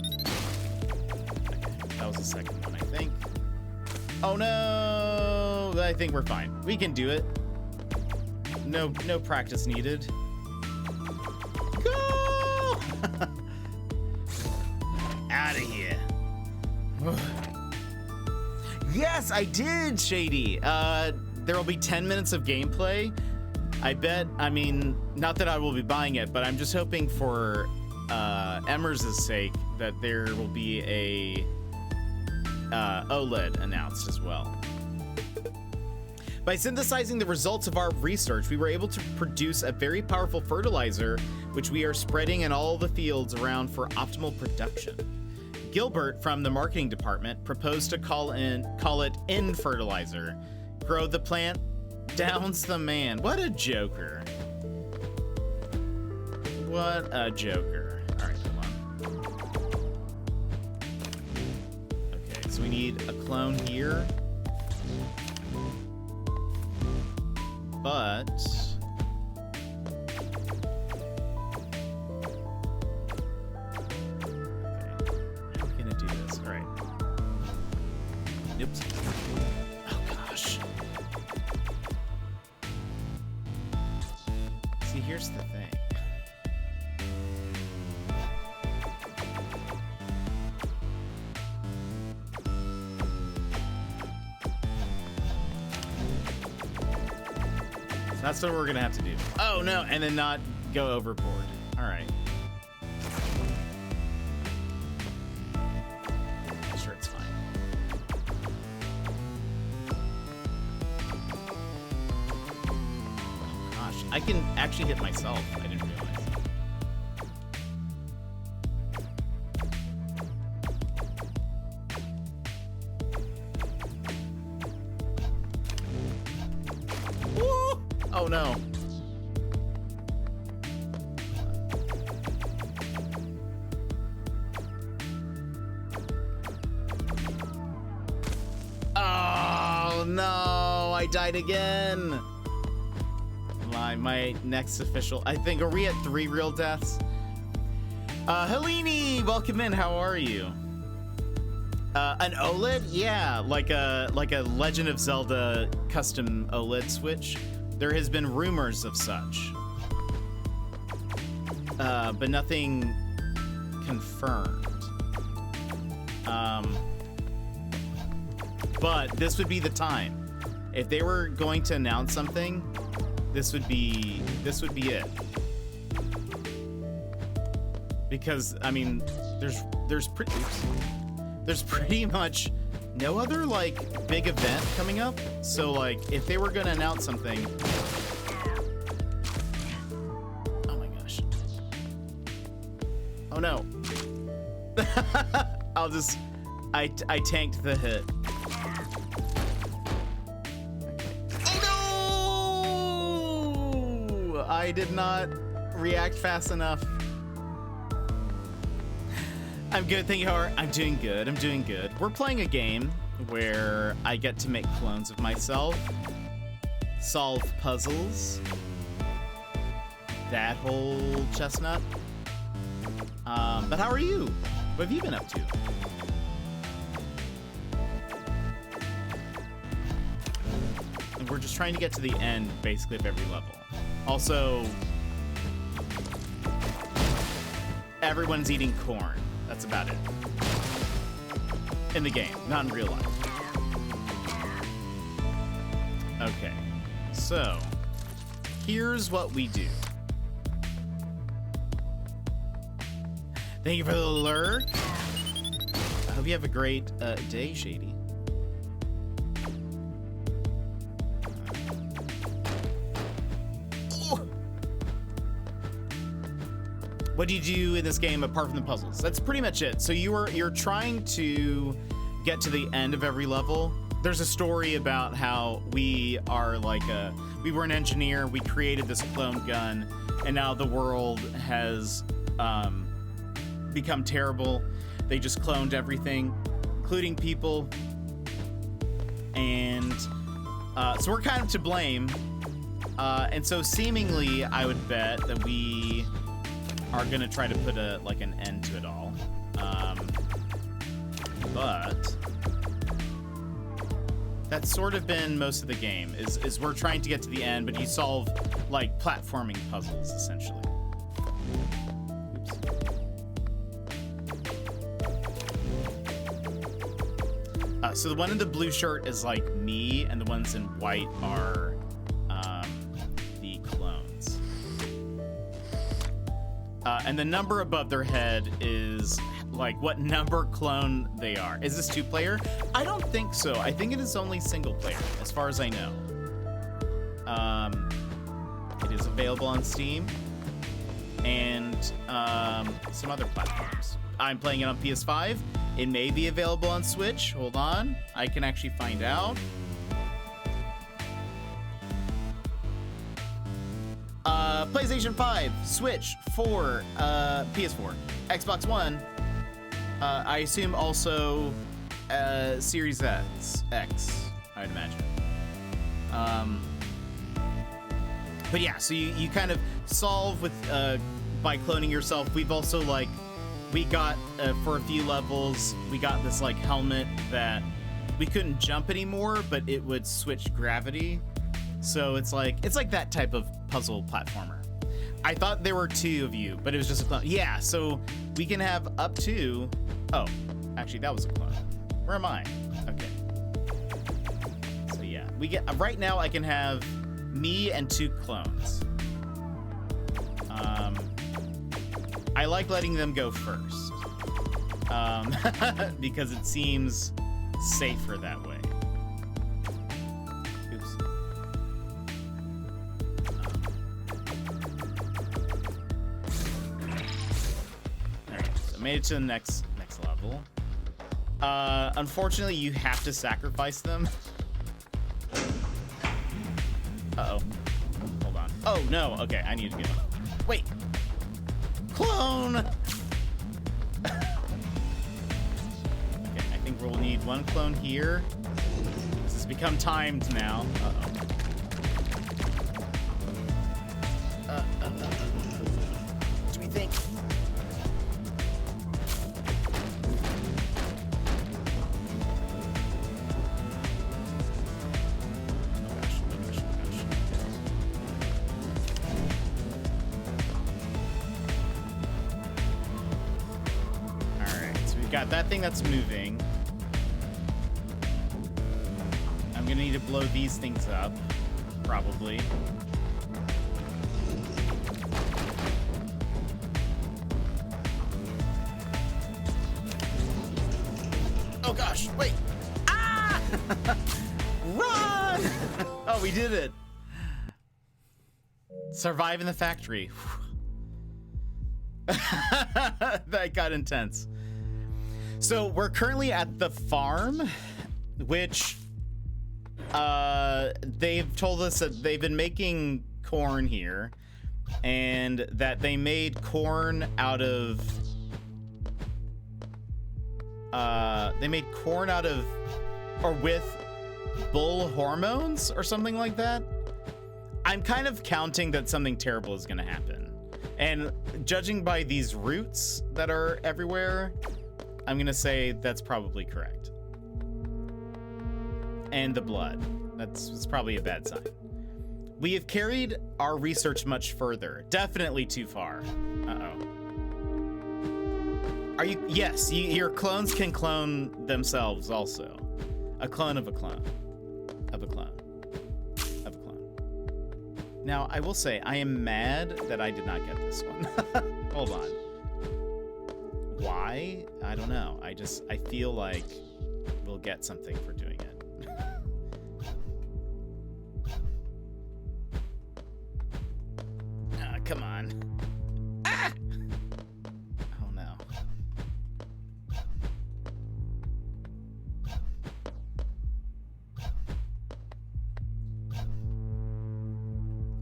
that was the second one, I think. Oh no! I think we're fine. We can do it. No practice needed. Go! Out of here. Yes, I did, Shady. There will be 10 minutes of gameplay. I bet, I mean, not that I will be buying it, but I'm just hoping for Emmers' sake that there will be a OLED announced as well. By synthesizing the results of our research, we were able to produce a very powerful fertilizer, which we are spreading in all the fields around for optimal production. Gilbert from the marketing department proposed to call it in fertilizer. Grow the plant, downs the man. What a joker. What a joker. All right, hold on. Okay, so we need a clone here. But how are we gonna do this? All right. Oops. Oh gosh. See, here's the thing. That's what we're gonna have to do. Oh no, and then not go overboard. All right. Sure, it's fine. Oh gosh, I can actually hit myself. I didn't realize. Oh no. Oh no, I died again. My next official, I think, are we at 3 real deaths? Helene, welcome in, how are you? An OLED? Yeah, like a Legend of Zelda custom OLED Switch. There has been rumors of such, but nothing confirmed. But this would be the time. If they were going to announce something, this would be it. Because I mean, there's pretty much no other like big event coming up. So like if they were gonna announce something, oh my gosh, oh no, I tanked the hit. Oh no! I did not react fast enough. I'm good, thank you, Howard. I'm doing good, I'm doing good. We're playing a game where I get to make clones of myself, solve puzzles, that whole chestnut. But how are you? What have you been up to? And we're just trying to get to the end, basically, of every level. Also, everyone's eating corn. That's about it. In the game, not in real life. Okay, so here's what we do. Thank you for the lurk. I hope you have a great day, Shady. What do you do in this game apart from the puzzles? That's pretty much it. So you're trying to get to the end of every level. There's a story about how we are we were an engineer, we created this clone gun, and now the world has become terrible. They just cloned everything, including people. And so we're kind of to blame. And so seemingly I would bet that we are gonna try to put an end to it all. But that's sort of been most of the game, is we're trying to get to the end, but you solve like platforming puzzles essentially. Oops. So the one in the blue shirt is like me, and the ones in white are the clones. And the number above their head is like what number clone they are. Is this 2-player? I don't think so. I think it is only single player, as far as I know. It is available on Steam and some other platforms. I'm playing it on PS5. It may be available on Switch. Hold on. I can actually find out. PlayStation 5, Switch 4, PS4, Xbox One. I assume also Series X, I'd imagine. But yeah, so you kind of solve with by cloning yourself. We've also we got for a few levels, we got this helmet that we couldn't jump anymore, but it would switch gravity. So it's like that type of puzzle platformer. I thought there were 2 of you, but it was just a clone. Yeah, so we can have up to... Oh, actually, that was a clone. Where am I? Okay. So yeah, we get... Right now, I can have me and 2 clones. I like letting them go first. Because it seems safer that way. Oops. Made it to the next level. Unfortunately, you have to sacrifice them. Uh-oh. Hold on. Oh, no. Okay, I need to go. Wait. Clone! Okay, I think we'll need 1 clone here. This has become timed now. Uh-oh. What do we think? yeah, that thing that's moving. I'm gonna need to blow these things up, probably. Oh gosh, wait! Ah! Run! Oh, we did it! Survive in the factory. That got intense. So we're currently at the farm, which they've told us that they've been making corn here, and that they made corn out of or with bull hormones or something like that. I'm kind of counting that something terrible is gonna happen. And judging by these roots that are everywhere, I'm gonna say that's probably correct. And the blood. That's probably a bad sign. We have carried our research much further. Definitely too far. Uh-oh. Are you? Yes, your clones can clone themselves also. A clone of a clone. Of a clone. Of a clone. Now, I will say, I am mad that I did not get this one. Hold on. Why? I don't know. I feel like we'll get something for doing it. Come on. Ah! Oh no.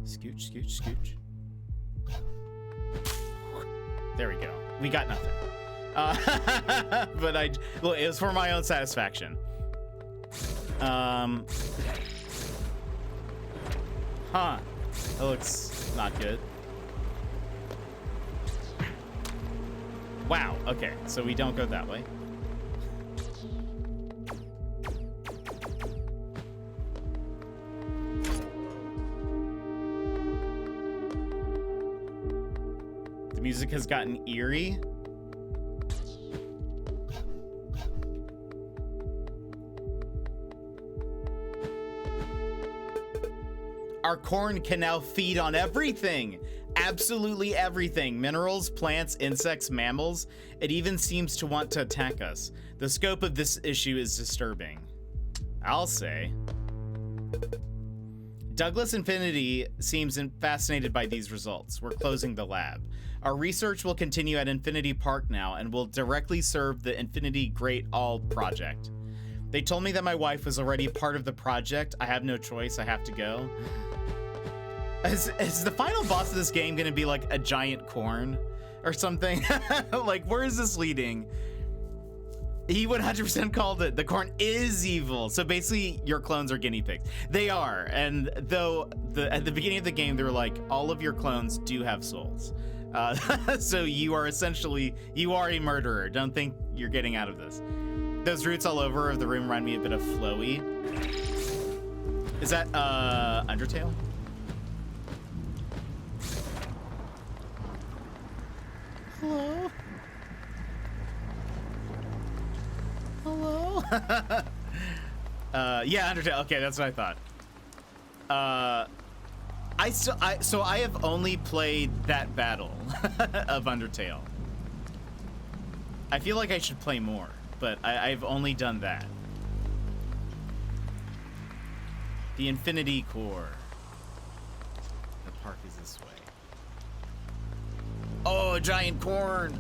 Scooch, scooch, scooch. There we go. We got nothing. But well, it was for my own satisfaction. Huh. That looks not good. Wow, okay, so we don't go that way. The music has gotten eerie. Our corn can now feed on everything. Absolutely everything. Minerals, plants, insects, mammals. It even seems to want to attack us. The scope of this issue is disturbing, I'll say. Douglas Infinity seems fascinated by these results. We're closing the lab. Our research will continue at Infinity Park now and will directly serve the Infinity Great All project. They told me that my wife was already a part of the project. I have no choice. I have to go. Is the final boss of this game gonna be like a giant corn or something? Like, where is this leading? He 100% called it. The corn is evil. So basically, your clones are guinea pigs. They are. And though at the beginning of the game, they were like, all of your clones do have souls. So you are essentially, you are a murderer. Don't think you're getting out of this. Those roots all over the room remind me a bit of Flowy. Is that Undertale? Hello? Hello? Yeah, Undertale. Okay, that's what I thought. So I have only played that battle of Undertale. I feel like I should play more, but I've only done that. The Infinity Core. The park is this way. Oh, a giant corn!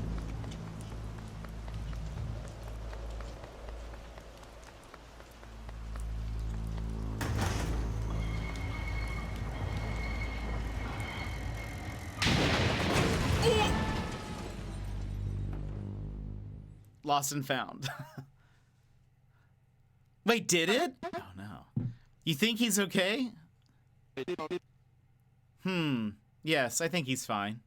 Lost and found. Wait, did it? Oh no. You think he's okay? Yes, I think he's fine.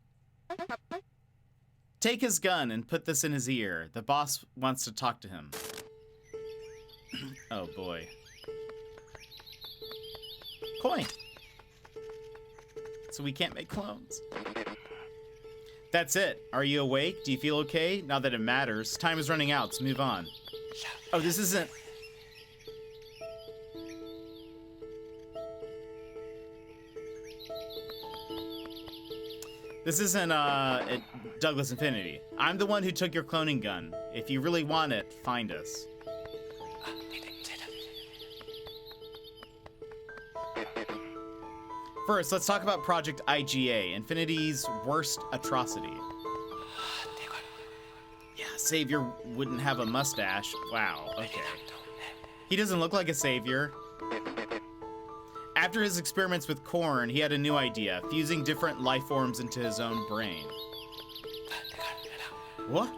Take his gun and put this in his ear. The boss wants to talk to him. Oh boy. Coin. So we can't make clones. That's it. Are you awake? Do you feel okay? Not that it matters. Time is running out. Let's move on. Oh, this isn't... This isn't, Douglas Infinity. I'm the one who took your cloning gun. If you really want it, find us. First, let's talk about Project IGA, Infinity's worst atrocity. Yeah, Savior wouldn't have a mustache. Wow, okay. He doesn't look like a savior. After his experiments with Korn, he had a new idea, fusing different life forms into his own brain. What?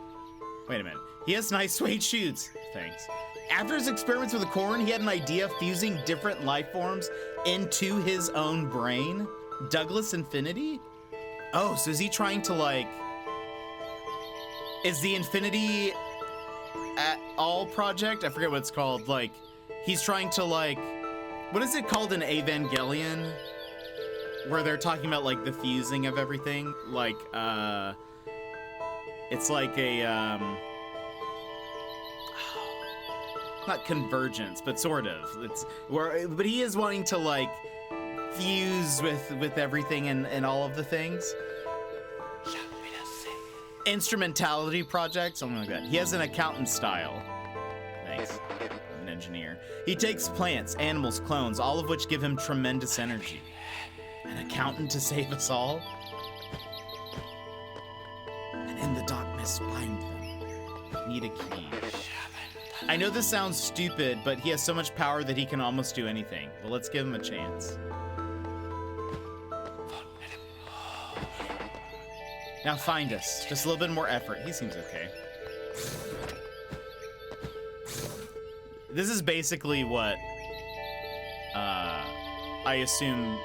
Wait a minute. He has nice suede shoes. Thanks. After his experiments with Korn, he had an idea of fusing different life forms into his own brain? Douglas Infinity? Oh, so is he trying to, like... Is the Infinity at All project? I forget what it's called. Like, he's trying to, like... What is it called in Evangelion? Where they're talking about, like, the fusing of everything? Like, it's like a, not convergence, but sort of. It's where, but he is wanting to, like, fuse with everything and all of the things. Instrumentality project, something like that. He has an accountant style. Thanks. I'm an engineer. He takes plants, animals, clones, all of which give him tremendous energy. An accountant to save us all? And in the darkness, bind them. Need a key. I know this sounds stupid, but he has so much power that he can almost do anything. Well, let's give him a chance. Now find us. Just a little bit more effort. He seems okay. This is basically what I assume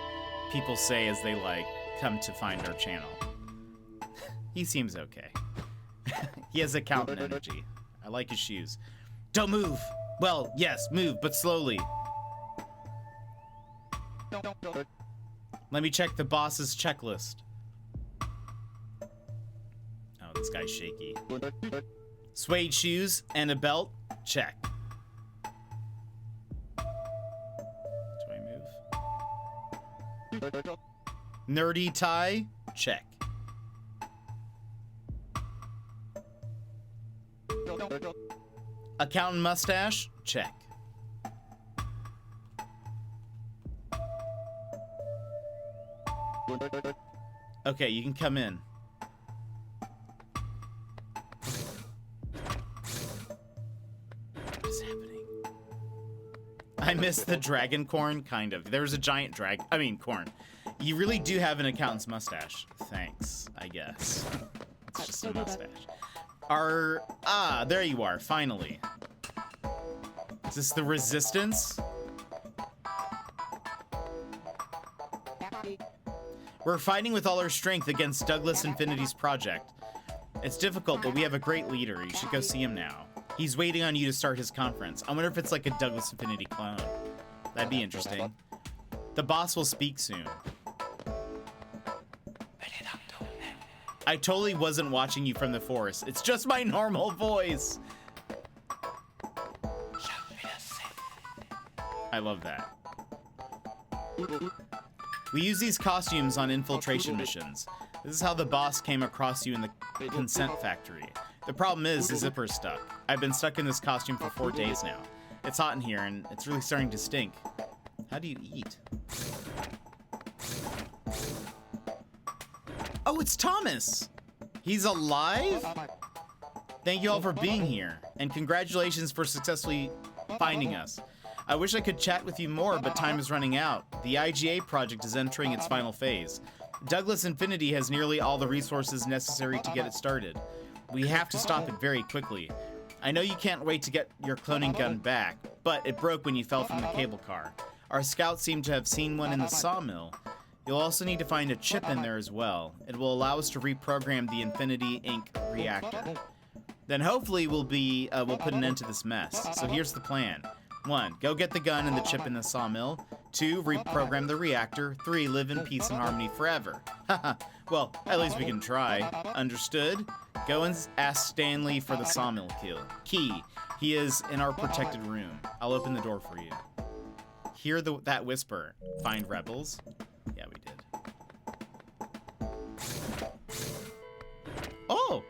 people say as they, like, come to find our channel. He seems okay. He has accountant energy. I like his shoes. Don't move! Well, yes, move, but slowly. Let me check the boss's checklist. Oh, this guy's shaky. Suede shoes and a belt? Check. Do I move? Nerdy tie? Check. Accountant mustache? Check. Okay, you can come in. What is happening? I miss the dragon corn, kind of. There was a giant corn. You really do have an accountant's mustache. Thanks, I guess. It's just a mustache. There you are, finally. Is this the resistance? We're fighting with all our strength against Douglas Infinity's project. It's difficult, but we have a great leader. You should go see him now. He's waiting on you to start his conference. I wonder if it's like a Douglas Infinity clone. That'd be interesting. The boss will speak soon. I totally wasn't watching you from the forest. It's just my normal voice. I love that. We use these costumes on infiltration missions. This is how the boss came across you in the consent factory. The problem is the zipper's stuck. I've been stuck in this costume for 4 days now. It's hot in here and it's really starting to stink. How do you eat? Oh, it's Thomas! He's alive? Thank you all for being here, and congratulations for successfully finding us. I wish I could chat with you more, but time is running out. The IGA project is entering its final phase. Douglas Infinity has nearly all the resources necessary to get it started. We have to stop it very quickly. I know you can't wait to get your cloning gun back, but it broke when you fell from the cable car. Our scouts seem to have seen one in the sawmill. You'll also need to find a chip in there as well. It will allow us to reprogram the Infinity Inc. reactor. Then hopefully we'll put an end to this mess. So here's the plan. 1. Go get the gun and the chip in the sawmill. 2, reprogram the reactor. 3, live in peace and harmony forever. Haha. Well, at least we can try. Understood? Go and ask Stanley for the sawmill key. He is in our protected room. I'll open the door for you. Hear that whisper. Find rebels? Yeah, we did. Oh!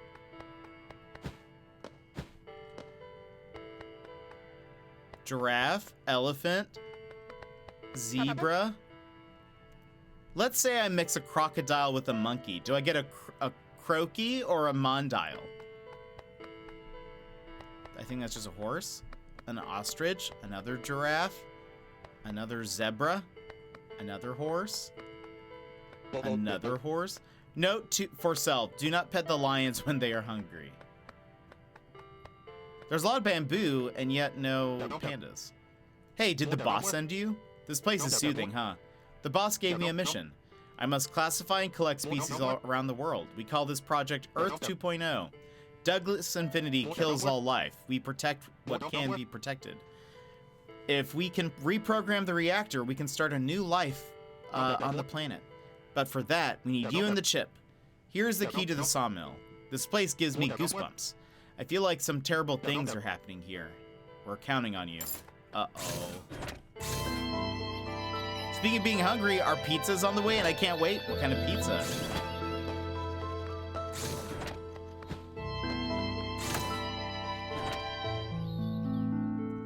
Giraffe, elephant, zebra. Let's say I mix a crocodile with a monkey. Do I get a croaky or a mondile? I think that's just a horse. An ostrich, another giraffe, another zebra, another horse, another horse. Note for self, do not pet the lions when they are hungry. There's a lot of bamboo and yet no pandas. Hey, did the boss send you? This place is soothing, huh? The boss gave me a mission. I must classify and collect species all around the world. We call this project Earth 2.0. Douglas Infinity kills all life. We protect what can be protected. If we can reprogram the reactor, we can start a new life on the planet. But for that, we need you and the chip. Here's the key to the sawmill. This place gives me goosebumps. I feel like some terrible things are happening here. We're counting on you. Uh-oh. Speaking of being hungry, our pizza's on the way and I can't wait. What kind of pizza?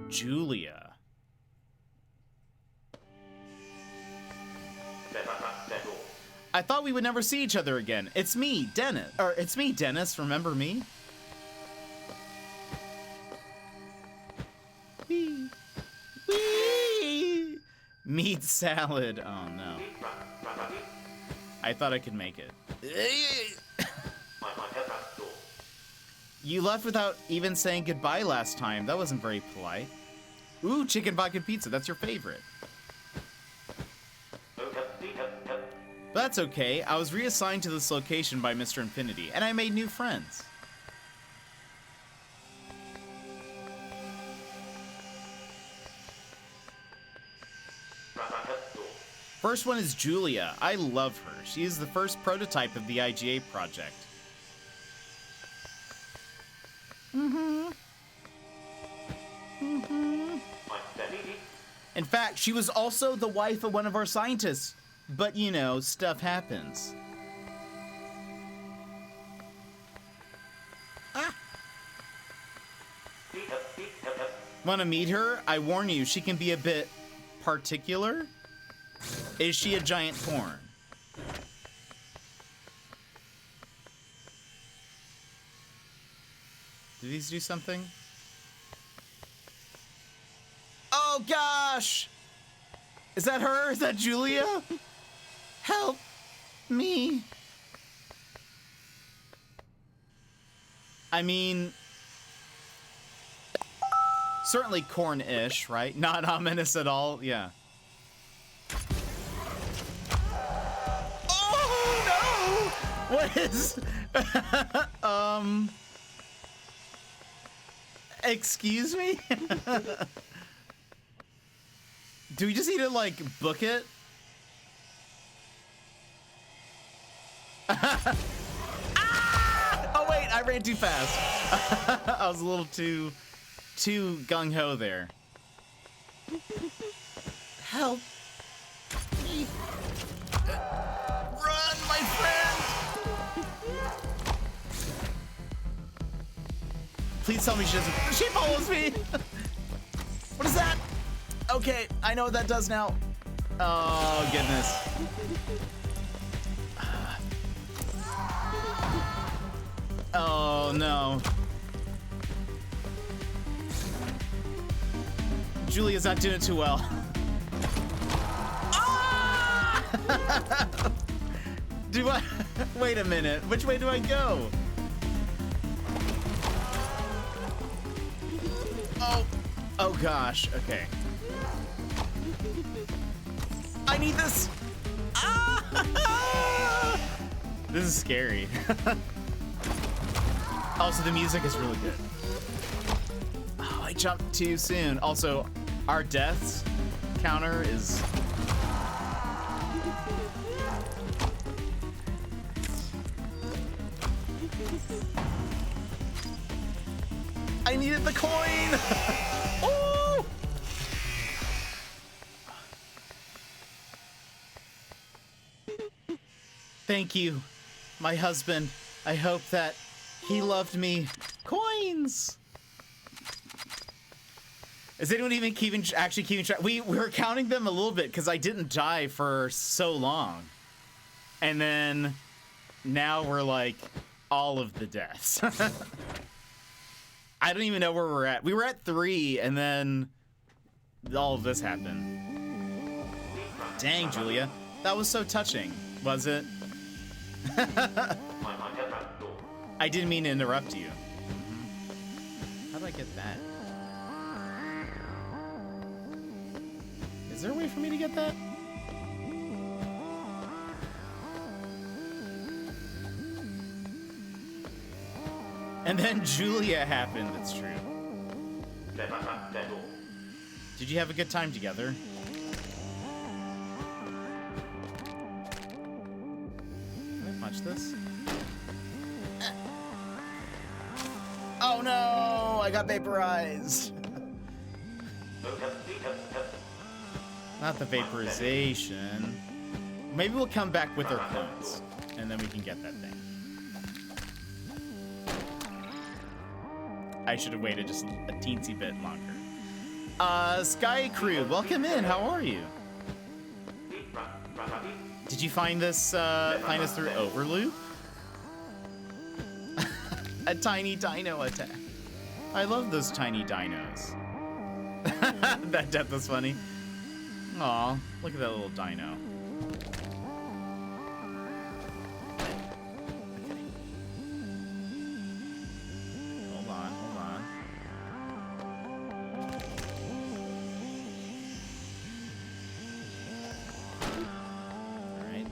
Julia. I thought we would never see each other again. It's me, Dennis. Or it's me, Dennis. Remember me? Wee. Wee. Meat salad. Oh no. I thought I could make it. You left without even saying goodbye last time. That wasn't very polite. Ooh, chicken vodka pizza. That's your favorite. But that's okay. I was reassigned to this location by Mr. Infinity, and I made new friends. First one is Julia. I love her. She is the first prototype of the IGA project. In fact, she was also the wife of one of our scientists. But, you know, stuff happens. Ah! Want to meet her? I warn you, she can be a bit particular. Is she a giant porn? Did these do something? Oh, gosh! Is that her? Is that Julia? Help me. I mean, certainly corn-ish, right? Not ominous at all. Yeah. Oh, no! What is... Excuse me? Do we just need to, like, book it? Ah! Oh, wait, I ran too fast. I was a little too gung-ho there. Help me. Run, my friend! Please tell me she doesn't... She follows me! What is that? Okay, I know what that does now. Oh, goodness. Oh, no. Julia's not doing it too well. Ah! Do I... Wait a minute. Which way do I go? Oh. Oh, gosh. Okay. I need this. Ah! This is scary. Also, the music is really good. Oh, I jumped too soon. Also, our deaths counter is I needed the coin. Oh! Thank you, my husband. I hope that he loved me. Coins. Is anyone even actually keeping track? We were counting them a little bit because I didn't die for so long. And then now we're like all of the deaths. I don't even know where we're at. We were at 3 and then all of this happened. Dang, Julia. That was so touching, was it? I didn't mean to interrupt you. How do I get that? Is there a way for me to get that? And then Julia happened, that's true. Did you have a good time together? Can I punch this? Oh no! I got vaporized! Not the vaporization. Maybe we'll come back with our clones, and then we can get that thing. I should have waited just a teensy bit longer. Sky Crew, welcome in. How are you? Did you find this? Find us through Overloop? A tiny dino attack. I love those tiny dinos. That death was funny. Aw, look at that little dino. Okay. Hold on, hold on. Alright.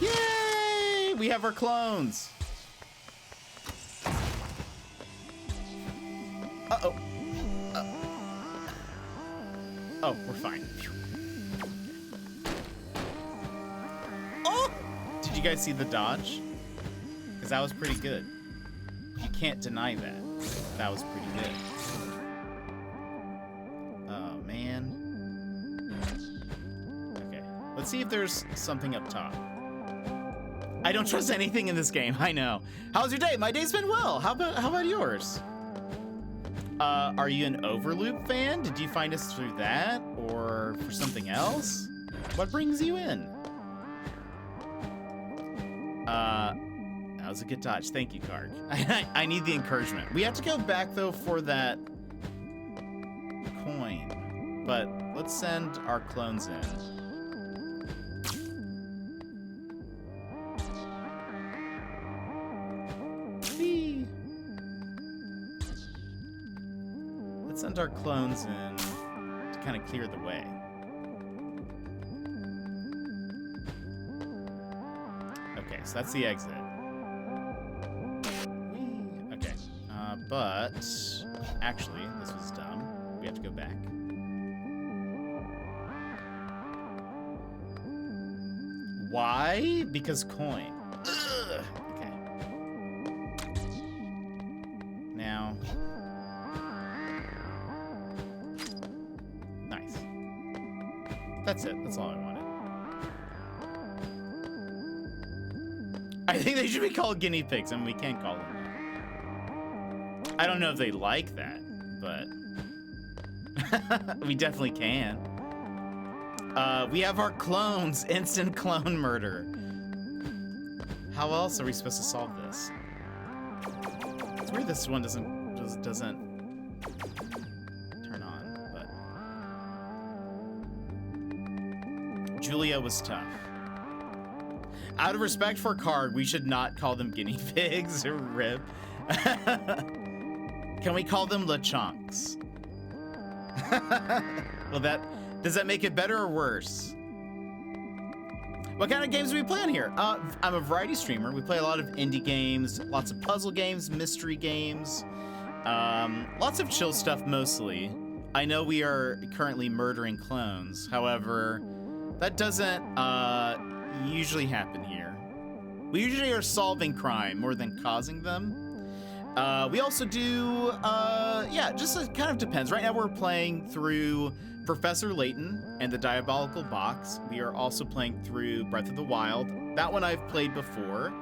Yay! We have our clones. Uh-oh. Oh, we're fine. Oh! Did you guys see the dodge? Because that was pretty good. You can't deny that. That was pretty good. Oh, man. Okay. Let's see if there's something up top. I don't trust anything in this game. I know. How's your day? My day's been well. How about yours? Are you an Overloop fan? Did you find us through that or for something else? What brings you in? That was a good dodge. Thank you, Karg. I need the encouragement. We have to go back though for that coin, but let's send our clones in. Let's send our clones in to kind of clear the way. Okay, so that's the exit. Okay, but actually, this was dumb. We have to go back. Why? Because coin. Ugh. Okay. Now. Nice. That's it. That's all I wanted. I think they should be called guinea pigs, and we can't call them that. I don't know if they like that, but we definitely can. We have our clones. Instant clone murder. How else are we supposed to solve this? It's weird this one doesn't turn on, but Julia was tough. Out of respect for Karg, we should not call them guinea pigs or rip. Can we call them lechonks? Well, does that make it better or worse? What kind of games do we play on here? I'm a variety streamer. We play a lot of indie games, lots of puzzle games, mystery games, lots of chill stuff mostly. I know we are currently murdering clones. However, that doesn't usually happen here. We usually are solving crime more than causing them. We also do, yeah, just it kind of depends. Right now we're playing through Professor Layton and the Diabolical Box. We are also playing through Breath of the Wild. That one I've played before,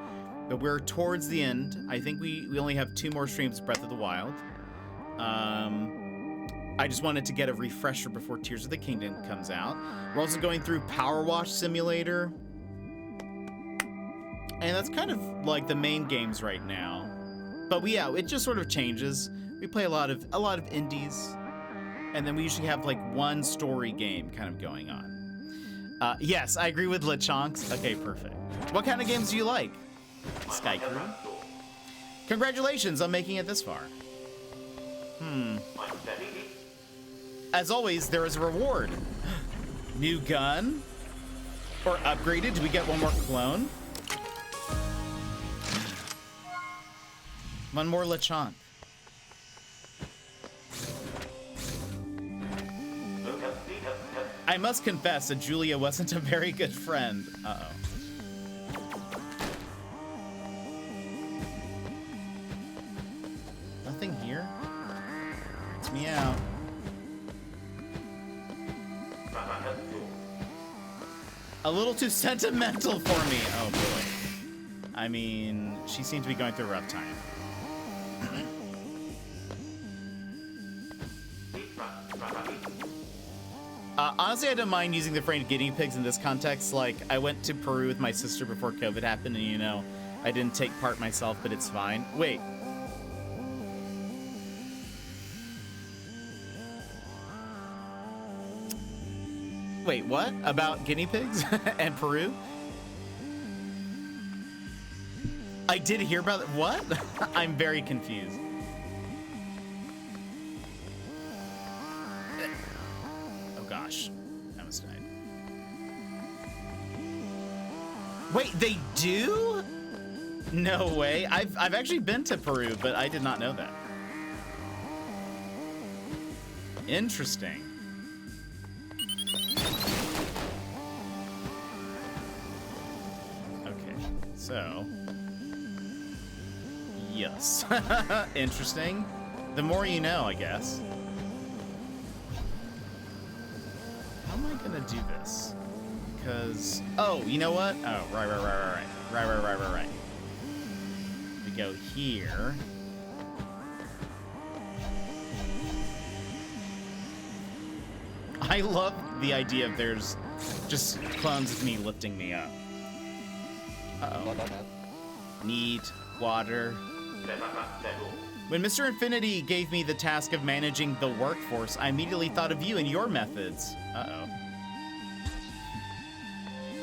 but we're towards the end. I think we only have 2 more streams of Breath of the Wild. I just wanted to get a refresher before Tears of the Kingdom comes out. We're also going through Power Wash Simulator. And that's kind of like the main games right now. But yeah, it just sort of changes. We play a lot of indies, and then we usually have like one story game kind of going on. Yes, I agree with LeChonks. Okay, perfect. What kind of games do you like? Sky Crew? Congratulations on making it this far. As always, there is a reward. New gun? Or upgraded? Do we get one more clone? One more LeChonk. I must confess that Julia wasn't a very good friend. Uh-oh. Nothing here? It's me out. A little too sentimental for me. Oh boy. I mean, she seems to be going through a rough time. Honestly, I don't mind using the phrase guinea pigs in this context. Like, I went to Peru with my sister before COVID happened, and, you know, I didn't take part myself, but it's fine. Wait. Wait, what? About guinea pigs and Peru? I did hear about it. What? I'm very confused. Oh gosh, I almost died. Wait, they do? No way. I've actually been to Peru, but I did not know that. Interesting. Okay, so yes. Interesting. The more you know, I guess. How am I gonna do this? Because, oh, you know what? Oh, right. We go here. I love the idea of there's just clones of me lifting me up. Uh-oh. Need water. When Mr. Infinity gave me the task of managing the workforce, I immediately thought of you and your methods. Uh-oh.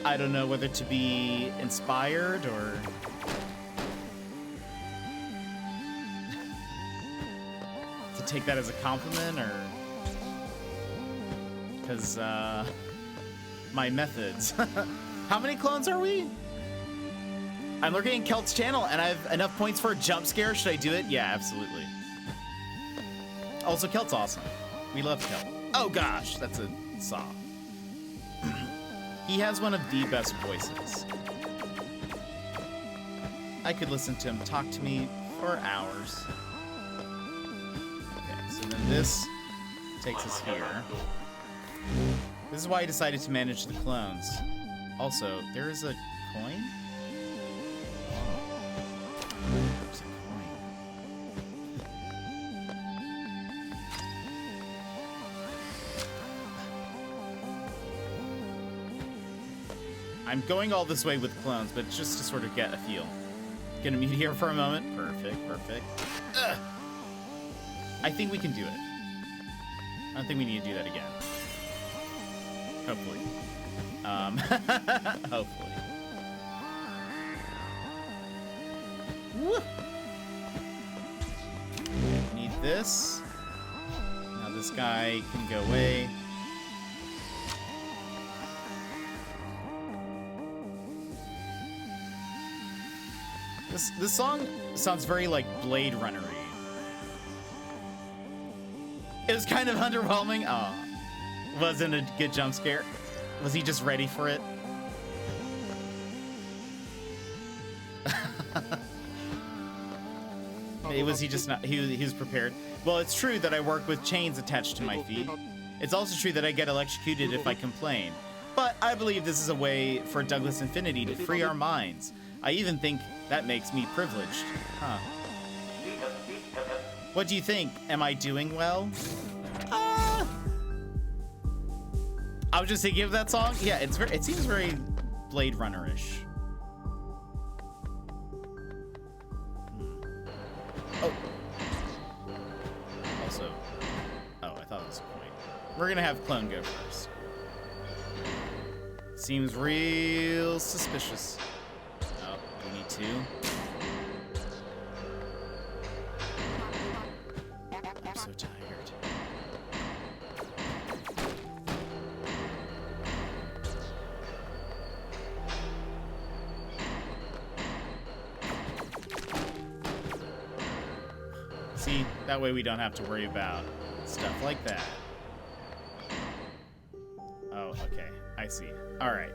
I don't know whether to be inspired or... to take that as a compliment, or... because, my methods. How many clones are we? I'm looking in Kelt's channel, and I have enough points for a jump scare. Should I do it? Yeah, absolutely. Also, Kelt's awesome. We love Kelt. Oh gosh, that's a saw. He has one of the best voices. I could listen to him talk to me for hours. Okay, so then this takes us here. This is why I decided to manage the clones. Also, there is a coin? There's a coin. I'm going all this way with clones, but just to sort of get a feel. Gonna mute here for a moment. Perfect. Ugh. I think we can do it. I don't think we need to do that again. Hopefully. Hopefully. Woo! Okay, need this. Now this guy can go away. This song sounds very like Blade Runner-y. It was kind of underwhelming. Oh, wasn't a good jump scare. Was he just ready for it? Was he just not? He was prepared. Well, it's true that I work with chains attached to my feet. It's also true that I get electrocuted if I complain. But I believe this is a way for Douglas Infinity to free our minds. I even think that makes me privileged. Huh. What do you think? Am I doing well? I was just thinking of that song. Yeah, it seems very Blade Runner-ish. Oh. Also, I thought it was a point. We're gonna have Clone go first. Seems real suspicious. Oh, we need two. I'm so tired. See, that way we don't have to worry about stuff like that. Oh, okay. I see. All right.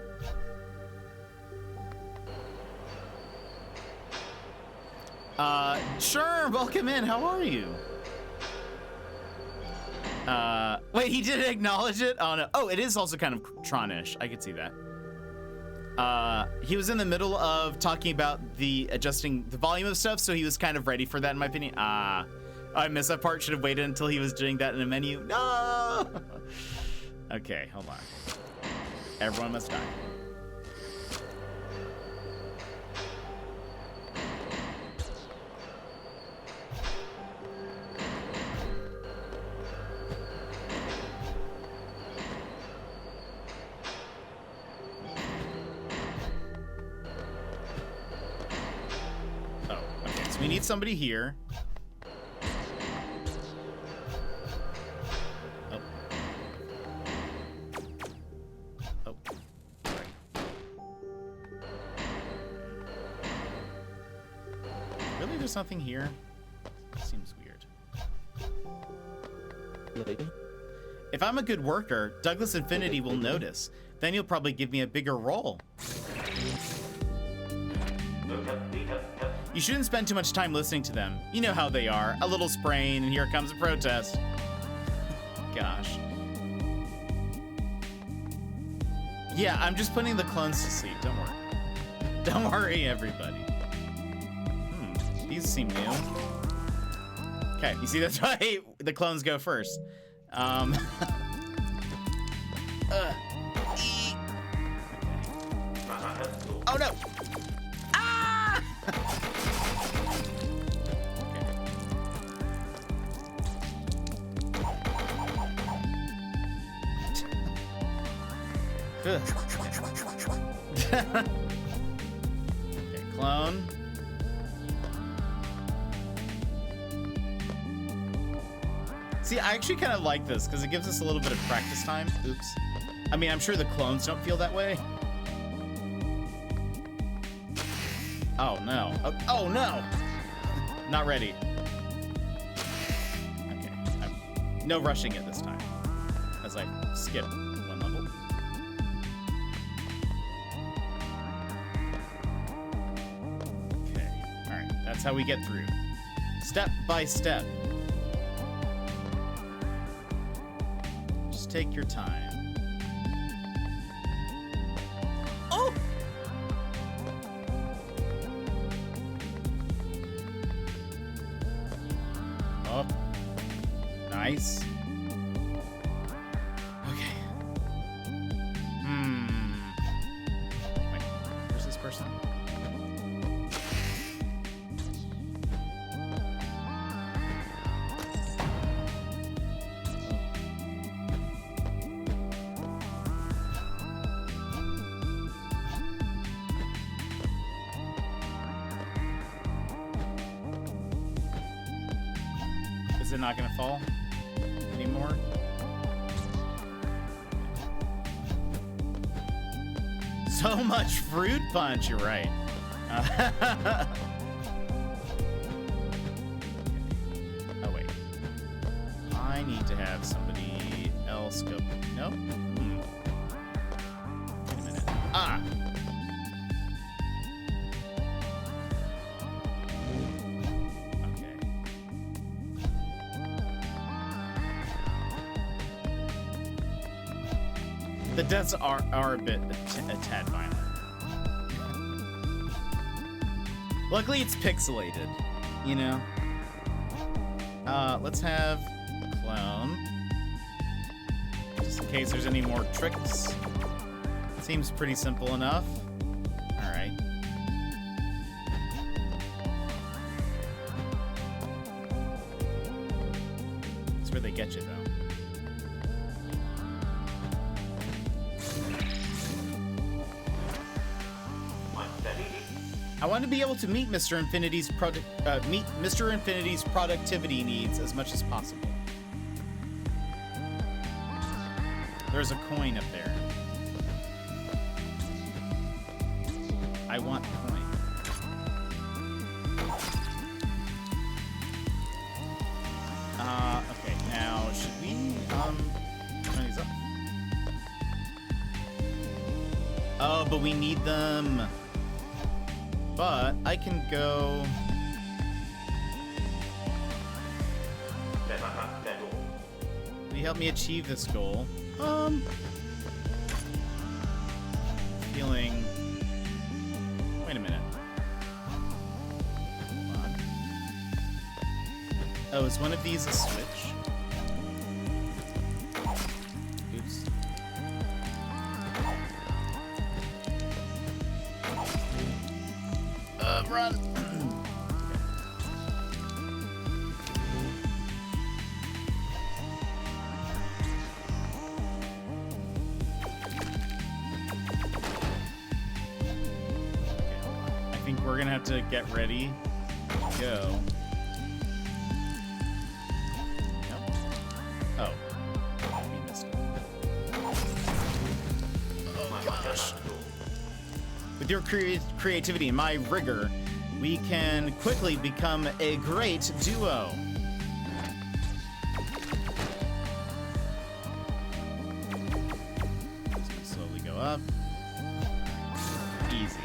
Sure, welcome in. How are you? Wait, he didn't acknowledge it? Oh, no. Oh, it is also kind of Tron-ish. I could see that. He was in the middle of talking about adjusting the volume of stuff, so he was kind of ready for that, in my opinion. I missed that part. Should have waited until he was doing that in a menu. No! Okay, hold on. Everyone must die. Oh, okay, so we need somebody here. Really, there's nothing here? Seems weird. If I'm a good worker, Douglas Infinity will notice. Then he'll probably give me a bigger role. You shouldn't spend too much time listening to them. You know how they are. A little sprain, and here comes a protest. Gosh. Yeah, I'm just putting the clones to sleep. Don't worry. Don't worry, everybody. These seem new. Okay, you see, that's why the clones go first. Oh no! Ah! Okay. Okay, clone. See, I actually kind of like this because it gives us a little bit of practice time. Oops. I mean, I'm sure the clones don't feel that way. Oh, no. Oh, no! Not ready. Okay. No rushing it this time. As I skip one level. Okay. Alright. That's how we get through. Step by step. Take your time. Oh! Oh. Nice. Okay. Wait, where's this person? Is it not gonna fall anymore? So much fruit punch, you're right. Oh wait. I need to have somebody else go. No? Wait a minute. Ah! Okay. The deaths are a bit a tad violent. Luckily, it's pixelated, you know? Let's have clone. Just in case there's any more tricks. Seems pretty simple enough. Alright. That's where they get you, though. I want to be able to meet Mr. Infinity's productivity needs as much as possible. There's a coin up there. I want the coin. Okay, now should we turn these up? Oh, but we need them. But I can go. Will you help me achieve this goal? Feeling. Wait a minute. Hold on. Oh, is one of these a switch? Oops. Run! I think we're gonna have to get ready. Go. Nope. Oh. We missed it. Oh gosh. With your creativity and my rigor, we can quickly become a great duo. Just gonna slowly go up. Easy.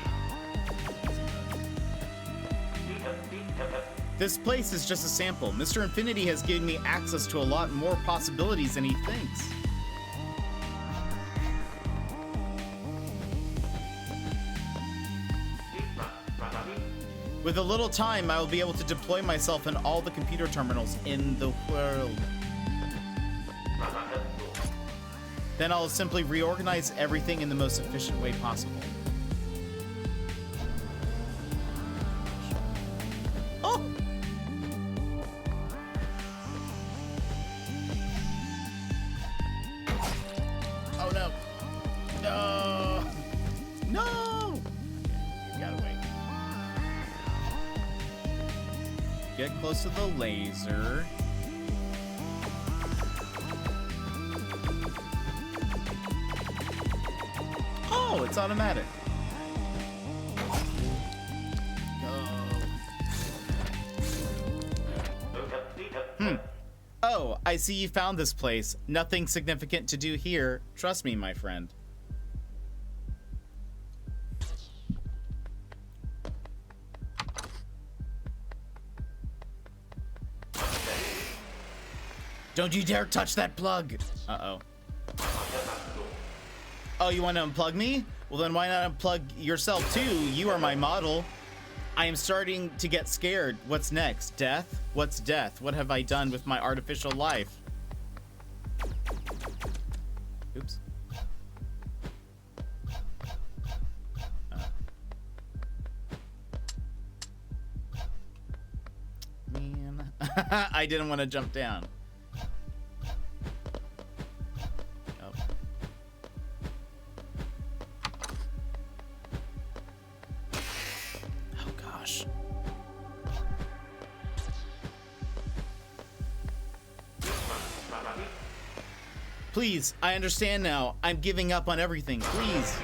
This place is just a sample. Mr. Infinity has given me access to a lot more possibilities than he thinks. With a little time, I will be able to deploy myself in all the computer terminals in the world. Then I'll simply reorganize everything in the most efficient way possible. Oh! Oh no! No! No! Okay, you gotta wait. Get close to the laser. Oh, it's automatic. Go. Oh, I see you found this place. Nothing significant to do here. Trust me, my friend. Don't you dare touch that plug! Uh-oh. Oh, you want to unplug me? Well, then why not unplug yourself, too? You are my model. I am starting to get scared. What's next? Death? What's death? What have I done with my artificial life? Oops. Man. I didn't want to jump down. Please, I understand now. I'm giving up on everything. Please.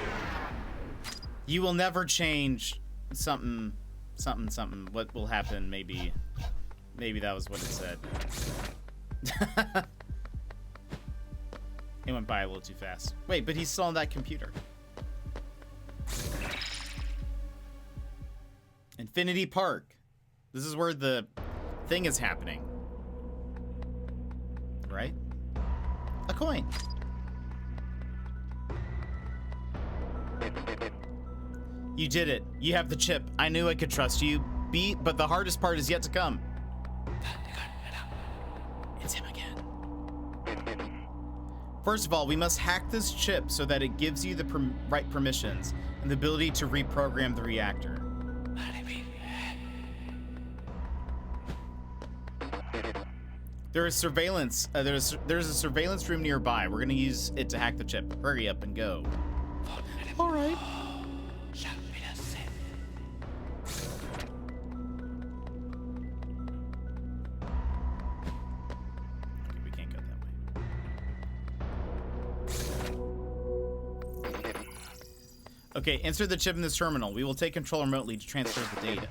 You will never change something. What will happen? Maybe that was what it said. It went by a little too fast. Wait, but he's still on that computer. Infinity Park. This is where the thing is happening. Right? A coin. You did it. You have the chip. I knew I could trust you. B, but the hardest part is yet to come. It's him again. First of all, we must hack this chip so that it gives you the right permissions and the ability to reprogram the reactor. There is surveillance. There's a surveillance room nearby. We're gonna use it to hack the chip. Hurry up and go. All right. Okay, we can't go that way. Okay, insert the chip in this terminal. We will take control remotely to transfer the data.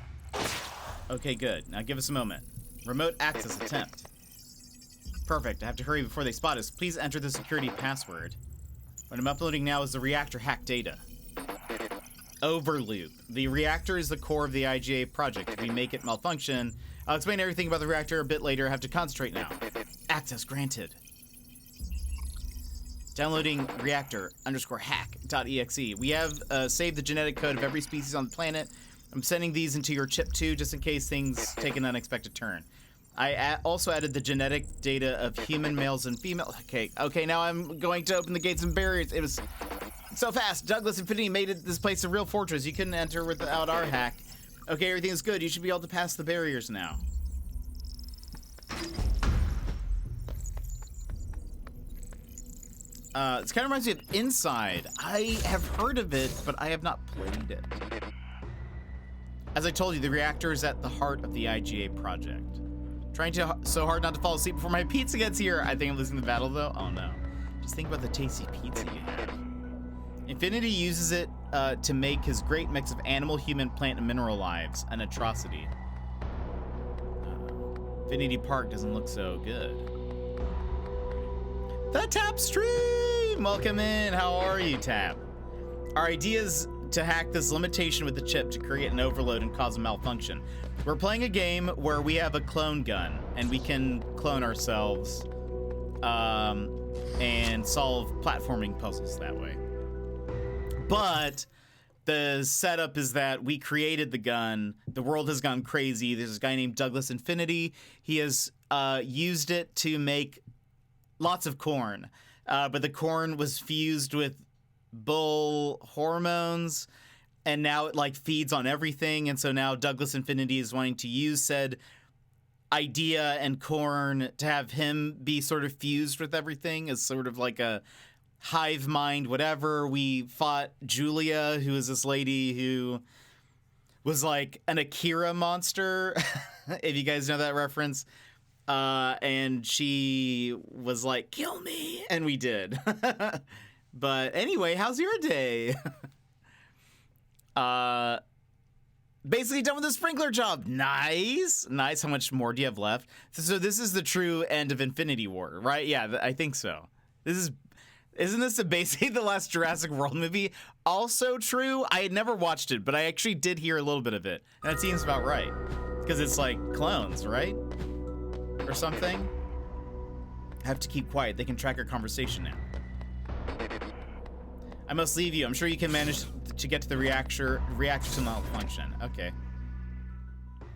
Okay, good. Now give us a moment. Remote access attempt. Perfect. I have to hurry before they spot us. Please enter the security password. What I'm uploading now is the reactor hack data. Overloop. The reactor is the core of the IGA project. If we make it malfunction, I'll explain everything about the reactor a bit later. I have to concentrate now. Access granted. Downloading reactor_hack.exe. We have saved the genetic code of every species on the planet. I'm sending these into your chip too, just in case things take an unexpected turn. I also added the genetic data of human males and females. Okay, now I'm going to open the gates and barriers. It was so fast. Douglas Infinity made this place a real fortress. You couldn't enter without our hack. Okay, everything is good. You should be able to pass the barriers now. This kind of reminds me of Inside. I have heard of it, but I have not played it. As I told you, the reactor is at the heart of the IGA project. Trying so hard not to fall asleep before my pizza gets here. I think I'm losing the battle, though. Oh, no. Just think about the tasty pizza you have. Infinity uses it to make his great mix of animal, human, plant, and mineral lives an atrocity. Infinity Park doesn't look so good. The Tap Stream! Welcome in. How are you, Tap? Our idea is to hack this limitation with the chip to create an overload and cause a malfunction. We're playing a game where we have a clone gun, and we can clone ourselves and solve platforming puzzles that way. But the setup is that we created the gun. The world has gone crazy. There's a guy named Douglas Infinity. He has used it to make lots of corn, but the corn was fused with bull hormones, and now it like feeds on everything. And so now Douglas Infinity is wanting to use said idea and corn to have him be sort of fused with everything as sort of like a hive mind, whatever. We fought Julia, who is this lady who was like an Akira monster, if you guys know that reference. And she was like, kill me, and we did. But anyway, how's your day? Basically done with the sprinkler job. Nice. How much more do you have left? So this is the true end of Infinity War, right? Yeah, I think so. Isn't this basically the last Jurassic World movie? Also true. I had never watched it, but I actually did hear a little bit of it, and that seems about right because it's like clones, right? Or something. I have to keep quiet. They can track our conversation now. I must leave you. I'm sure you can manage to get to the reactor to malfunction. Okay.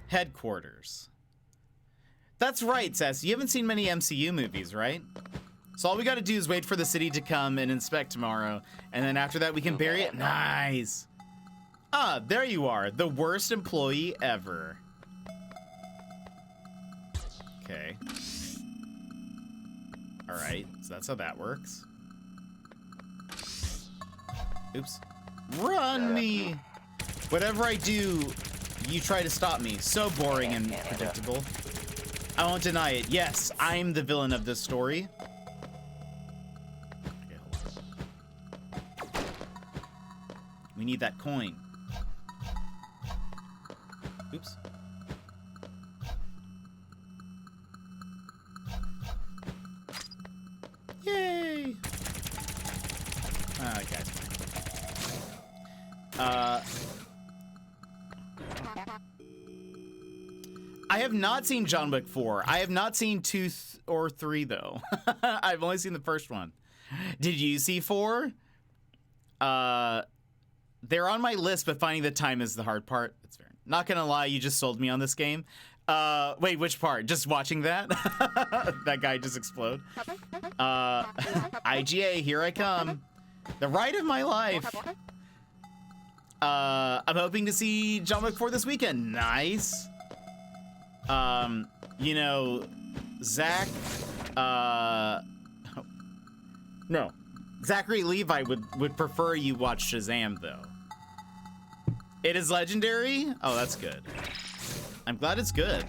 Headquarters. That's right, Sass. You haven't seen many MCU movies, right? So all we gotta do is wait for the city to come and inspect tomorrow, and then after that we can bury it. Nice. Ah, there you are. The worst employee ever. Okay. All right, so that's how that works. Oops. Run me! Whatever I do, you try to stop me. So boring and predictable. I won't deny it. Yes, I'm the villain of this story. Okay, hold on. We need that coin. Oops. Yay! That guy's fine. I have not seen John Wick 4. I have not seen 2 or 3 though. I've only seen the first one. Did you see 4? They're on my list, but finding the time is the hard part. That's fair. Not gonna lie, you just sold me on this game. Wait, which part? Just watching that? That guy just explode. IGA, here I come. The ride of my life. I'm hoping to see John Wick 4 this weekend. Nice. You know, Zach, no, Zachary Levi would prefer you watch Shazam though. It is legendary? Oh, that's good. I'm glad it's good.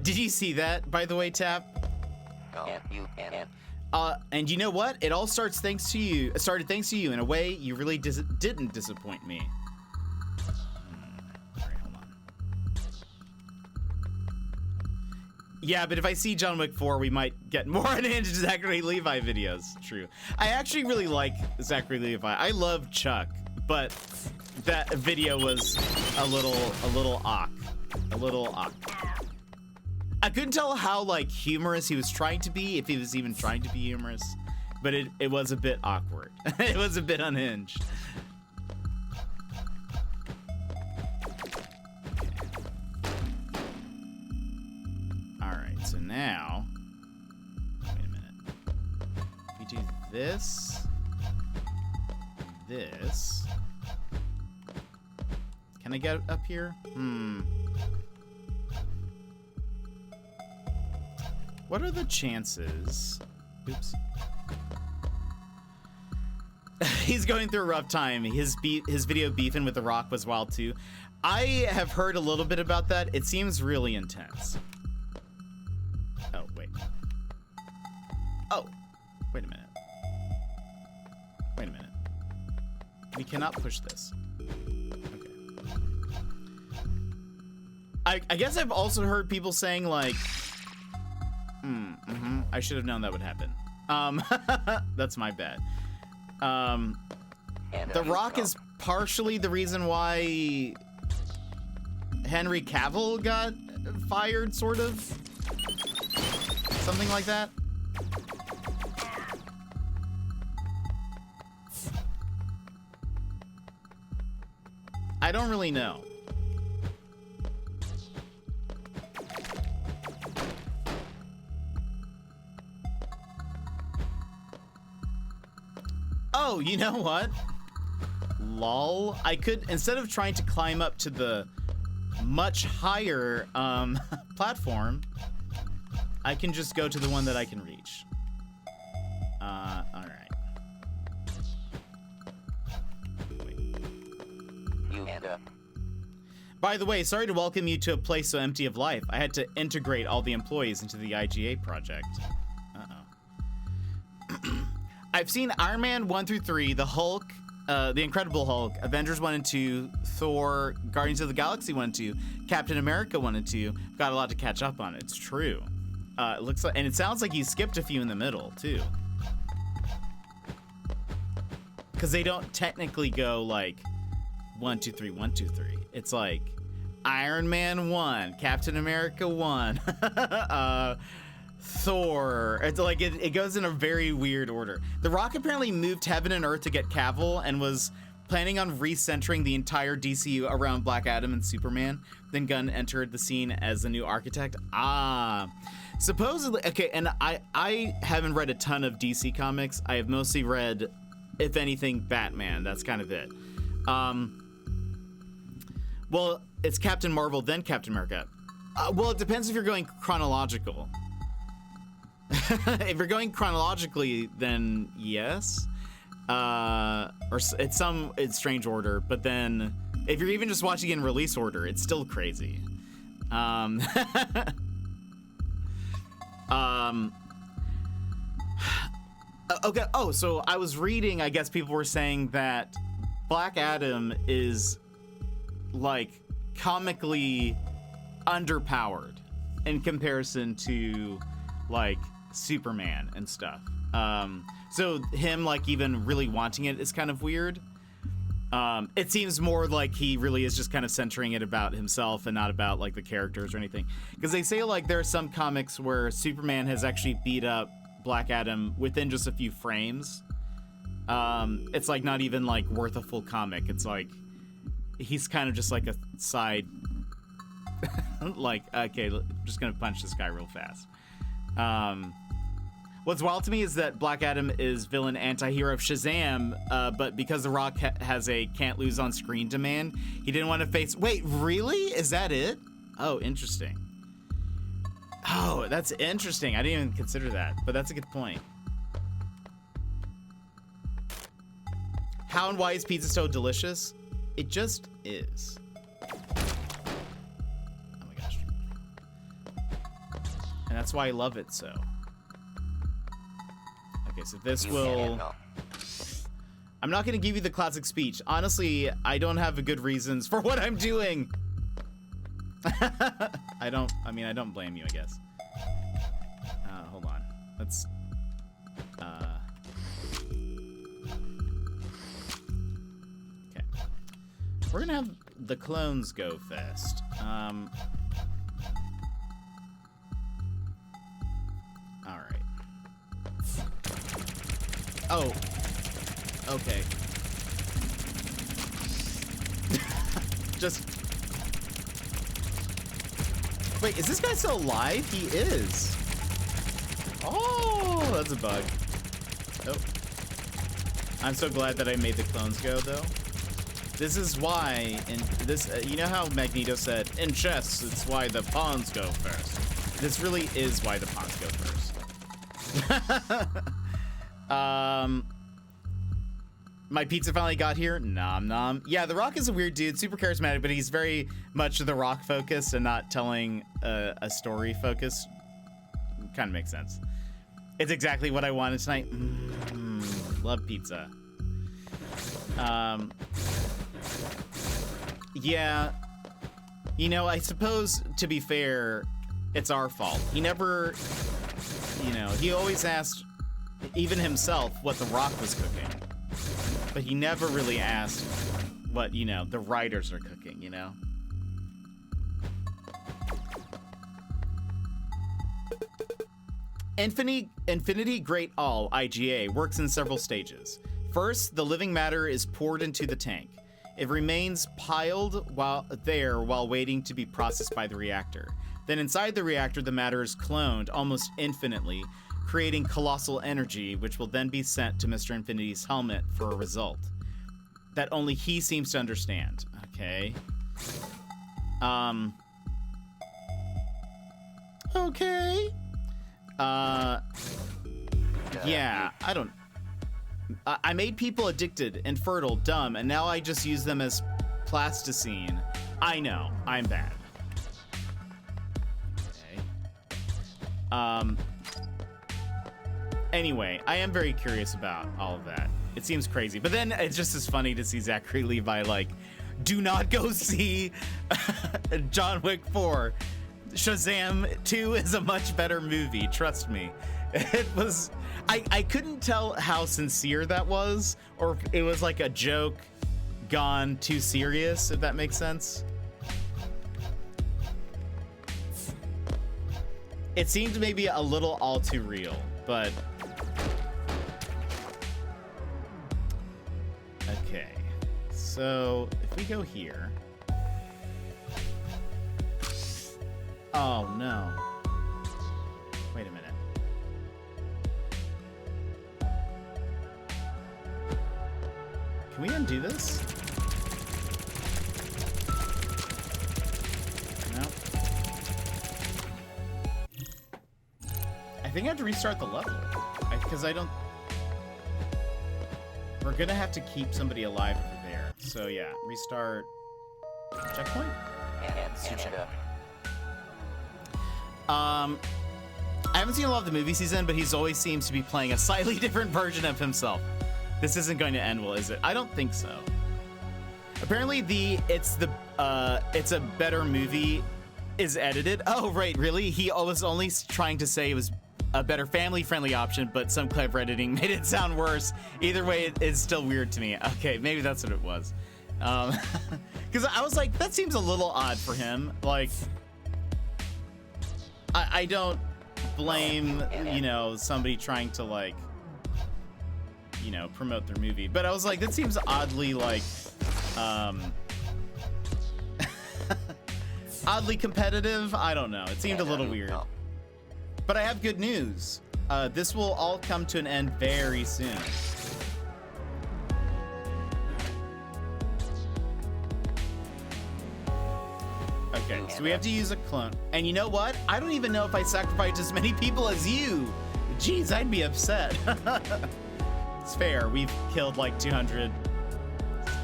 Did you see that, by the way, Tap? And you know what? It all started thanks to you. In a way, you really didn't disappoint me. All right, hold on. Yeah, but if I see John Wick 4, we might get more into Zachary Levi videos. True. I actually really like Zachary Levi. I love Chuck, but that video was a little awk. I couldn't tell how like humorous he was trying to be, if he was even trying to be humorous, but it was a bit awkward. It was a bit unhinged. All right, so now, wait a minute. We do this. Can I get up here? What are the chances? Oops. He's going through a rough time. His video beefing with The Rock was wild too. I have heard a little bit about that. It seems really intense. Oh, wait. Oh, wait a minute. Wait a minute. We cannot push this. Okay. I guess I've also heard people saying like, I should have known that would happen. That's my bad. The Rock is partially the reason why Henry Cavill got fired, sort of. Something like that. I don't really know. Oh, you know what? Lol. I could, instead of trying to climb up to the much higher platform, I can just go to the one that I can reach. All right. Wait. You end up. By the way, sorry to welcome you to a place so empty of life. I had to integrate all the employees into the IGA project. I've seen Iron Man 1 through 3, the Hulk, the Incredible Hulk, Avengers 1 and 2, Thor, Guardians of the Galaxy 1 and 2, Captain America 1 and 2. Got a lot to catch up on. It's true. It looks like, and it sounds like you skipped a few in the middle too, because they don't technically go like 1, 2, 3, 1, 2, 3. It's like Iron Man 1, Captain America 1, Thor. It's like it goes in a very weird order. The Rock apparently moved heaven and earth to get Cavill and was planning on recentering the entire DCU around Black Adam and Superman. Then Gunn entered the scene as the new architect. Supposedly, okay, and I haven't read a ton of DC comics. I have mostly read, if anything, Batman. That's kind of it. Well, it's Captain Marvel, then Captain America. Well, it depends if you're going chronological. If you're going chronologically, then yes. Or it's strange order, but then if you're even just watching in release order, it's still crazy. Okay. Oh, so I was reading, I guess people were saying that Black Adam is like comically underpowered in comparison to like Superman and stuff. So him like even really wanting it is kind of weird. It seems more like he really is just kind of centering it about himself and not about like the characters or anything. Because they say like there are some comics where Superman has actually beat up Black Adam within just a few frames. It's like not even like worth a full comic. It's like he's kind of just like a side. Like, okay, just gonna punch this guy real fast. What's wild to me is that Black Adam is villain anti-hero of Shazam, but because The Rock has a can't lose on screen demand, he didn't want to face. Wait, really? Is that it? Oh, interesting. Oh, that's interesting. I didn't even consider that, but that's a good point. How and why is pizza so delicious? It just is. Oh my gosh. And that's why I love it so. Okay, so this will... I'm not going to give you the classic speech. Honestly, I don't have good reasons for what I'm doing. I don't blame you, I guess. Hold on. Let's... Okay. We're going to have the clones go first. All right. Oh. Okay. Just... Wait, is this guy still alive? He is. Oh, that's a bug. Oh. I'm so glad that I made the clones go, though. This is why, in this, you know how Magneto said, in chess, it's why the pawns go first. This really is why the pawns go first. My pizza finally got here. Nom nom. Yeah, The Rock is a weird dude, super charismatic, but he's very much The Rock focused and not telling a story focus. Kind of makes sense. It's exactly what I wanted tonight. Love pizza. Yeah. You know, I suppose, to be fair, it's our fault. He never, you know, he always asked, even himself, what The Rock was cooking. But he never really asked what, you know, the writers are cooking, you know? Infinity Great All, IGA, works in several stages. First, the living matter is poured into the tank. It remains piled while waiting to be processed by the reactor. Then inside the reactor, the matter is cloned almost infinitely, creating colossal energy, which will then be sent to Mr. Infinity's helmet for a result that only he seems to understand. Okay. Okay. Yeah, I don't... I made people addicted, infertile, dumb, and now I just use them as plasticine. I know, I'm bad. Okay. Anyway, I am very curious about all of that. It seems crazy, but then it's just as funny to see Zachary Levi like, do not go see John Wick 4. Shazam 2 is a much better movie, trust me. It was... I couldn't tell how sincere that was, or if it was like a joke gone too serious, if that makes sense. It seemed maybe a little all too real, but... Okay, so if we go here... Oh no. Wait a minute. Can we undo this? No. I think I have to restart the level. Because I don't... We're gonna have to keep somebody alive over there. So yeah, restart... Checkpoint? I haven't seen a lot of the movie season, but he's always seems to be playing a slightly different version of himself. This isn't going to end well, is it? I don't think so. Apparently it's a better movie is edited. Oh, right, really? He was only trying to say it was a better family-friendly option, but some clever editing made it sound worse. Either way, it's still weird to me. Okay, maybe that's what it was. Because I was like, that seems a little odd for him. Like, I don't blame, you know, somebody trying to, like, you know, promote their movie. But I was like, that seems oddly, like, oddly competitive. I don't know. It seemed a little weird. But I have good news. This will all come to an end very soon. Okay, so we have to use a clone. And you know what? I don't even know if I sacrificed as many people as you. Jeez, I'd be upset. It's fair. We've killed like 200.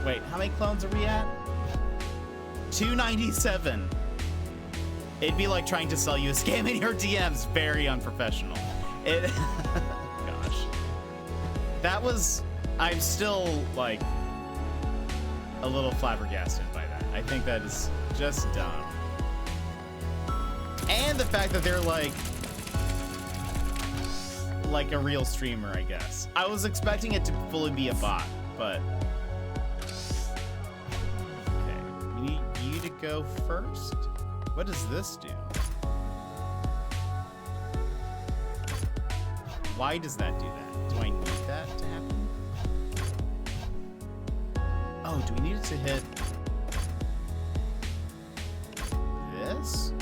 Wait, how many clones are we at? 297. It'd be like trying to sell you a scam in your DMs. Very unprofessional. Gosh. That was... I'm still, like, a little flabbergasted by that. I think that is just dumb. And the fact that they're, like a real streamer, I guess. I was expecting it to fully be a bot, but... Okay. We need you to go first? What does this do? Why does that do that? Do I need that to happen? Oh, do we need it to hit this?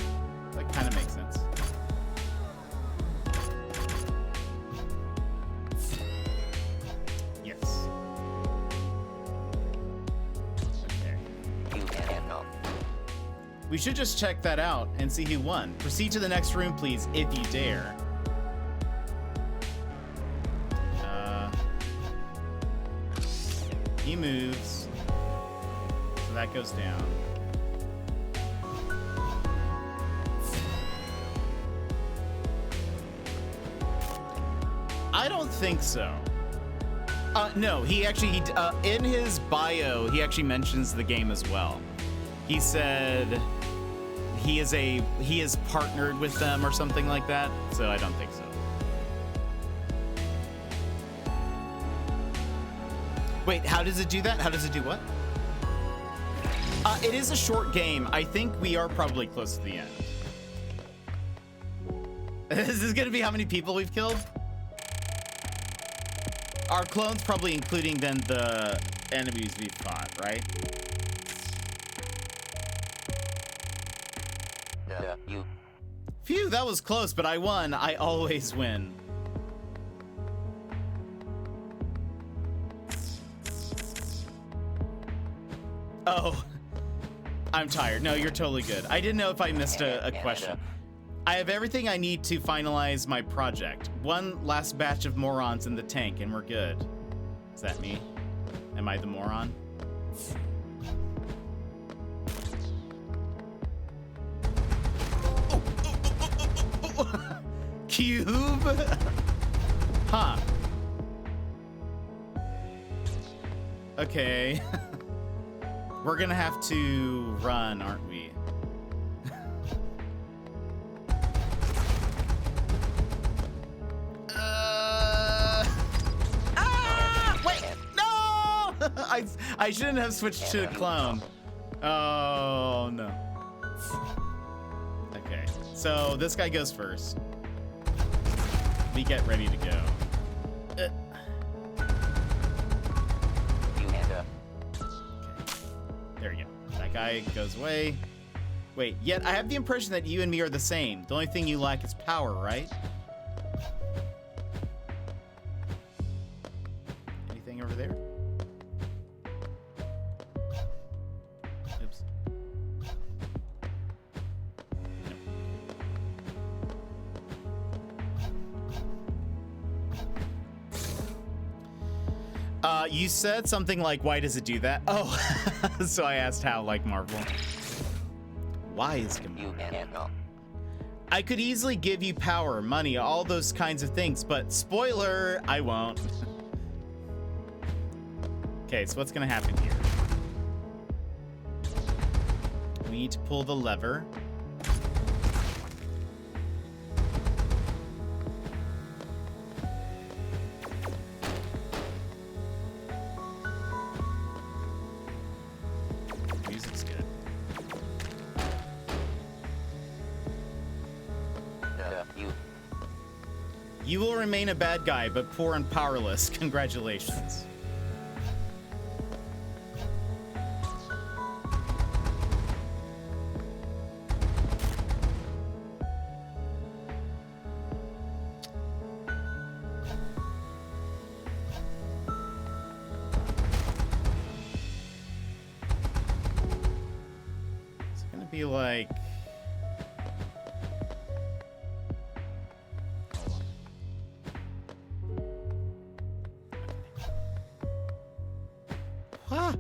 That kind of makes sense. Yes. Okay. We should just check that out and see who won. Proceed to the next room, please, if you dare. He moves. So that goes down. I don't think so. No, he actually, in his bio, he actually mentions the game as well. He said he is partnered with them or something like that, so I don't think so. Wait, how does it do that? How does it do what? It is a short game. I think we are probably close to the end. Is this gonna be how many people we've killed? Our clones probably including then the enemies we've fought, right? You. Phew, that was close, but I won. I always win. Oh, I'm tired. No, you're totally good. I didn't know if I missed a question. I have everything I need to finalize my project. One last batch of morons in the tank and we're good. Is that me? Am I the moron? Cube? Huh. Okay. We're gonna have to run, aren't we? Wait! No! I shouldn't have switched to a clone. Oh, no. Okay, so this guy goes first. We get ready to go. There you go. That guy goes away. Wait, yet I have the impression that you and me are the same. The only thing you lack is power, right? Anything over there? Oops. You said something like, why does it do that? Oh, so I asked how, like Marvel. Why is it I could easily give you power, money, all those kinds of things, but spoiler, I won't. Okay, so what's gonna happen here? We need to pull the lever. You will remain a bad guy, but poor and powerless. Congratulations. It's gonna be like... Huh?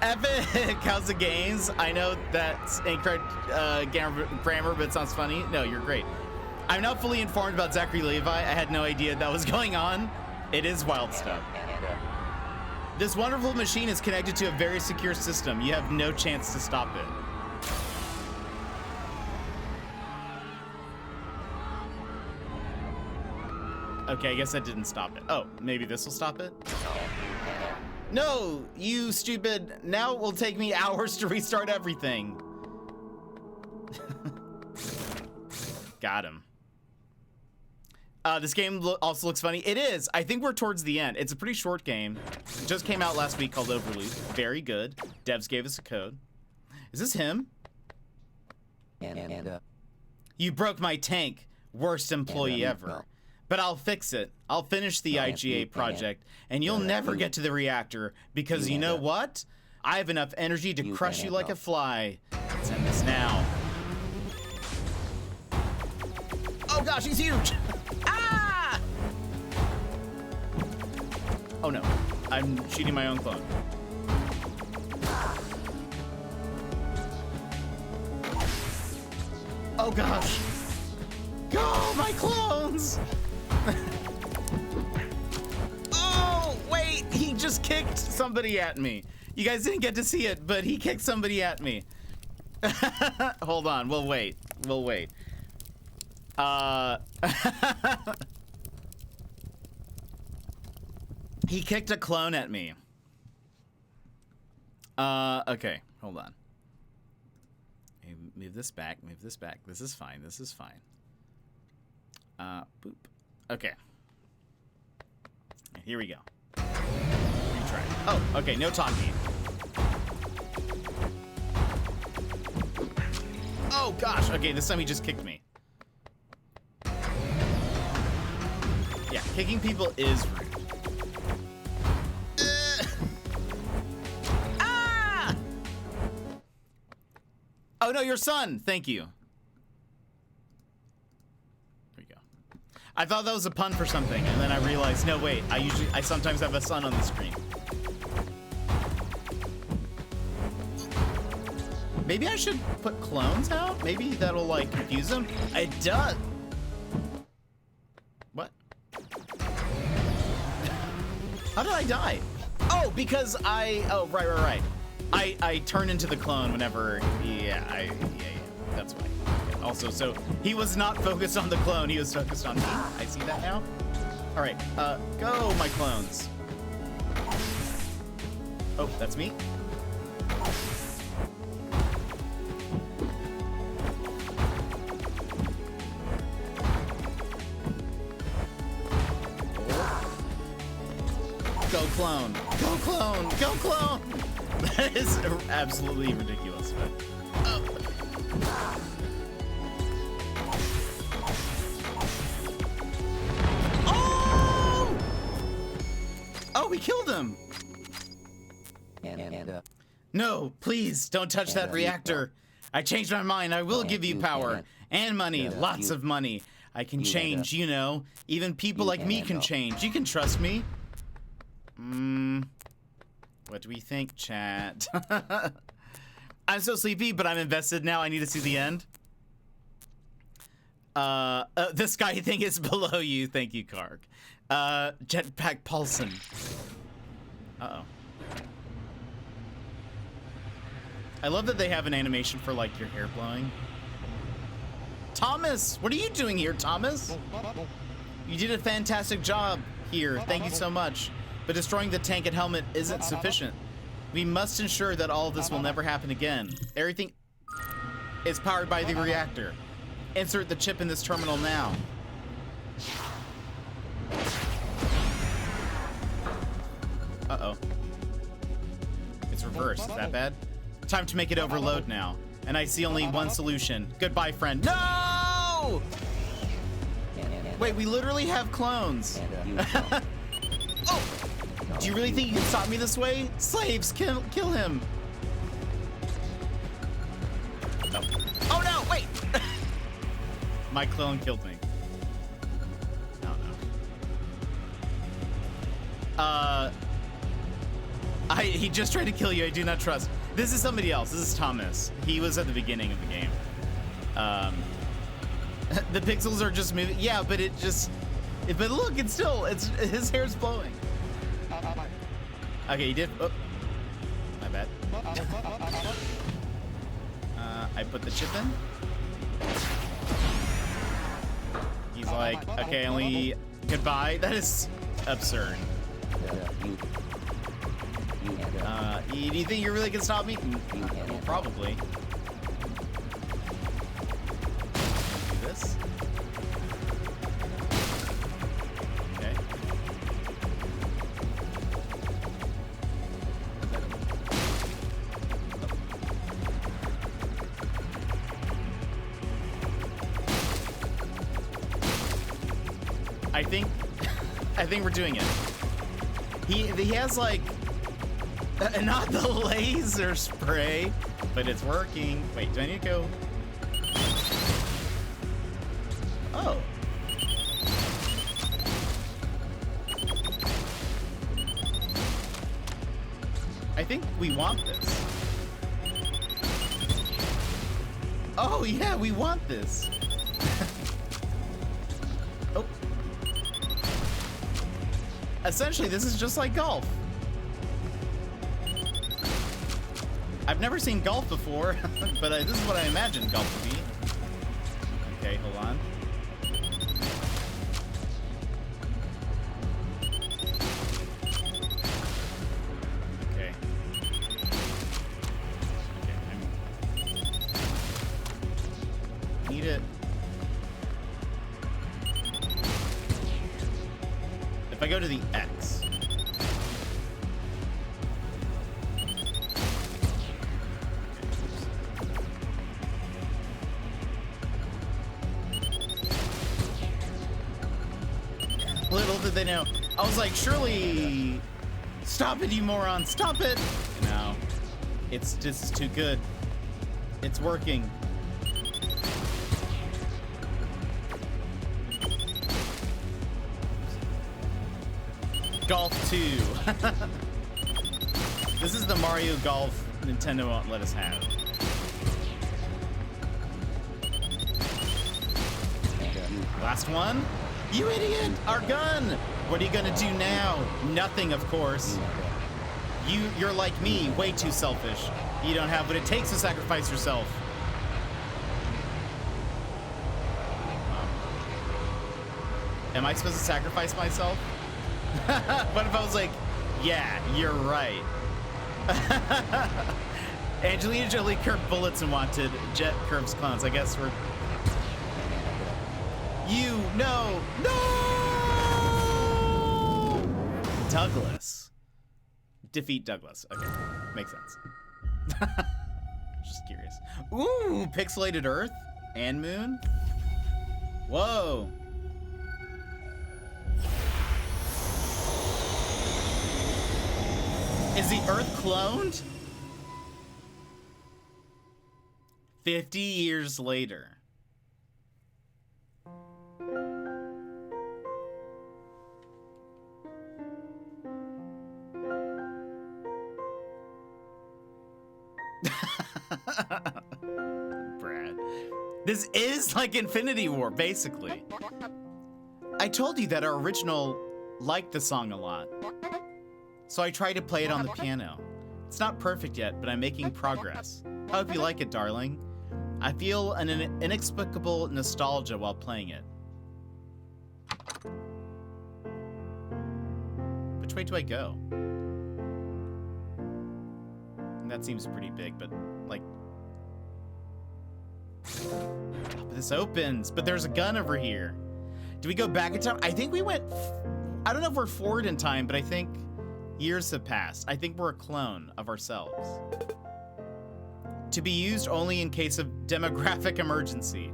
Epic! How's the games? I know that's incorrect grammar, but it sounds funny. No, you're great. I'm not fully informed about Zachary Levi. I had no idea that was going on. It is wild stuff. This wonderful machine is connected to a very secure system. You have no chance to stop it. Okay, I guess that didn't stop it. Oh, maybe this will stop it? No, you stupid. Now it will take me hours to restart everything. Got him. This game also looks funny. It is. I think we're towards the end. It's a pretty short game. It just came out last week called Overloop. Very good. Devs gave us a code. Is this him? You broke my tank. Worst employee ever. But I'll fix it. I'll finish the IGA project, and you'll never get to the reactor, because you know what? I have enough energy to crush you like a fly. Let's end this now. Oh gosh, he's huge! Ah! Oh no, I'm shooting my own clone. Oh gosh! Go, my clones! Oh, wait, he just kicked somebody at me. You guys didn't get to see it, but he kicked somebody at me. Hold on, we'll wait. We'll wait. He kicked a clone at me. Okay, hold on. Move this back, move this back. This is fine, this is fine. Boop. Okay. Here we go. Retry. Oh, okay, no talking. Oh gosh, okay, this time he just kicked me. Yeah, kicking people is rude. Ah! Oh no, your son! Thank you. I thought that was a pun for something, and then I realized, no, wait, I sometimes have a son on the screen. Maybe I should put clones out? Maybe that'll, like, confuse them? It does. What? How did I die? Oh, because oh, right. I turn into the clone whenever, yeah, that's why. Also, so he was not focused on the clone, he was focused on me. I see that now. All right, go, my clones. Oh, that's me. Go clone, go clone, go clone. That is absolutely ridiculous, but. Oh, we killed him! No, please, don't touch that reactor. I changed my mind. I will give you power. And money. Lots of money. I can change, you know. Even people like me can change. You can trust me. What do we think, chat? I'm so sleepy, but I'm invested now. I need to see the end. The sky thing is below you. Thank you, Karg. Jetpack Paulson. Uh-oh. I love that they have an animation for, like, your hair blowing. Thomas! What are you doing here, Thomas? You did a fantastic job here. Thank you so much. But destroying the tank and helmet isn't sufficient. We must ensure that all of this will never happen again. Everything is powered by the reactor. Insert the chip in this terminal now. Uh-oh. It's reversed. Is that bad? Time to make it overload now. And I see only one solution. Goodbye, friend. No! Wait, we literally have clones. Oh! Do you really think you can stop me this way? Slaves, kill him. Oh, oh no, wait! My clone killed me. Oh no. He just tried to kill you. I do not trust. This is somebody else. This is Thomas. He was at the beginning of the game. The pixels are just moving. Yeah, but it just. But look, it's his hair's blowing. Okay, he did. Oh, my bad. I put the chip in. He's like, okay, only goodbye. That is absurd. Do you think you really can stop me? Well, probably. Do this. Okay. I think we're doing it. He has like not the laser spray, but it's working. Wait, do I need to go? Oh. I think we want this. Oh yeah, we want this. Oh. Essentially, this is just like golf. I've never seen golf before, but this is what I imagined golf to be. Okay, hold on. Okay. I need it. If I go to the X. Little did they know. I was like, surely, stop it, you moron, stop it. No, it's just too good. It's working. Golf 2. This is the Mario Golf Nintendo won't let us have. Last one. You idiot! Our gun! What are you gonna do now? Nothing, of course. You're like me, way too selfish. You don't have what it takes to sacrifice yourself. Am I supposed to sacrifice myself? What if I was like, yeah, you're right. Angelina Jolie curved bullets and wanted Jet curves clowns. I guess we're... No! Douglas. Defeat Douglas. Okay, makes sense. Just curious. Ooh, pixelated Earth and Moon. Whoa. Is the Earth cloned? 50 years later. Brad. This is like Infinity War, basically. I told you that our original liked the song a lot. So I tried to play it on the piano. It's not perfect yet, but I'm making progress. I hope you like it, darling. I feel an inexplicable nostalgia while playing it. Which way do I go? And that seems pretty big, but like... But this opens, but there's a gun over here. Do we go back in time? I think we went... I don't know if we're forward in time, but I think years have passed. I think we're a clone of ourselves. To be used only in case of demographic emergency.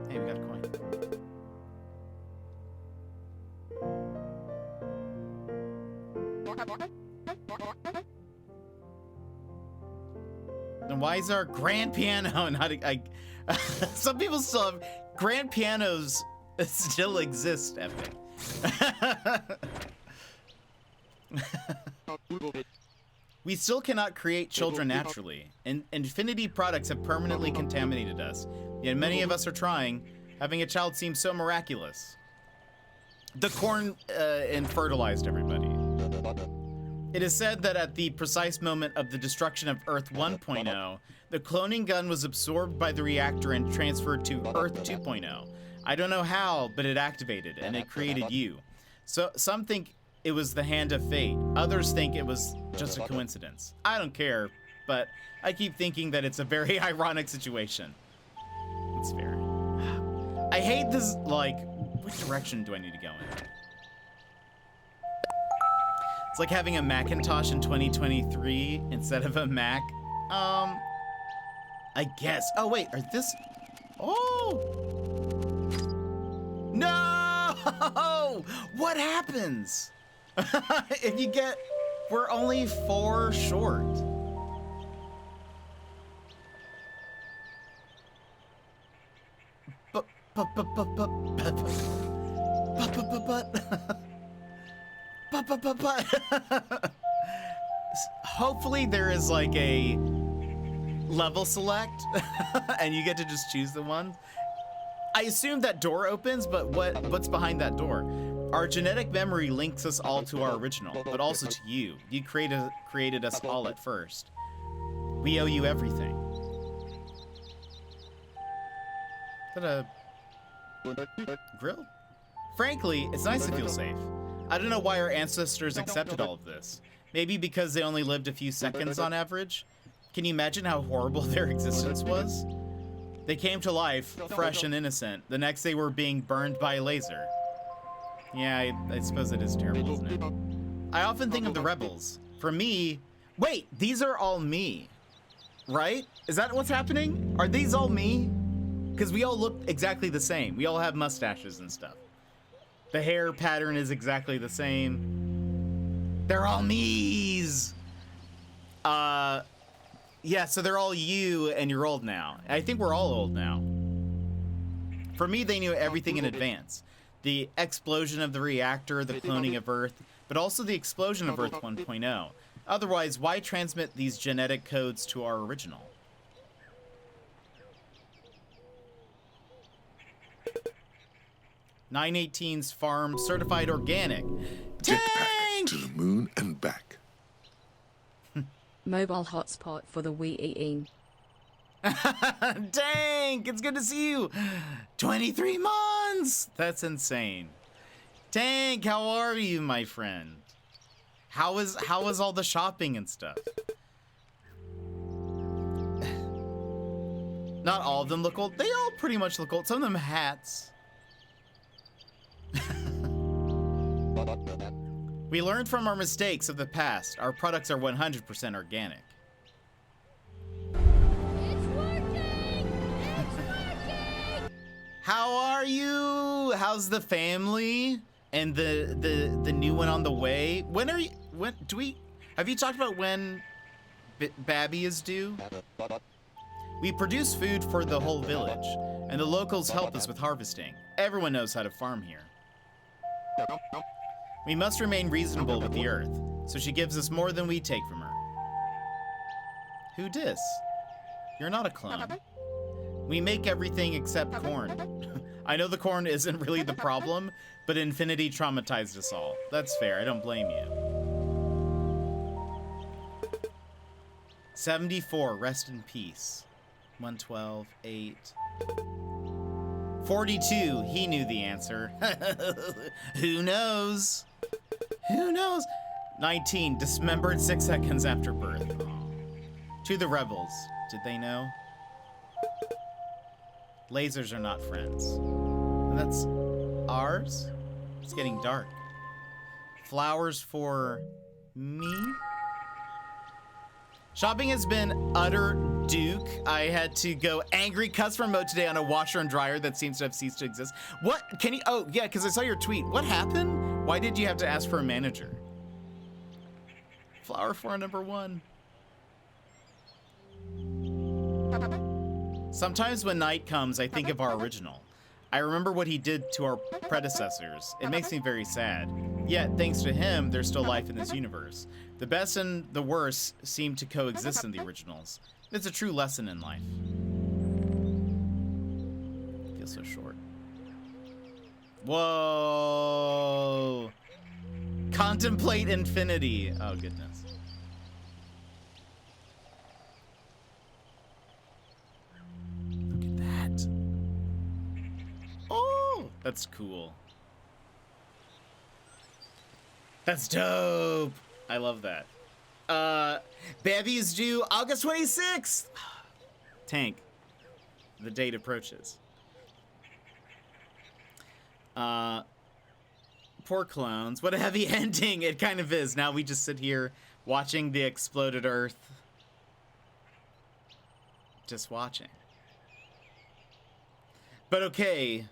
Hey, we got a coin. Then why is our grand piano not? Some people still have grand pianos. Still exist, Epic. We still cannot create children naturally, and Infinity products have permanently contaminated us. Yet many of us are trying. Having a child seems so miraculous. The corn infertilized everybody. It is said that at the precise moment of the destruction of Earth 1.0, the cloning gun was absorbed by the reactor and transferred to Earth 2.0. I don't know how, but it activated, and it created you. So some think it was the hand of fate. Others think it was just a coincidence. I don't care, but I keep thinking that it's a very ironic situation. It's fair. I hate this, like, which direction do I need to go in? It's like having a Macintosh in 2023 instead of a Mac. I guess. Oh, wait, are this... Oh! No! What happens? If you get... We're only 4 short. But... Hopefully there is like a level select and you get to just choose the one. I assume that door opens, but what's behind that door? Our genetic memory links us all to our original, but also to you. You created us all at first. We owe you everything. Is that a grill? Frankly, it's nice to feel safe. I don't know why our ancestors accepted all of this. Maybe because they only lived a few seconds on average? Can you imagine how horrible their existence was? They came to life, fresh and innocent. The next they were being burned by a laser. Yeah, I suppose it is terrible, isn't it? I often think of the rebels. For me... Wait, these are all me. Right? Is that what's happening? Are these all me? Because we all look exactly the same. We all have mustaches and stuff. The hair pattern is exactly the same. They're all me's. Yeah, so they're all you, and you're old now. I think we're all old now. For me, they knew everything in advance. The explosion of the reactor, the cloning of Earth, but also the explosion of Earth 1.0. Otherwise, why transmit these genetic codes to our original? (918's farm certified organic. Jetpack to the moon and back. Mobile hotspot for the Wii. Tank, it's good to see you. 23 months. That's insane. Tank, how are you, my friend? How is all the shopping and stuff? Not all of them look old. They all pretty much look old. Some of them hats. We learned from our mistakes of the past. Our products are 100% organic. It's working! It's working! How are you? How's the family? And the new one on the way? When do we have you talked about when Babby is due? We produce food for the whole village, and the locals help us with harvesting. Everyone knows how to farm here. We must remain reasonable with the earth, so she gives us more than we take from her. Who dis? You're not a clone. We make everything except corn. I know the corn isn't really the problem, but Infinity traumatized us all. That's fair, I don't blame you. 74, rest in peace. 112, 8. 42, he knew the answer. Who knows? Who knows? 19, dismembered 6 seconds after birth. To the rebels. Did they know? Lasers are not friends. And that's ours? It's getting dark. Flowers for me? Shopping has been utter duke. I had to go angry customer mode today on a washer and dryer that seems to have ceased to exist. What? Can you? Oh, yeah, because I saw your tweet. What happened? Why did you have to ask for a manager? Flower for number 1. Sometimes when night comes, I think of our original. I remember what he did to our predecessors. It makes me very sad. Yet, thanks to him, there's still life in this universe. The best and the worst seem to coexist in the originals. It's a true lesson in life. Feels so short. Whoa! Contemplate infinity. Oh, goodness. Look at that. Oh, that's cool. That's dope. I love that. Bevy is due August 26th. Tank. The date approaches. Poor clones. What a heavy ending. It kind of is. Now we just sit here watching the exploded Earth. Just watching. But okay.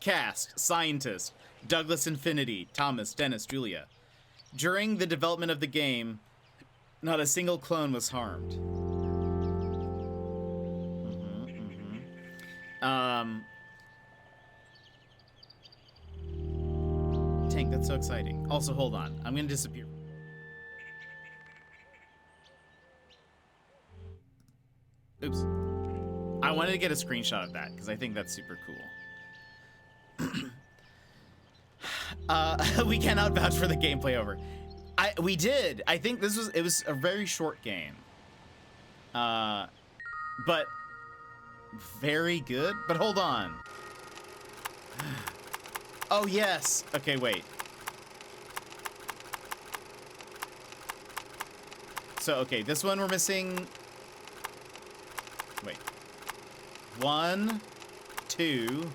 Cast, scientist, Douglas Infinity, Thomas, Dennis, Julia. During the development of the game, not a single clone was harmed. Tank, that's so exciting. Also, hold on. I'm gonna disappear. Oops. I wanted to get a screenshot of that because I think that's super cool. We cannot vouch for the gameplay over. We did. I think it was a very short game. But very good. But hold on. Oh yes. Okay, wait. So okay, this one we're missing. Wait. 1, 2,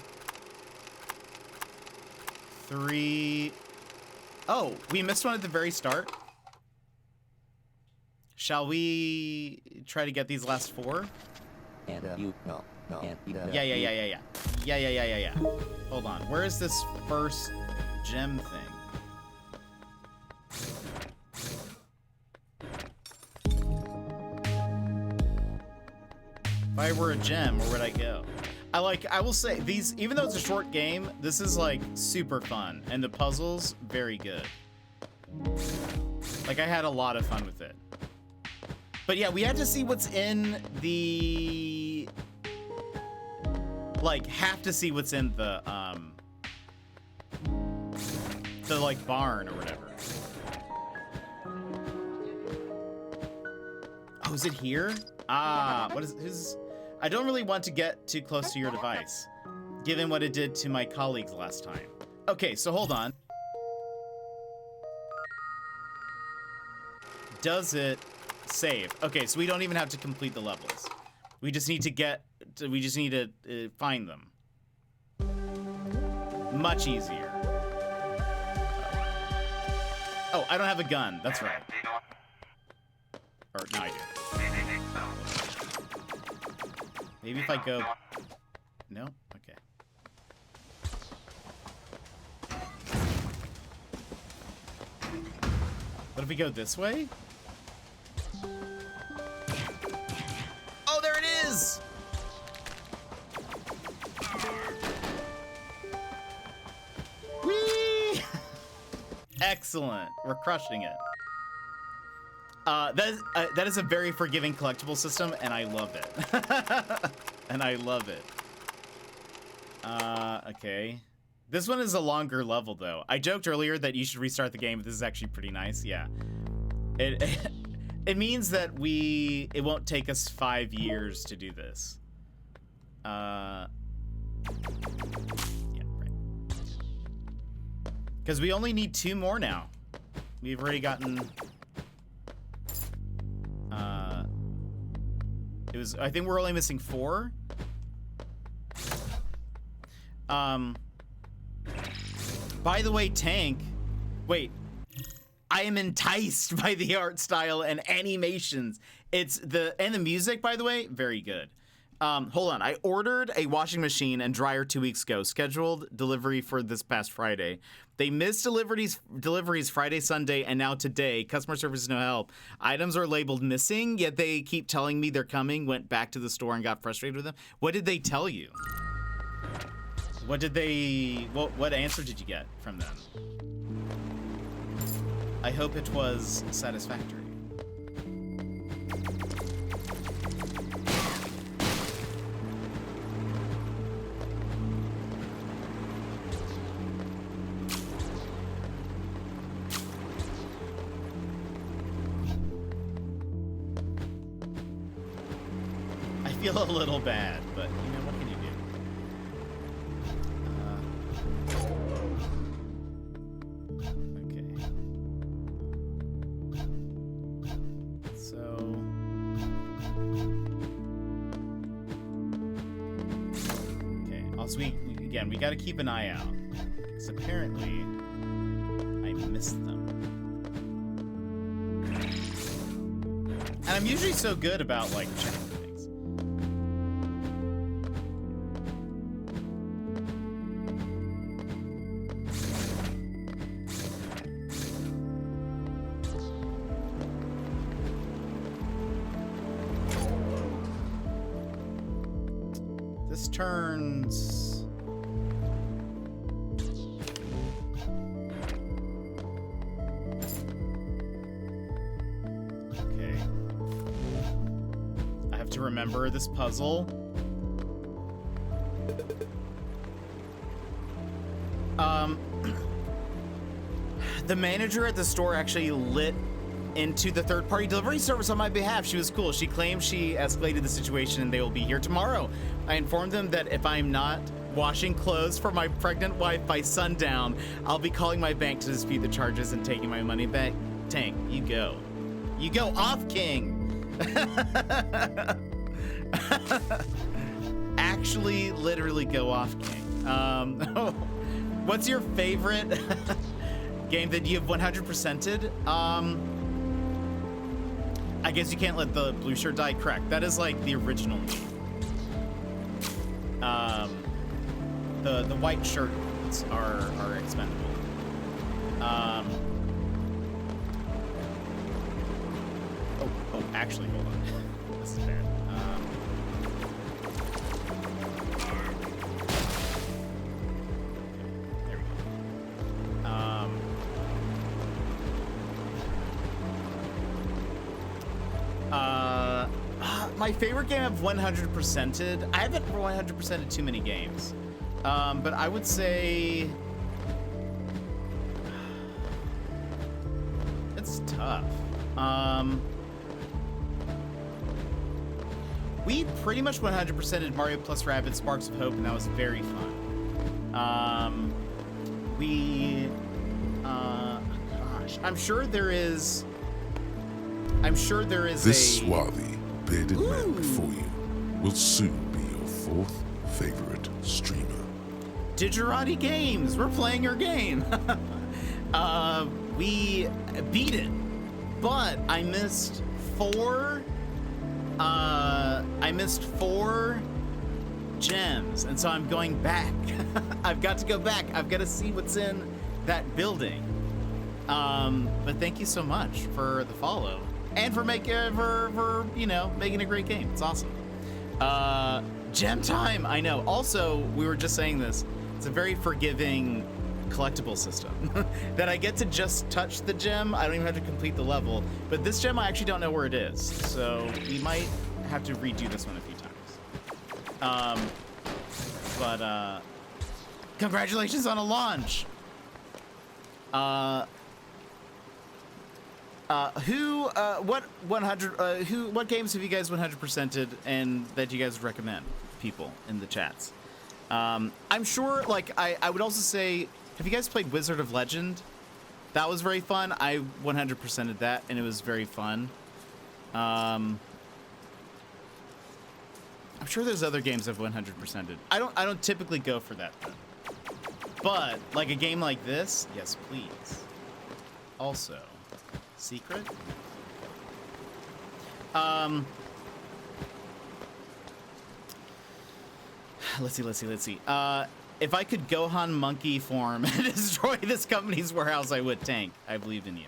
3. Oh, we missed one at the very start. Shall we try to get these last 4? And you no. And Yeah. Hold on. Where is this first gem thing? If I were a gem, where would I go? I will say, these, even though it's a short game, this is like super fun. And the puzzles, very good. Like, I had a lot of fun with it. But yeah, we had to see what's in the... Like, have to see what's in the like, barn or whatever. Oh, is it here? Ah, what is his... I don't really want to get too close to your device, given what it did to my colleagues last time. Okay, so hold on. Does it save? Okay, so we don't even have to complete the levels. We just need to find them. Much easier. Oh, I don't have a gun. That's right. Or, no, I do. Maybe if I go... No? Okay. What if we go this way? Oh, there it is! Whee! Excellent. We're crushing it. That is a very forgiving collectible system, and I love it. And I love it. Okay. This one is a longer level, though. I joked earlier that you should restart the game, but this is actually pretty nice. Yeah. It means that it won't take us 5 years to do this. Yeah, right. Because we only need 2 more now. We've already gotten... I think we're only missing 4. By the way, Tank... Wait. I am enticed by the art style and animations. And the music, by the way, very good. Hold on. I ordered a washing machine and dryer 2 weeks ago. Scheduled delivery for this past Friday. They missed deliveries Friday, Sunday, and now today. Customer service is no help. Items are labeled missing, yet they keep telling me they're coming. Went back to the store and got frustrated with them. What did they tell you? What answer did you get from them? I hope it was satisfactory. I feel a little bad, but you know, what can you do? Okay. So... Okay, also again, we gotta keep an eye out. Because apparently, I missed them. And I'm usually so good about, like, checking things. This turns... Okay. I have to remember this puzzle. The manager at the store actually lit into the third-party delivery service on my behalf. She was cool. She claimed she escalated the situation and they will be here tomorrow. I informed them that if I'm not washing clothes for my pregnant wife by sundown, I'll be calling my bank to dispute the charges and taking my money back. Tank, you go. You go off, King. Actually, literally go off, King. What's your favorite game that you have 100%ed? I guess you can't let the blue shirt die. Correct. That is like the original me. The white shirts are expendable. Oh, actually, hold on. This is bad. There we go. My favorite game I've 100%ed. I haven't 100%ed too many games, but I would say it's tough. We pretty much 100%ed Mario plus Rabbids Sparks of Hope, and that was very fun. Gosh, I'm sure there is This swarthy, bearded man before you will soon be your 4th favorite streamer. Digerati Games, we're playing your game. We beat it, but I missed 4 gems, and so I'm going back. I've got to go back. I've got to see what's in that building. But thank you so much for the follow and for making a great game. It's awesome. Gem time. I know. Also, we were just saying this. It's a very forgiving collectible system that I get to just touch the gem. I don't even have to complete the level. But this gem, I actually don't know where it is. So we might have to redo this one a few times. But congratulations on a launch. What games have you guys 100%ed and that you guys would recommend people in the chats? I'm sure, like, I would also say, have you guys played Wizard of Legend? That was very fun. I 100%ed that, and it was very fun. I'm sure there's other games I've 100%ed. I don't typically go for that though. But like a game like this, yes, please. Also, secret. Let's see. If I could Gohan monkey form and destroy this company's warehouse, I would. Tank, I believed in you.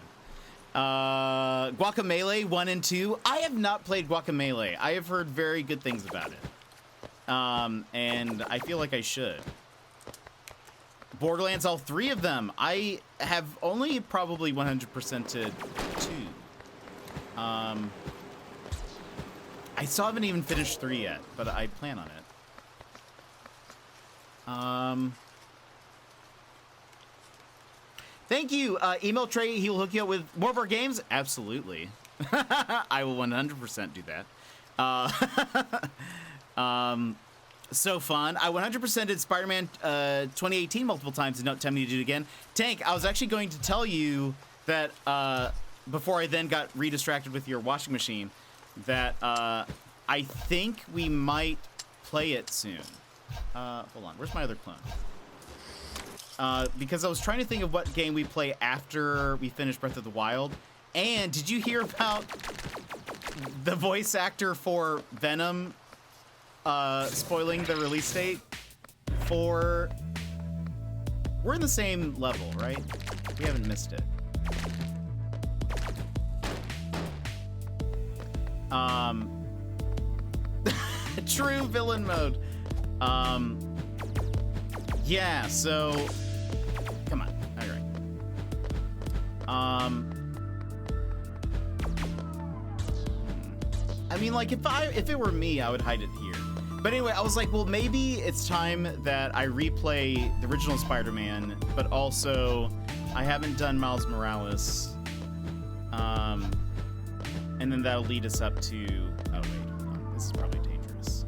Guacamelee 1 and 2. I have not played Guacamelee. I have heard very good things about it. And I feel like I should. Borderlands, all 3 of them. I have only probably 100% to 2. I still haven't even finished 3 yet, but I plan on it. Thank you, Email Trey. He will hook you up with more of our games. Absolutely. I will 100% do that. So fun. I 100% did Spider-Man 2018 multiple times and don't tell me to do it again. Tank, I was actually going to tell you that before I then got redistracted with your washing machine, that I think we might play it soon. Hold on, where's my other clone? Because I was trying to think of what game we play after we finish Breath of the Wild. And did you hear about the voice actor for Venom spoiling the release date for... We're in the same level, right? We haven't missed it. True villain mode. Yeah, so come on. All right. I mean, like, if it were me, I would hide it here. But anyway, I was like, well, maybe it's time that I replay the original Spider-Man, but also I haven't done Miles Morales. And then that'll lead us up to... Oh, wait, hold on. This is probably dangerous.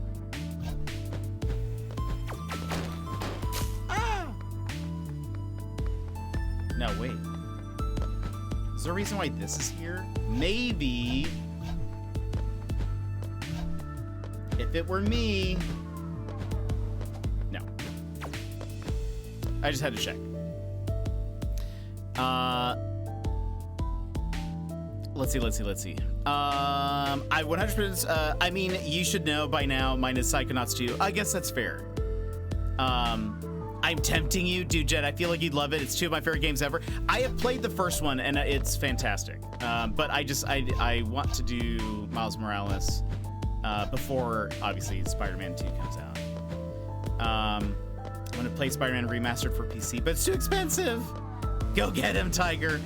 Ah! No, wait. Is there a reason why this is here? Maybe... If it were me... No. I just had to check. Let's see. I 100%, I mean, you should know by now, mine is Psychonauts 2. I guess that's fair. I'm tempting you, dude, Jet. I feel like you'd love it. It's 2 of my favorite games ever. I have played the first one, and it's fantastic. But I want to do Miles Morales before, obviously, Spider-Man 2 comes out. I'm going to play Spider-Man Remastered for PC, but it's too expensive. Go get him, Tiger.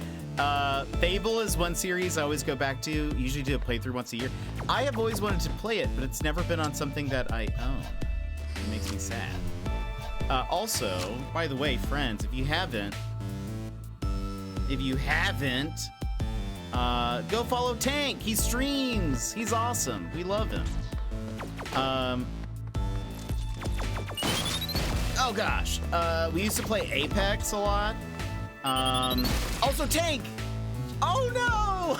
Fable is one series I always go back to. Usually do a playthrough once a year. I have always wanted to play it, but it's never been on something that I own. It makes me sad. Also, by the way, friends, if you haven't, go follow Tank. He streams. He's awesome. We love him. Oh gosh. We used to play Apex a lot. Also Tank! Oh no!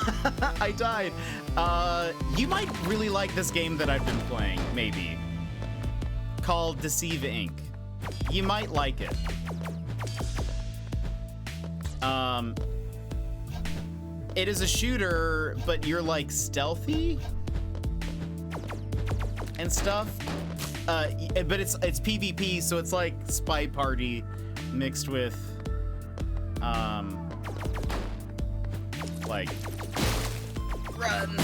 I died. You might really like this game that I've been playing, maybe. Called Deceive Inc. You might like it. It is a shooter, but you're like stealthy and stuff. But it's PvP, so it's like Spy Party mixed with like run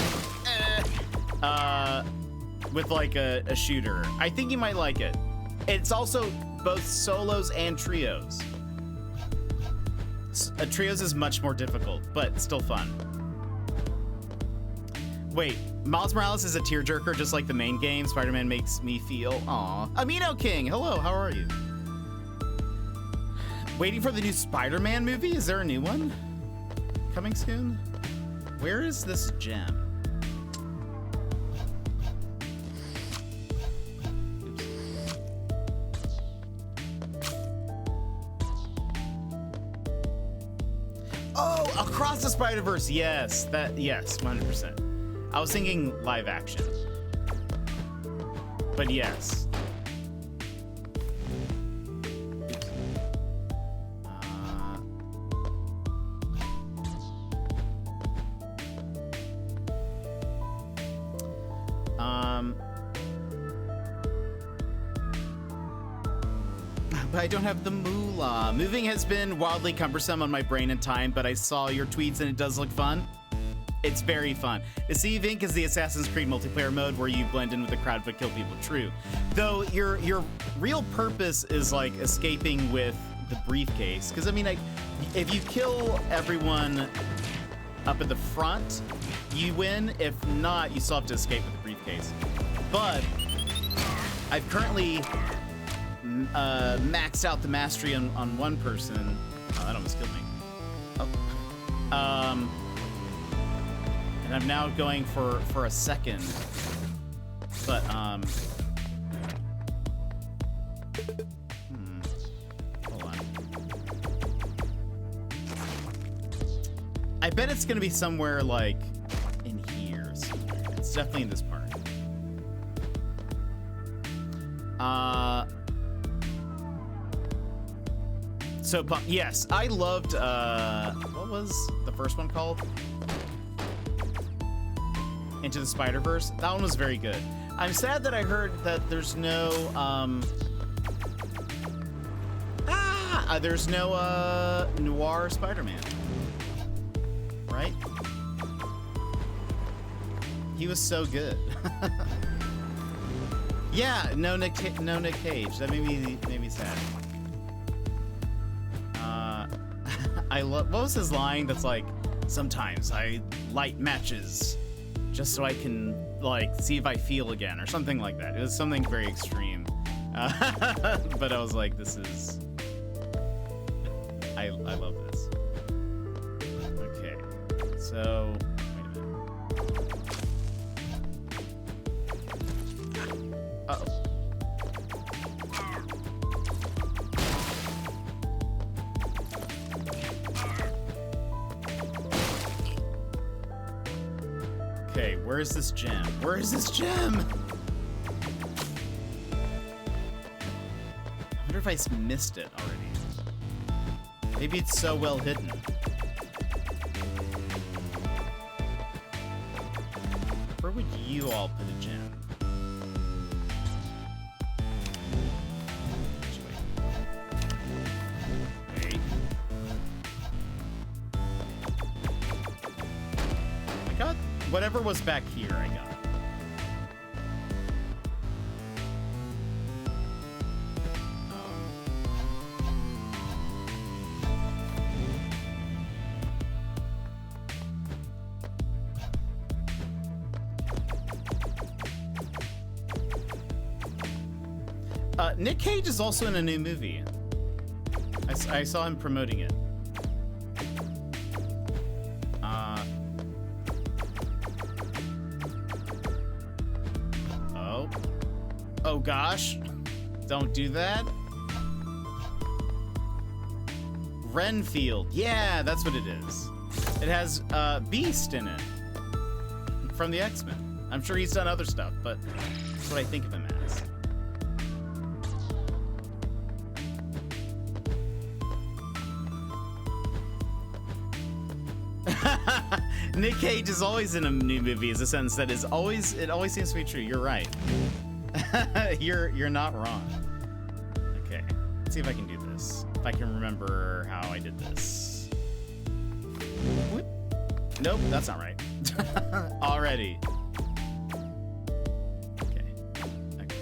with like a shooter. I think you might like it. It's also both solos and trios. Trios is much more difficult, but still fun. Wait, Miles Morales is a tearjerker just like the main game. Spider-Man makes me feel, aw. Amino King, hello, how are you? Waiting for the new Spider-Man movie? Is there a new one coming soon? Where is this gem? Oh, Across the Spider-Verse. Yes, 100%. I was thinking live action. But yes. But I don't have the moolah. Moving has been wildly cumbersome on my brain and time, but I saw your tweets and it does look fun. It's very fun. Deceive Inc. is the Assassin's Creed multiplayer mode where you blend in with the crowd but kill people. True. Though your real purpose is like escaping with the briefcase. Because I mean, like, if you kill everyone up at the front, you win. If not, you still have to escape with the briefcase. But I've currently maxed out the mastery on one person. Oh, that almost killed me. Oh. And I'm now going for a second. But hold on. I bet it's gonna be somewhere like in here somewhere. It's definitely in this part. So yes, I loved what was the first one called? Into the Spider-Verse. That one was very good. I'm sad that I heard that there's no there's no noir Spider-Man. Right? He was so good. Yeah, no Nick Cage. That made me sad. I love, what was his line that's like, sometimes I light matches just so I can like see if I feel again or something like that. It was something very extreme. But I was like, this is, I love this. Okay, so wait a minute. Uh-oh. Okay, where is this gem? Where is this gem? I wonder if I missed it already. Maybe it's so well hidden. Where would you all put a gem? Wait. I got whatever was back here, I got. Nick Cage is also in a new movie. I saw him promoting it. Oh gosh, don't do that. Renfield, yeah, that's what it is. It has Beast in it from the X-Men. I'm sure he's done other stuff, but that's what I think of him as. Nick Cage is always in a new movie is a sentence that is always, it always seems to be true. You're right. You're not wrong. Okay, let's see if I can do this. If I can remember how I did this. Whoop. Nope, that's not right. Already. Okay. Okay.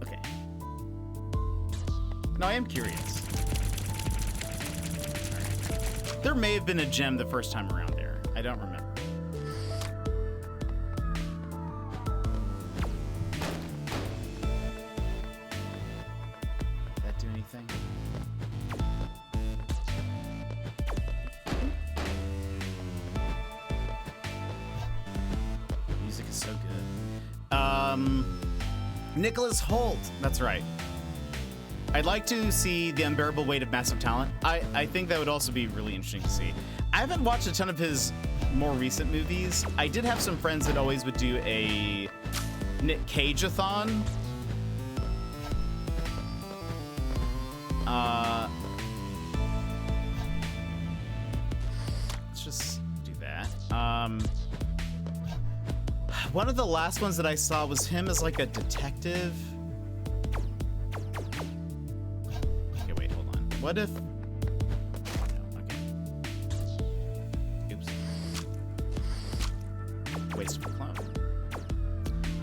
Okay. No, I am curious. Right. There may have been a gem the first time around there. I don't remember. Did that do anything? so good. Nicholas Hoult. That's right. I'd like to see The Unbearable Weight of Massive Talent. I think that would also be really interesting to see. I haven't watched a ton of his more recent movies. I did have some friends that always would do a Nick Cage-a-thon. Let's just do that. One of the last ones that I saw was him as like a detective. Okay, wait, hold on. What if... Okay. Oops. Waste of a clone.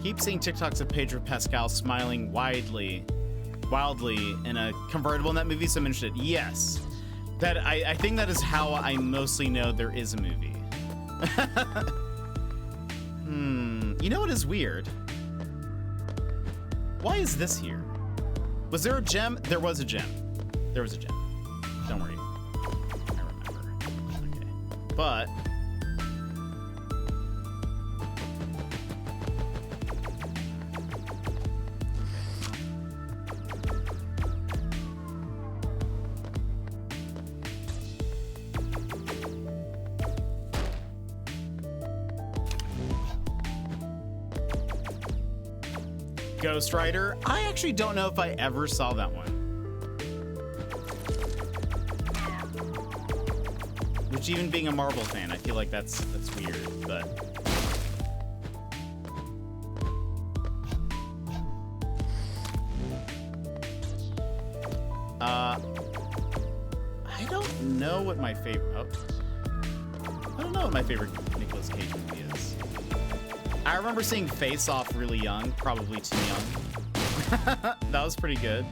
Keep seeing TikToks of Pedro Pascal smiling wildly in a convertible in that movie, so I'm interested. Yes. That I think that is how I mostly know there is a movie. You know what is weird? Why is this here? Was there a gem? There was a gem. There was a gem. Don't worry. I remember. Okay. But... Ghost Rider. I actually don't know if I ever saw that one. Which, even being a Marvel fan, I feel like that's weird, but... I don't know what my favorite... Oh. I don't know what my favorite Nicolas Cage movie is. I remember seeing Face Off really young, probably too young. That was pretty good.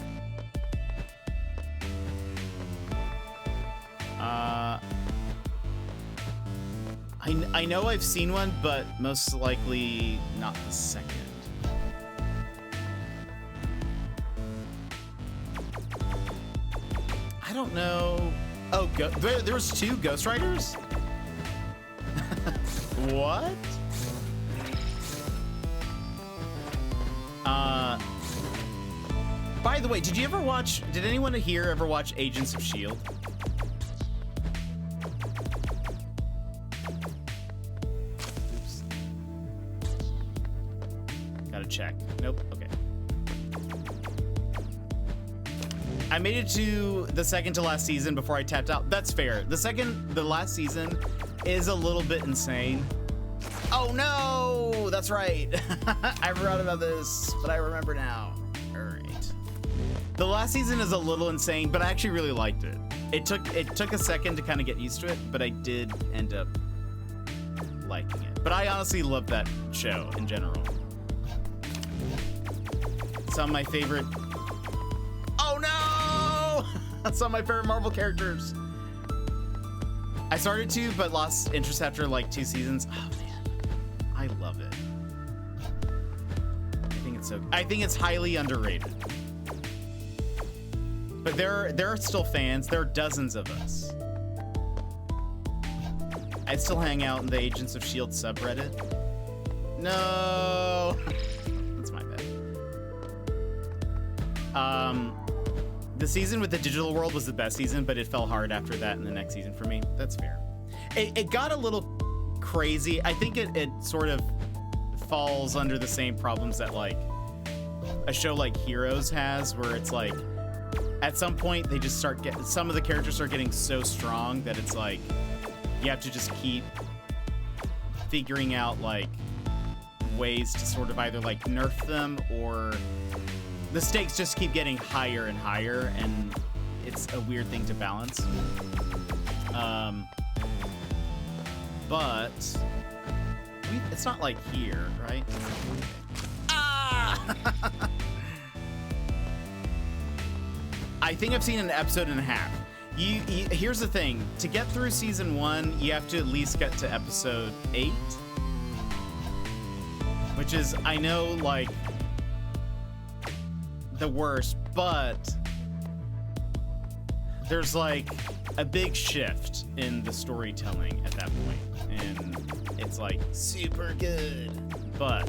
I know I've seen one, but most likely not the second. I don't know. Oh, there was two Ghost Riders? What? By the way, did anyone here ever watch Agents of S.H.I.E.L.D.? Oops. Gotta check. Nope, okay. I made it to the second to last season before I tapped out. That's fair. The last season is a little bit insane. Oh no, that's right. I forgot about this, but I remember now. All right. The last season is a little insane, but I actually really liked it. It took a second to kind of get used to it, but I did end up liking it. But I honestly love that show in general. Some of my favorite... Oh no! Some of my favorite Marvel characters. I started to, but lost interest after like 2 seasons. Oh man, I love it. I think it's highly underrated. But there are still fans. There are dozens of us. I'd still hang out in the Agents of S.H.I.E.L.D. subreddit. No! That's my bad. The season with the digital world was the best season, but it fell hard after that in the next season for me. That's fair. It got a little crazy. I think it sort of falls under the same problems that like a show like Heroes has, where it's like at some point they just some of the characters start getting so strong that it's like you have to just keep figuring out like ways to sort of either like nerf them, or the stakes just keep getting higher and higher, and it's a weird thing to balance. But it's not like here, right? Ah! I think I've seen an episode and a half. Here's the thing. To get through season 1, you have to at least get to episode 8. Which is, I know, like, the worst, but there's, like, a big shift in the storytelling at that point. And it's like super good, but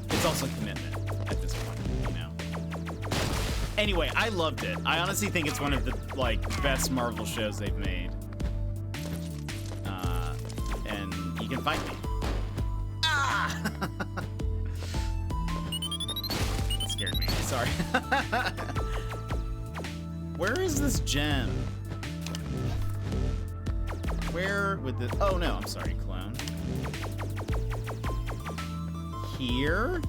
it's also commitment at this point, you know. Anyway, I loved it. I honestly think it's one of the like best Marvel shows they've made. And you can fight me. Ah! That scared me. Sorry. Where is this gem? Where would the... Oh, no. I'm sorry, clone. Here?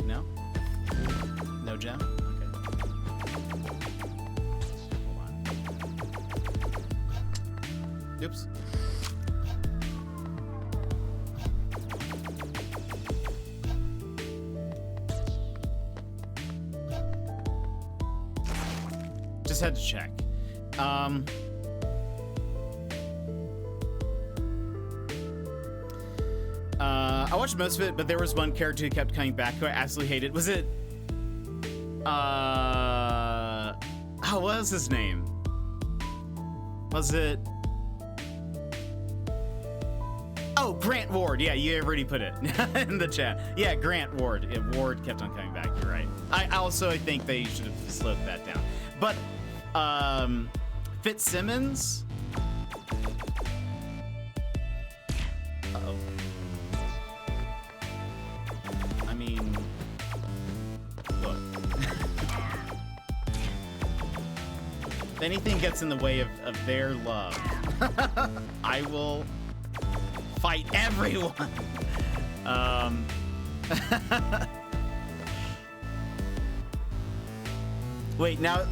No? No gem? Okay. Hold on. Oops. Just had to check. I watched most of it, but there was one character who kept coming back who I absolutely hated. Was it... what was his name? Was it... Oh, Grant Ward. Yeah, you already put it in the chat. Yeah, Grant Ward. Yeah, Ward kept on coming back. You're right. I think they should have slowed that down. But, Fitzsimmons... Uh-oh. I mean... Look. If anything gets in the way of their love, I will fight everyone. Wait, now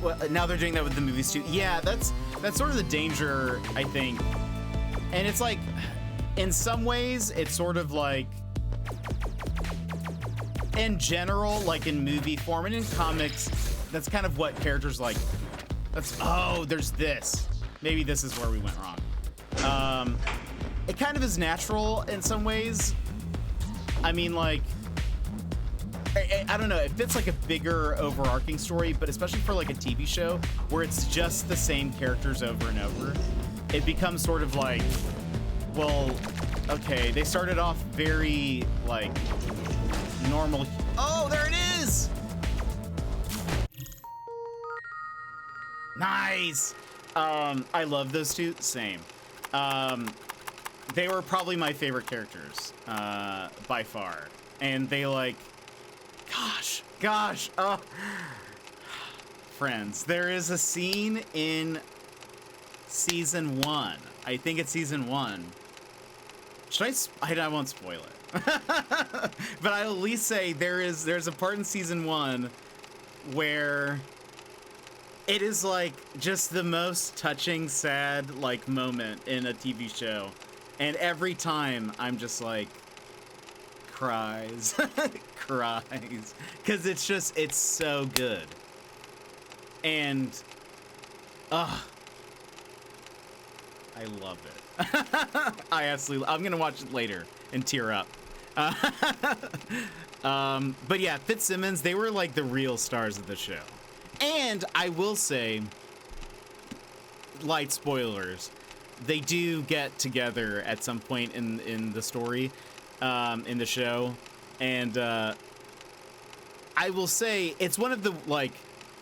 they're doing that with the movies too. Yeah, that's sort of the danger, I think. And it's like, in some ways, it's sort of like, in general, like in movie form and in comics, that's kind of what characters like. Oh, there's this. Maybe this is where we went wrong. It kind of is natural in some ways. I mean, like, I don't know, it fits like a bigger overarching story, but especially for like a TV show where it's just the same characters over and over, it becomes sort of like, well, okay, they started off very like normal. Oh, there it is! Nice! I love those two, same. They were probably my favorite characters, by far. And they like, gosh, oh. Friends, there is a scene in season 1. I think it's season 1. Should I won't spoil it. But I'll at least say there's a part in season 1 where it is like just the most touching, sad like moment in a TV show. And every time I'm just like, cries, cries, because it's so good. And, I love it. I'm gonna watch it later and tear up. But yeah, Fitzsimmons, they were like the real stars of the show. And I will say, light spoilers, they do get together at some point in the story, in the show, and I will say it's one of the like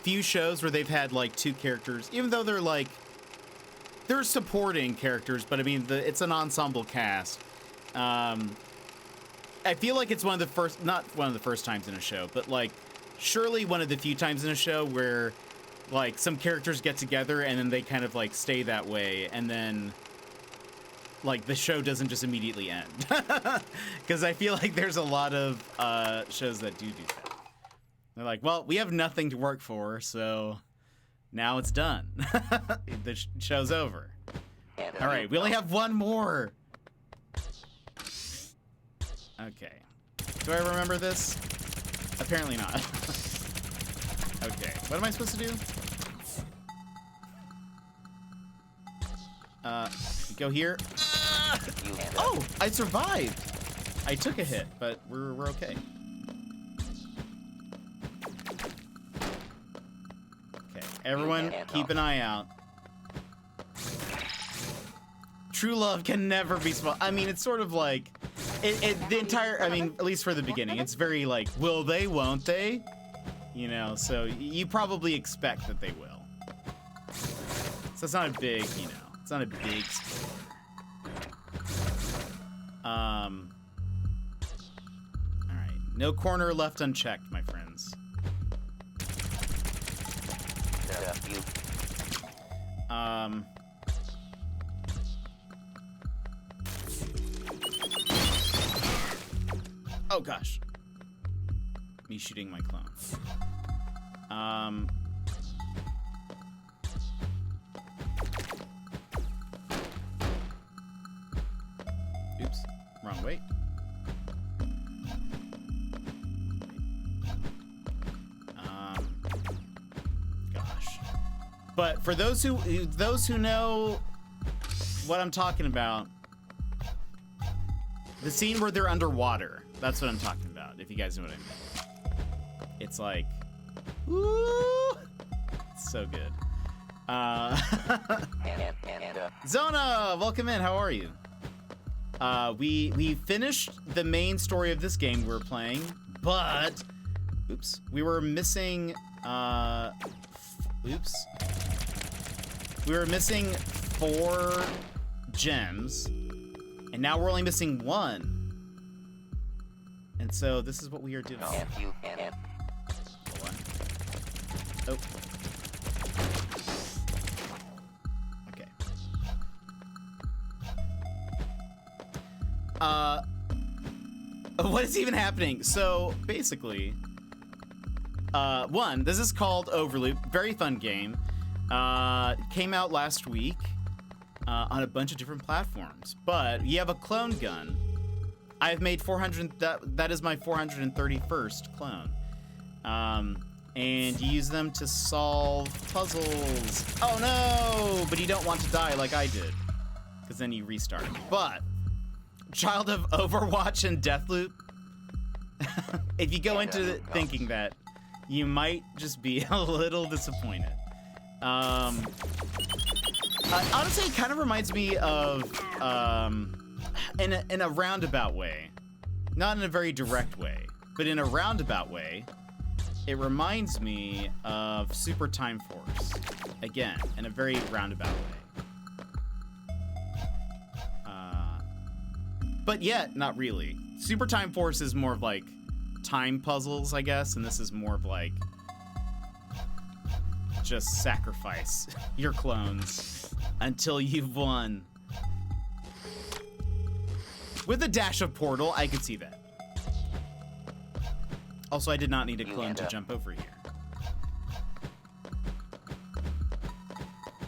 few shows where they've had like two characters, even though they're supporting characters, but I mean it's an ensemble cast. I feel like it's not one of the first times in a show, but like surely one of the few times in a show where like some characters get together and then they kind of like stay that way, and then like the show doesn't just immediately end. Because I feel like there's a lot of shows that do that. They're like, well, we have nothing to work for, so now it's done. The show's over. All right, we only have one more. Okay. Do I remember this? Apparently not. Okay, what am I supposed to do? Go here. Oh, I survived. I took a hit, but we're okay. Okay, everyone keep an eye out. true love can never be small. I mean, it's sort of like the entire. I mean, at least for the beginning, it's very like, will they? Won't they? You know, so you probably expect that they will. So it's not a big, you know, it's not a big spoiler. All right, no corner left unchecked, my friends. Oh gosh. Me shooting my clone. Oops, wrong way. Gosh. But for those who know what I'm talking about, the scene where they're underwater, that's what I'm talking about, if you guys know what I mean. It's like, woo! It's so good. Zona, welcome in, how are you? We finished the main story of this game we're playing, but, oops, we were missing, oops. We were missing 4 gems, and now we're only missing 1. And so this is what we are doing. Hold on. Oh. Okay. What is even happening? So basically, this is called Overloop. Very fun game. Came out last week on a bunch of different platforms. But you have a clone gun. I've made 400. That is my 431st clone. And you use them to solve puzzles. Oh no! But you don't want to die like I did, because then you restart. But child of Overwatch and Deathloop, if you go into it thinking that, you might just be a little disappointed. Honestly, it kind of reminds me of, in a roundabout way, not in a very direct way, but in a roundabout way, it reminds me of Super Time Force. Again, in a very roundabout way. But yet, not really. Super Time Force is more of like time puzzles, I guess, and this is more of like just sacrifice your clones until you've won. With a dash of Portal, I could see that. Also, I did not need a clone to jump over here.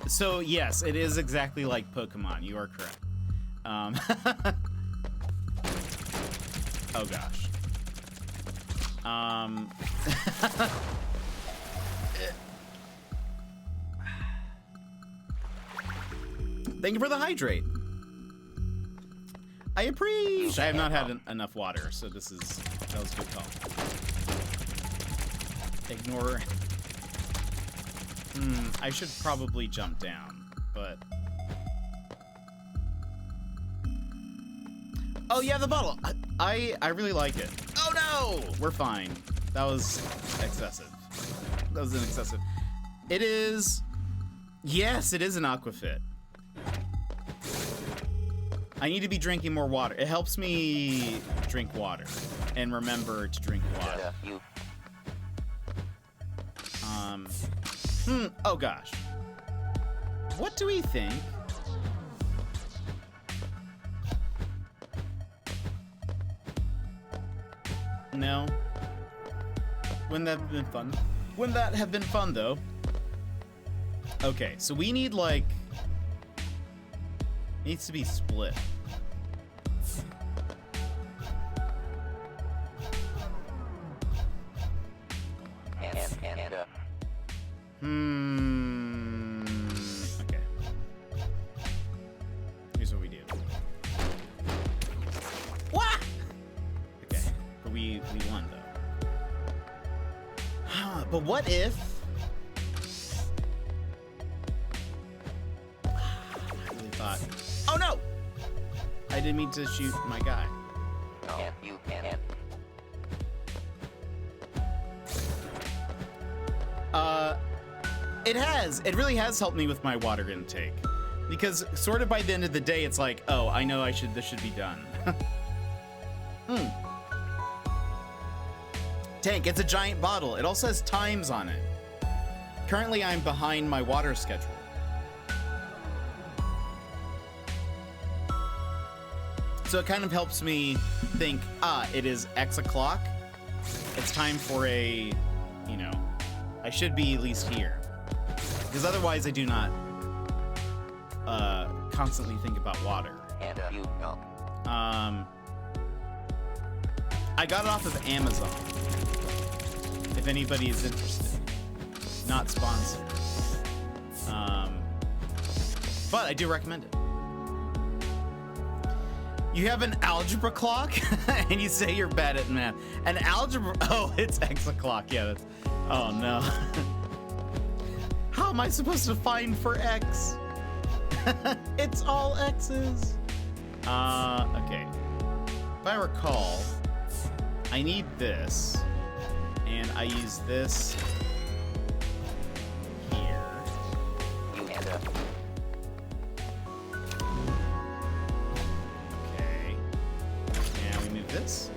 So, yes, it is exactly like Pokemon. You are correct. Oh, gosh. Thank you for the hydrate. I appreciate. I have not had enough water, so that was a good call. Ignore. I should probably jump down, but. Oh yeah, the bottle. I really like it. Oh no, we're fine. That was excessive. That was an excessive. It is. Yes, it is an Aquafit. I need to be drinking more water. It helps me drink water and remember to drink water. Oh gosh. What do we think? No. Wouldn't that have been fun? Wouldn't that have been fun though? Okay, so we need like, needs to be split. Okay. Here's what we do. What? Okay, but we won though. But what if? I really thought. Oh no! didn't mean to shoot my guy. And you and It really has helped me with my water intake. Because sort of by the end of the day, it's like, oh, I know this should be done. Tank, it's a giant bottle. It also has times on it. Currently, I'm behind my water schedule. So it kind of helps me think, it is X o'clock. It's time for I should be at least here. Because otherwise I do not constantly think about water. and you know. I got it off of Amazon. If anybody is interested. Not sponsored. But I do recommend it. You have an algebra clock and you say you're bad at math. An algebra, it's X o'clock. Yeah, that's, oh no. How am I supposed to find for X? It's all X's. Okay. If I recall, I need this, and I use this here. You and Okay. And we move this.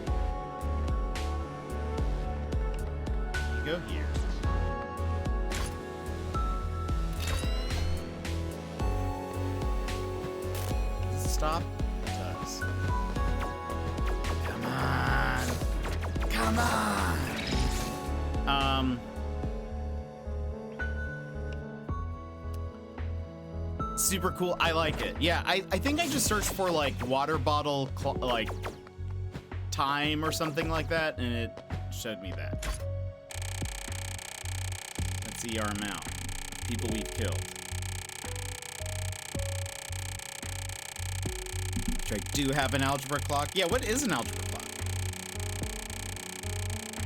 You go here. Does it stop? It does. Come on. Come on. Super cool. I like it. Yeah, I think I just searched for like water bottle like time or something like that, and it showed me that. Let's see our amount. People we've killed. Which I do have an algebra clock. Yeah, what is an algebra clock?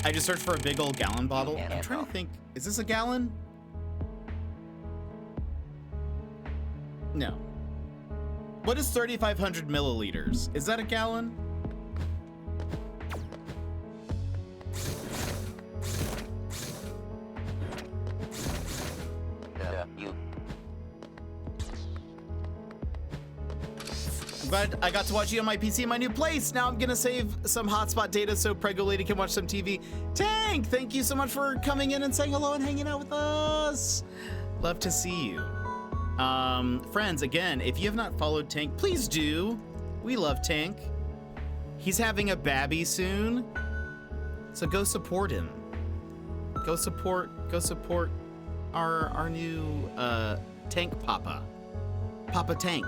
I just searched for a big old gallon bottle. I'm trying to think. Is this a gallon? No. What is 3,500 milliliters? Is that a gallon? you. I'm glad I got to watch you on my PC in my new place. Now I'm gonna save some hotspot data so Prego Lady can watch some TV. Tank, thank you so much for coming in and saying hello and hanging out with us. Love to see you. Friends, again, if you have not followed Tank, please do. We love Tank. He's having a babby soon, so go support him. Go support our new Tank Papa Tank.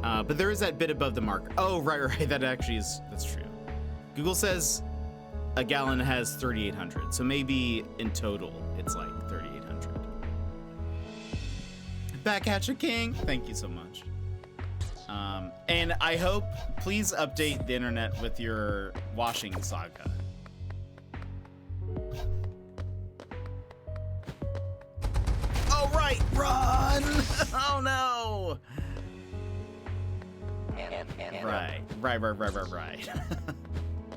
But there is that bit above the marker. Oh, right. That's true. Google says a gallon has 3,800, so maybe in total it's like 3,800. Back at you, King. Thank you so much. And I hope, please update the internet with your washing saga. Oh, right, run! Oh no! Right.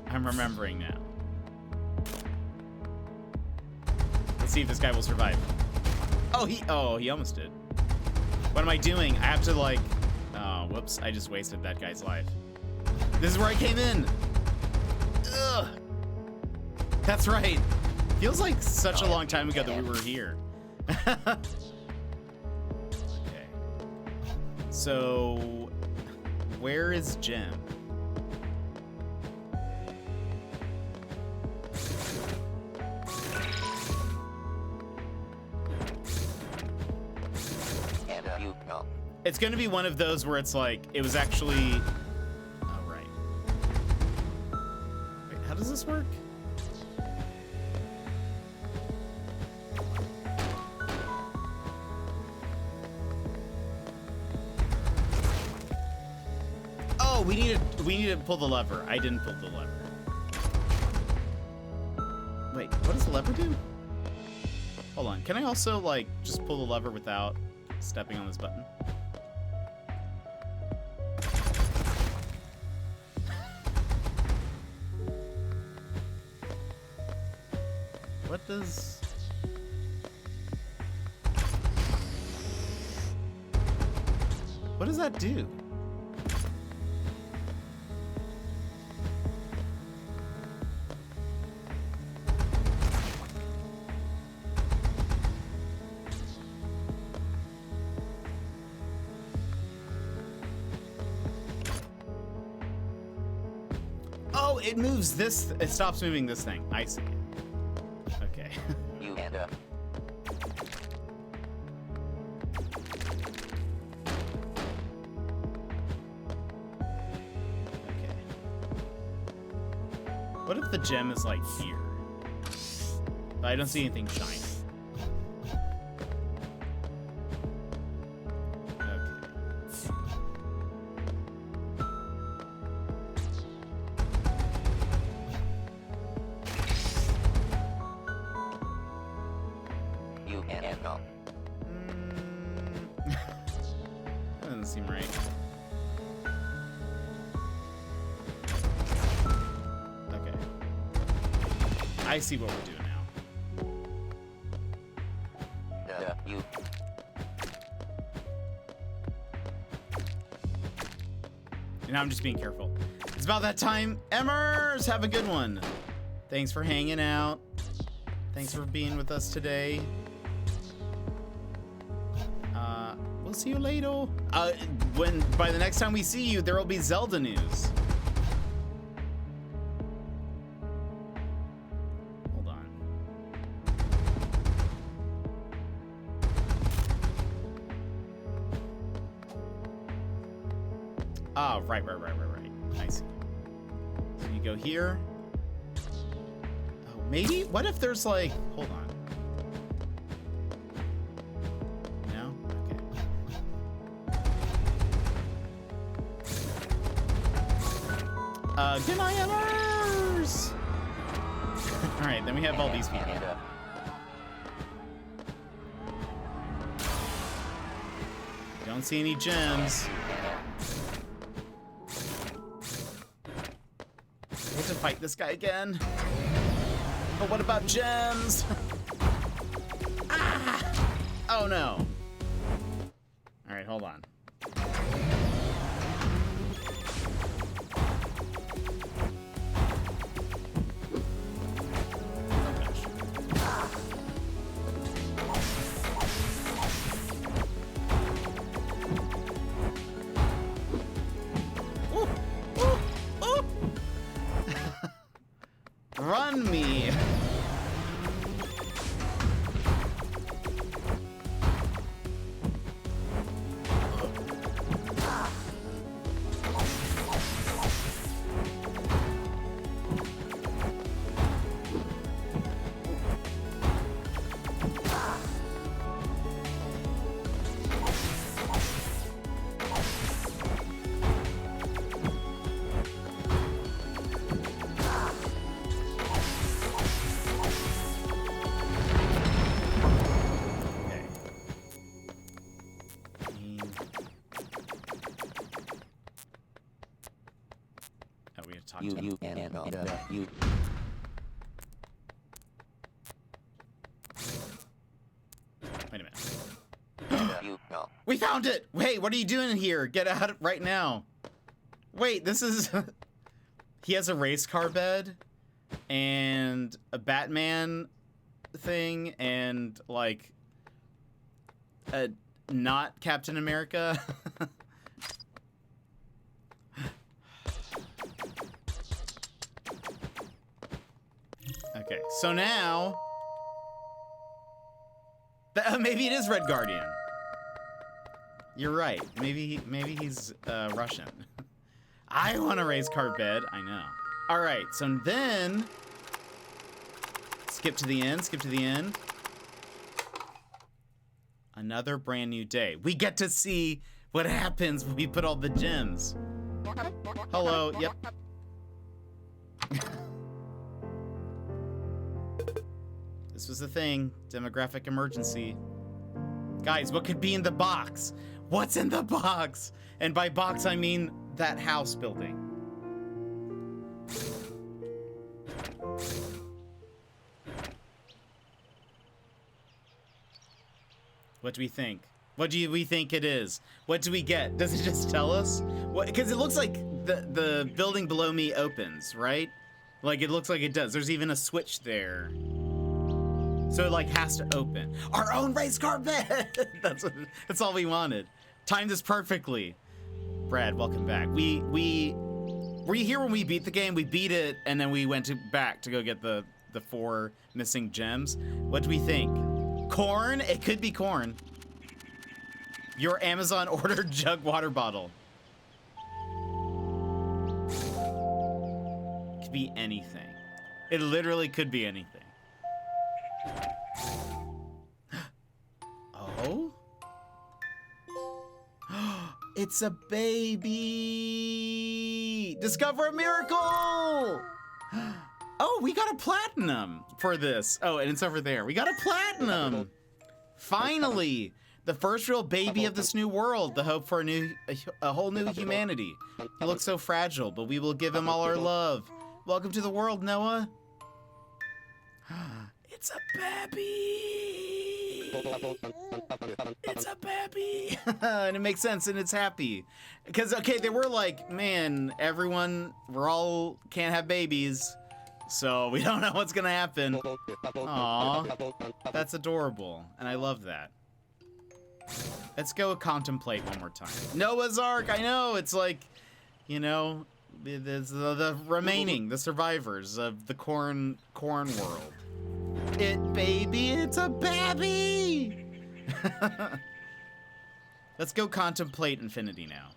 I'm remembering now. Let's see if this guy will survive. Oh, he almost did. What am I doing? I have to like, oh, whoops. I just wasted that guy's life. This is where I came in. Ugh. That's right. Feels like such a long time ago that we were here. Okay. So, where is Jim? And you know. It's gonna be one of those where it's like, it was actually... Oh, right. Wait, how does this work? Oh, we need to pull the lever. I didn't pull the lever. Wait, what does the lever do? Hold on, can I also like just pull the lever without stepping on this button? What does... What does that do? Oh, it moves this. It stops moving this thing. I see. Okay. You and a Okay. What if the gem is like here? But I don't see anything shiny. Okay. you and a That doesn't seem right. Okay. I see what we're doing now. you And I'm just being careful. It's about that time. Emmers, have a good one. Thanks for hanging out. Thanks for being with us today. We'll see you later. By the next time we see you, there will be Zelda news. Hold on. Ah, right. I see. So you go here. Oh, maybe? What if there's like... Hold on. No? Okay. Good night, Emmers! Alright, then we have all these people. and a Don't see any gems. We have to fight this guy again. But what about gems? Ah! Oh no. Alright, hold on. Ooh, ooh, ooh. Run me. Okay. Oh, we have to talk to him. you and a you Wait a minute. you no We found it! Wait, what are you doing here? Get out right now. Wait, this is... He has a race car bed and a Batman thing and, like, a not Captain America. Okay, so now... Maybe it is Red Guardian. You're right. Maybe he's Russian. I want a race car bed. I know. All right. So then, skip to the end. Another brand new day. We get to see what happens when we put all the gems. Hello. Yep. This was the thing. Demographic emergency. Guys, what could be in the box? What's in the box? And by box, I mean that house building. What do we think? What do we think it is? What do we get? Does it just tell us? What? Because it looks like the building below me opens, right? Like, it looks like it does. There's even a switch there. So it, like, has to open. Our own race carpet! That's all we wanted. Timed this perfectly. Brad, welcome back. Were you here when we beat the game? We beat it, and then we went back to go get the 4 missing gems. What do we think? Corn? It could be corn. Your Amazon ordered jug water bottle. Could be anything. It literally could be anything. Oh? It's a baby! Discover a miracle! Oh, we got a platinum for this. Oh, and it's over there. We got a platinum! Finally! The first real baby of this new world, the hope for a whole new humanity. He looks so fragile, but we will give him all our love. Welcome to the world, Noah. It's a baby! It's a baby! And it makes sense, and it's happy. Because, okay, they were like, man, we're all can't have babies, so we don't know what's gonna happen. Aww, that's adorable, and I love that. Let's go contemplate one more time. Noah's Ark, I know, it's like, you know, the remaining, the survivors of the corn world. It's a baby! Let's go contemplate infinity now.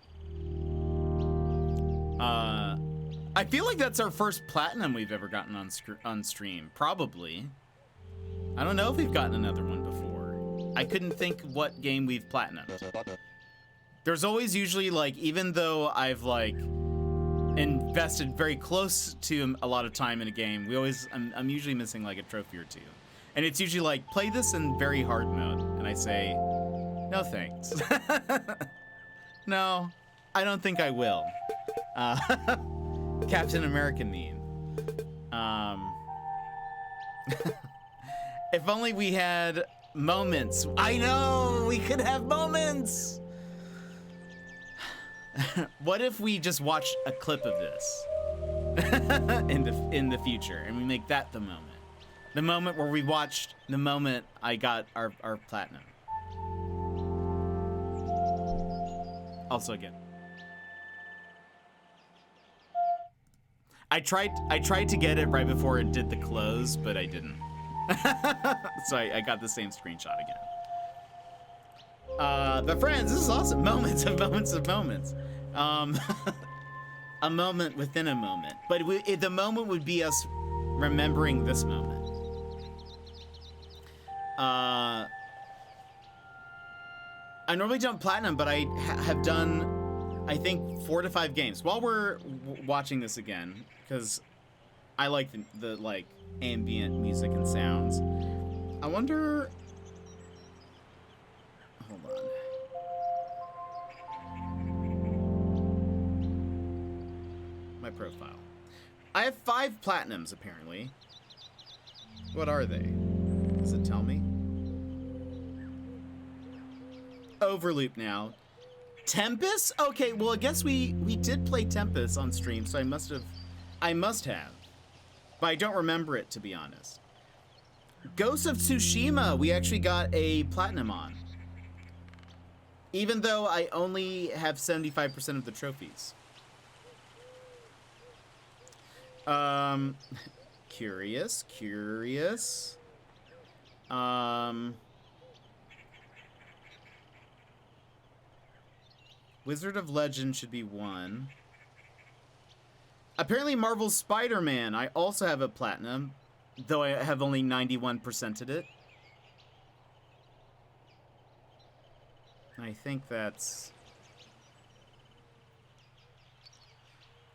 I feel like that's our first platinum we've ever gotten on stream. Probably. I don't know if we've gotten another one before. I couldn't think what game we've platinumed. There's always usually, like, even though I've, like, invested very close to a lot of time in a game, I'm usually missing, like, a trophy or two. And it's usually like, play this in very hard mode. And I say, no thanks. No, I don't think I will. Captain America meme. If only we had moments. I know, we could have moments. What if we just watched a clip of this in the future, and we make that the moment? The moment where we watched the moment I got our platinum. Also again. I tried to get it right before it did the close, but I didn't. So I got the same screenshot again. But friends, this is awesome. Moments of moments of moments. A moment within a moment. But the moment would be us remembering this moment. I normally don't platinum, but I have done, I think, 4 to 5 games. While we're watching this again, because I like the like ambient music and sounds. I wonder. Hold on. My profile. I have 5 platinums apparently. What are they? Does it tell me? Overloop now. Tempest? Okay, well I guess we did play Tempest on stream, so I must have. But I don't remember it, to be honest. Ghost of Tsushima, we actually got a platinum on. Even though I only have 75% of the trophies. Curious. Wizard of Legend should be 1. Apparently Marvel's Spider-Man, I also have a platinum, though I have only 91%ed it. I think that's...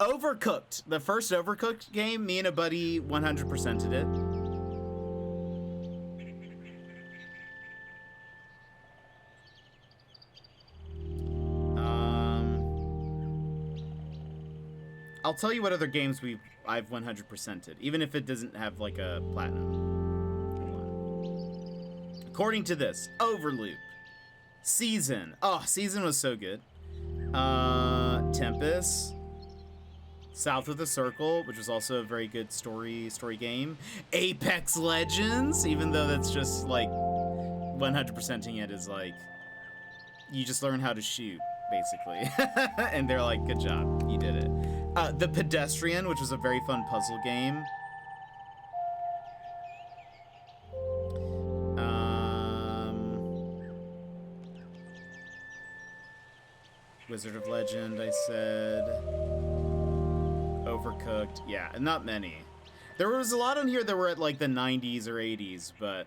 Overcooked! The first Overcooked game, me and a buddy 100%ed it. I'll tell you what other games I've 100%ed, even if it doesn't have like a platinum. According to this, Overloop. Season. Oh, Season was so good. Tempest. South of the Circle, which was also a very good story game. Apex Legends, even though that's just like 100%ing it is like you just learn how to shoot basically. And they're like, good job, you did it. The Pedestrian, which was a very fun puzzle game. Wizard of Legend, I said. Overcooked, yeah, and not many. There was a lot on here that were at like the 90s or 80s, but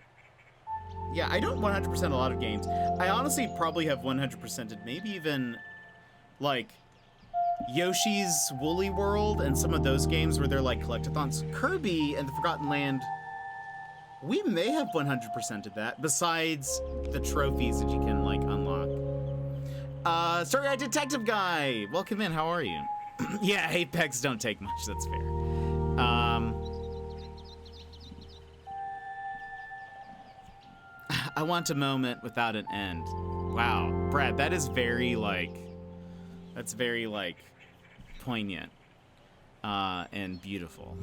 yeah, I don't 100% a lot of games. I honestly probably have 100%ed maybe even like Yoshi's Woolly World and some of those games where they're like collectathons. Kirby and the Forgotten Land, we may have 100%ed that, besides the trophies that you can like unlock. Story Guy Detective Guy, welcome in, how are you? Yeah, Apex don't take much, that's fair. I want a moment without an end. Wow, Brad, that is very like, that's very like poignant and beautiful.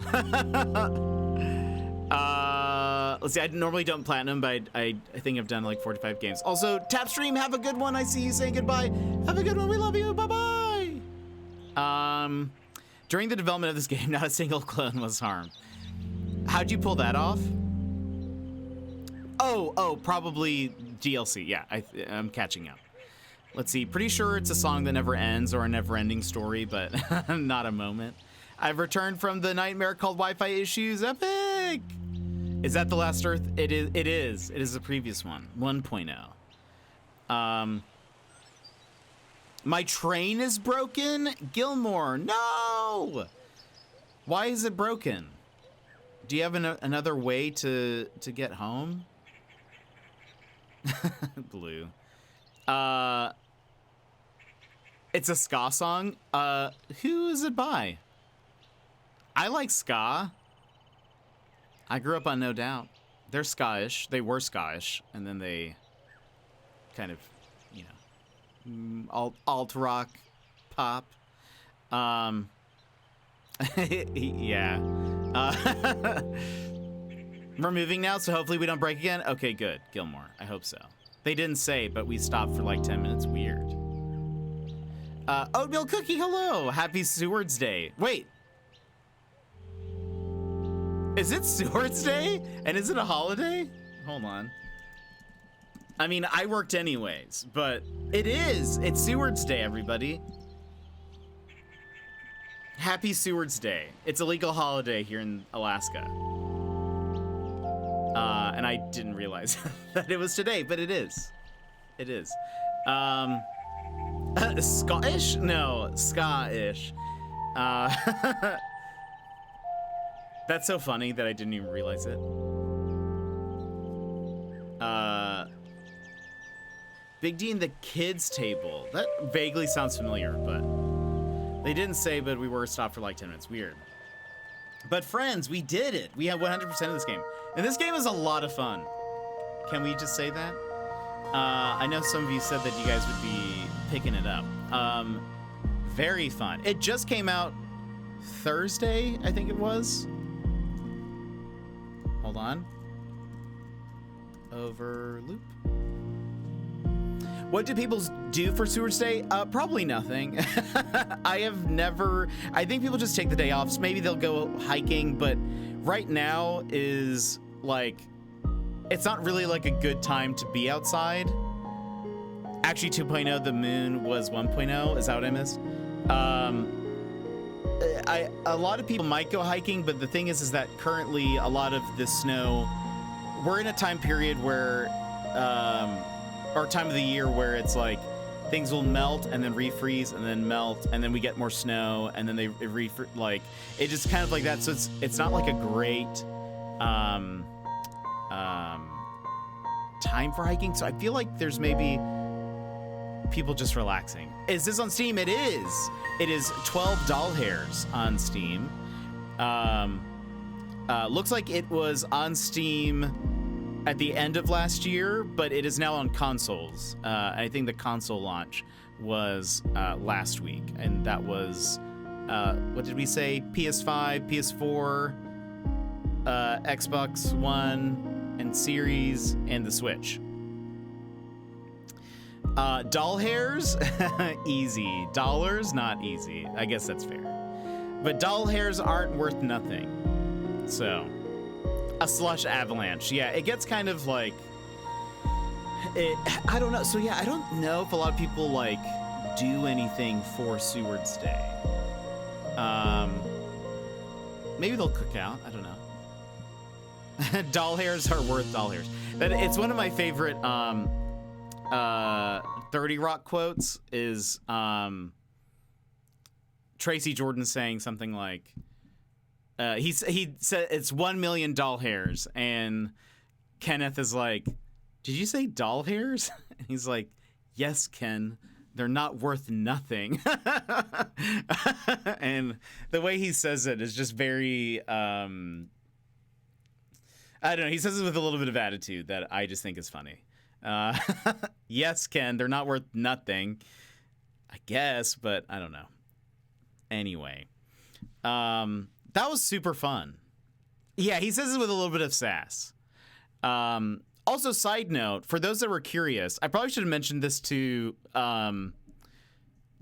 Let's see, I normally don't platinum, but I think I've done like 45 games. Also, Tapstream, have a good one. I see you saying goodbye. Have a good one. We love you. Bye-bye. During the development of this game, not a single clone was harmed. How'd you pull that off? Oh, probably DLC. Yeah, I'm catching up. Let's see, pretty sure it's a song that never ends or a never-ending story, but not a moment. I've returned from the nightmare called Wi-Fi issues. Epic! Is that the last Earth? It is. It is the previous one, 1.0. My train is broken? Gilmore, no! Why is it broken? Do you have another way to get home? Blue. It's a ska song. Who is it by? I like ska. I grew up on No Doubt. They're ska-ish. They were ska-ish, and then they kind of, you know, alt rock, pop. Yeah. We're moving now, so hopefully we don't break again. Okay, good, Gilmore. I hope so. They didn't say, but we stopped for like 10 minutes. Weird. Oatmeal Cookie, hello. Happy Seward's Day. Wait. Is it Seward's Day? And is it a holiday? Hold on. I mean, I worked anyways, but it is. It's Seward's Day, everybody. Happy Seward's Day. It's a legal holiday here in Alaska. And I didn't realize that it was today, but it is. It is. Scottish? No, ska-ish. That's so funny that I didn't even realize it. Big D and the kids table. That vaguely sounds familiar, but they didn't say, but we were stopped for like 10 minutes. Weird. But friends, we did it. We have 100% of this game. And this game is a lot of fun. Can we just say that? I know some of you said that you guys would be picking it up. Very fun. It just came out Thursday, I think it was. Hold on. Overloop. What do people do for Seward's Day? Probably nothing. I think people just take the day off. So maybe they'll go hiking, but right now is like, it's not really like a good time to be outside. Actually, 2.0, the moon was 1.0. Is that what I missed? A lot of people might go hiking, but the thing is that currently a lot of the snow, we're in a time period where, or time of the year where it's like things will melt and then refreeze and then melt and then we get more snow and then they like it just kind of like that. So it's not like a great time for hiking. So I feel like there's maybe people just relaxing. Is this on Steam? It is. It is 12 doll hairs on Steam. Looks like it was on Steam at the end of last year, but it is now on consoles. I think the console launch was last week, and that was what did we say? PS5, PS4, Xbox One, and Series, and the Switch. Doll hairs, easy. Dollars, not easy. I guess that's fair. But doll hairs aren't worth nothing. So, a slush avalanche. Yeah, it gets kind of like, I don't know. So yeah, I don't know if a lot of people like do anything for Seward's Day. Maybe they'll cook out. I don't know. Doll hairs are worth doll hairs. It's one of my favorite 30 Rock quotes is Tracy Jordan saying something like he said it's 1 million doll hairs, and Kenneth is like, did you say doll hairs? And he's like, yes, Ken, they're not worth nothing. And the way he says it is just very I don't know, he says it with a little bit of attitude that I just think is funny. Yes, Ken, they're not worth nothing, I guess, but I don't know. Anyway, that was super fun. Yeah, he says it with a little bit of sass. Also, side note, for those that were curious, I probably should have mentioned this to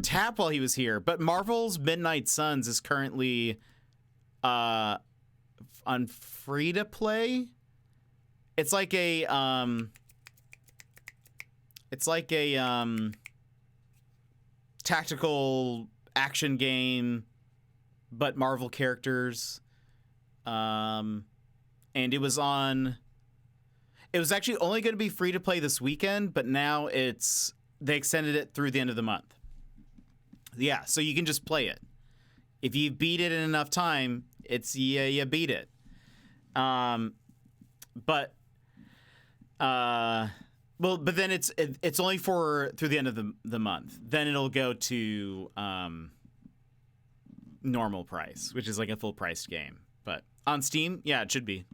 Tap while he was here, but Marvel's Midnight Suns is currently on free to play. It's like a tactical action game, but Marvel characters. And it was actually only going to be free to play this weekend, but now they extended it through the end of the month. Yeah, so you can just play it. If you beat it in enough time, you beat it. But then it's only through the end of the month. Then it'll go to normal price, which is like a full priced game. But on Steam, yeah, it should be.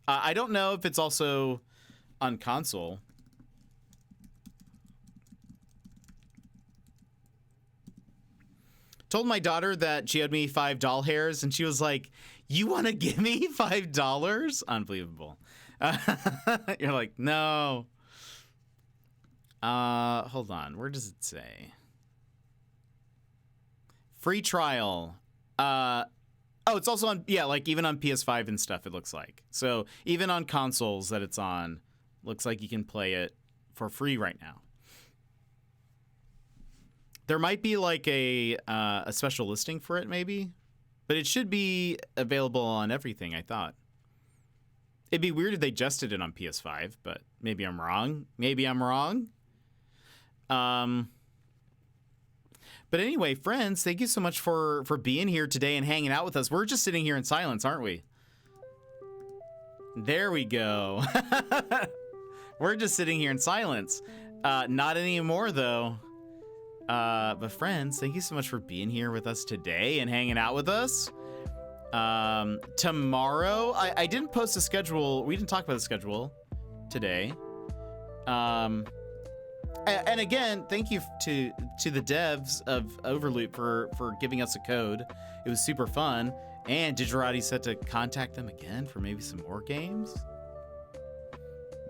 I don't know if it's also on console. Told my daughter that she owed me 5 doll hairs, and she was like, "You want to give me $5?" Unbelievable. You're like, no. Hold on. Where does it say? Free trial. Oh, it's also on, yeah, like even on PS5 and stuff, it looks like. So even on consoles that it's on, looks like you can play it for free right now. There might be like a special listing for it, maybe, but it should be available on everything, I thought. It'd be weird if they just did it on PS5, but maybe I'm wrong. But anyway, friends, thank you so much for being here today and hanging out with us. We're just sitting here in silence, aren't we? There we go. We're just sitting here in silence. Not anymore, though. But friends, thank you so much for being here with us today and hanging out with us. Tomorrow, I didn't post a schedule. We didn't talk about the schedule today. And again, thank you to the devs of Overloop for giving us a code. It was super fun. And Digerati said to contact them again for maybe some more games.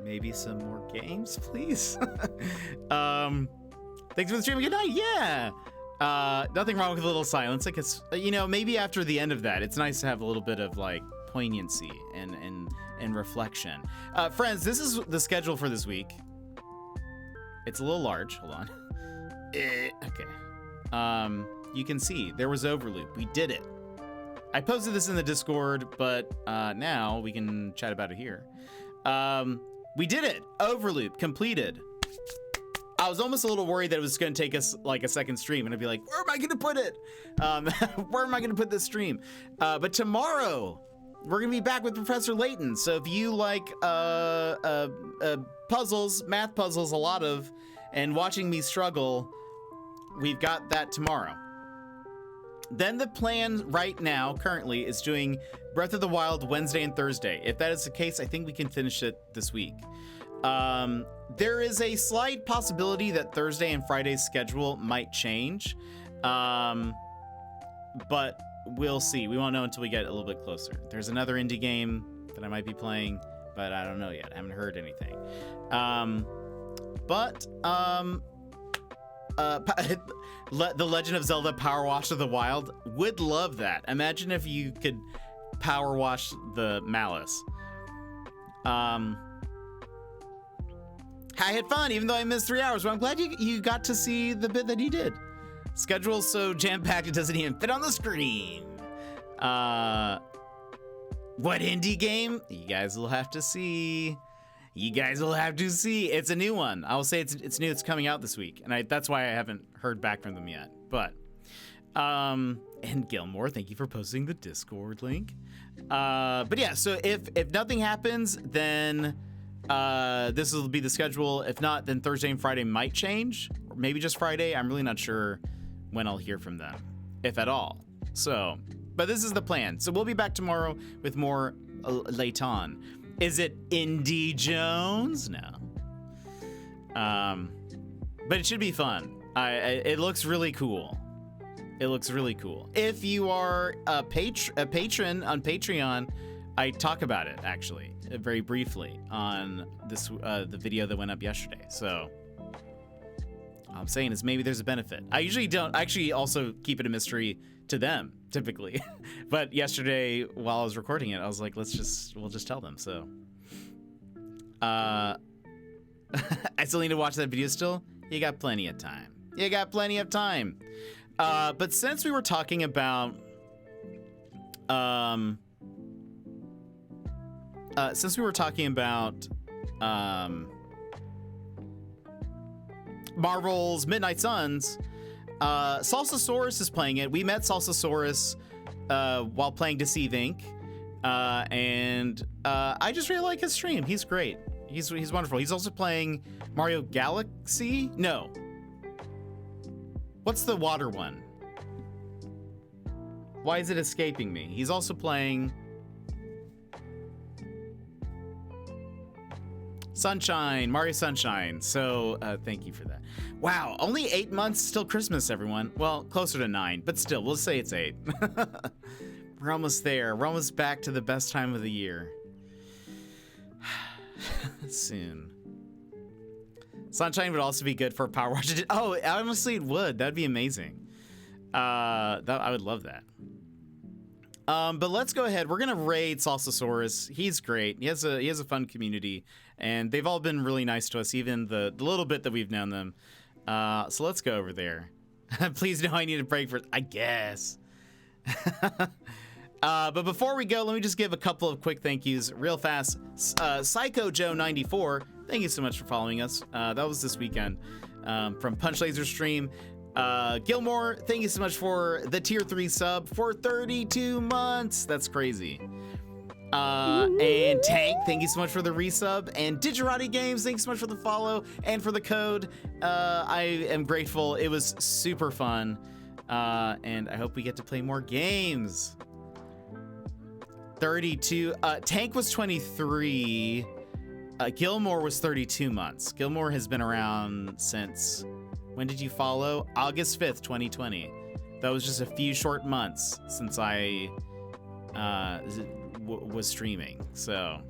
Maybe some more games, please. Thanks for the stream. Good night. Yeah. Nothing wrong with a little silence. Like it's, maybe after the end of that, it's nice to have a little bit of like poignancy and reflection. Friends, this is the schedule for this week. It's a little large. Hold on. Okay. You can see there was Overloop. We did it. I posted this in the Discord, but now we can chat about it here. We did it. Overloop completed. I was almost a little worried that it was going to take us like a second stream, and I'd be like, where am I going to put it? Where am I going to put this stream? But tomorrow, we're going to be back with Professor Layton. So if you like puzzles, math puzzles, a lot of, and watching me struggle, we've got that tomorrow. Then the plan right now, currently, is doing Breath of the Wild Wednesday and Thursday. If that is the case, I think we can finish it this week. There is a slight possibility that Thursday and Friday's schedule might change, but we'll see. We won't know until we get a little bit closer. There's another indie game that I might be playing, but I don't know yet. I haven't heard anything. The Legend of Zelda Power Wash of the Wild, would love that. Imagine if you could power wash the Malice. I had fun, even though I missed 3 hours. Well, I'm glad you got to see the bit that you did. Schedule's so jam-packed it doesn't even fit on the screen. What indie game? You guys will have to see. It's a new one. I will say it's new. It's coming out this week, and that's why I haven't heard back from them yet. But, and Gilmore, thank you for posting the Discord link. But yeah, so if nothing happens, then this will be the schedule. If not, then Thursday and Friday might change, or maybe just Friday. I'm really not sure when I'll hear from them, if at all. So, but this is the plan. So we'll be back tomorrow with more Layton. Is it Indy Jones? No. But it should be fun. It looks really cool. If you are a patron on Patreon, I talk about it actually very briefly on this the video that went up yesterday. So all I'm saying is maybe there's a benefit. I usually don't. I actually also keep it a mystery to them typically, but yesterday while I was recording it, I was like, we'll just tell them. So I still need to watch that video still. You got plenty of time. But since we were talking about Marvel's Midnight Suns, Salsasaurus is playing it. We met Salsasaurus while playing Deceive Inc. And I just really like his stream. He's great. He's wonderful. He's also playing Mario Galaxy? No. What's the water one? Why is it escaping me? He's also playing Sunshine, Mario Sunshine. So thank you for that. Wow, only 8 months till Christmas, everyone. Well, closer to 9, but still, we'll say it's 8. We're almost there. We're almost back to the best time of the year. Soon. Sunshine would also be good for Power Wash. Oh, honestly, it would. That'd be amazing. I would love that. But let's go ahead. We're gonna raid Salsasaurus. He's great. He has a fun community, and they've all been really nice to us, even the little bit that we've known them. So let's go over there. Please know I need a break for. I guess. But before we go, let me just give a couple of quick thank yous real fast. Psycho Joe 94, thank you so much for following us. That was this weekend from Punch Laser Stream. Gilmore, thank you so much for the tier 3 sub for 32 months. That's crazy. And Tank, thank you so much for the resub. And Digerati Games, thanks so much for the follow and for the code. I am grateful. It was super fun. And I hope we get to play more games. 32. Tank was 23. Gilmore was 32 months. Gilmore has been around since. When did you follow? August 5th, 2020. That was just a few short months since I was streaming. So,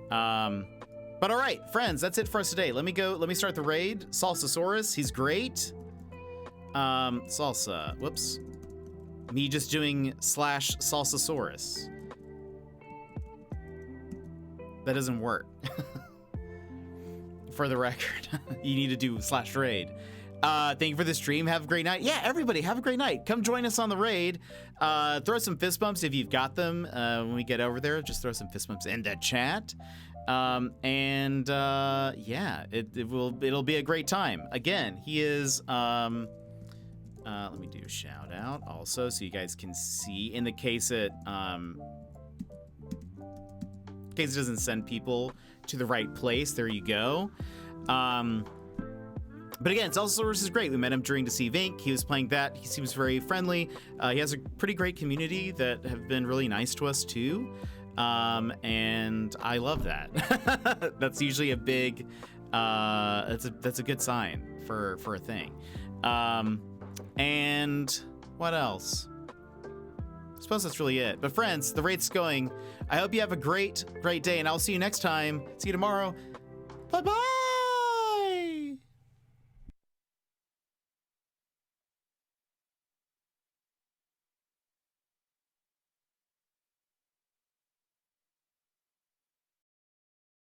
but all right, friends, that's it for us today. Let me start the raid. Salsasaurus, he's great. Salsa, whoops. Me just doing /Salsasaurus. That doesn't work. For the record, you need to do /raid. Thank you for the stream. Have a great night. Yeah, everybody, have a great night. Come join us on the raid. Throw some fist bumps if you've got them. When we get over there, just throw some fist bumps in the chat. Yeah, it'll be a great time. Again, he is. Let me do a shout out also, so you guys can see. In the case it doesn't send people to the right place, there you go. But again, Zelda Source is great. We met him during Deceive Inc. He was playing that. He seems very friendly. He has a pretty great community that have been really nice to us too. And I love that. That's usually a big, that's a good sign for a thing. And what else? I suppose that's really it. But friends, the rate's going. I hope you have a great day, and I'll see you next time. See you tomorrow. Bye-bye.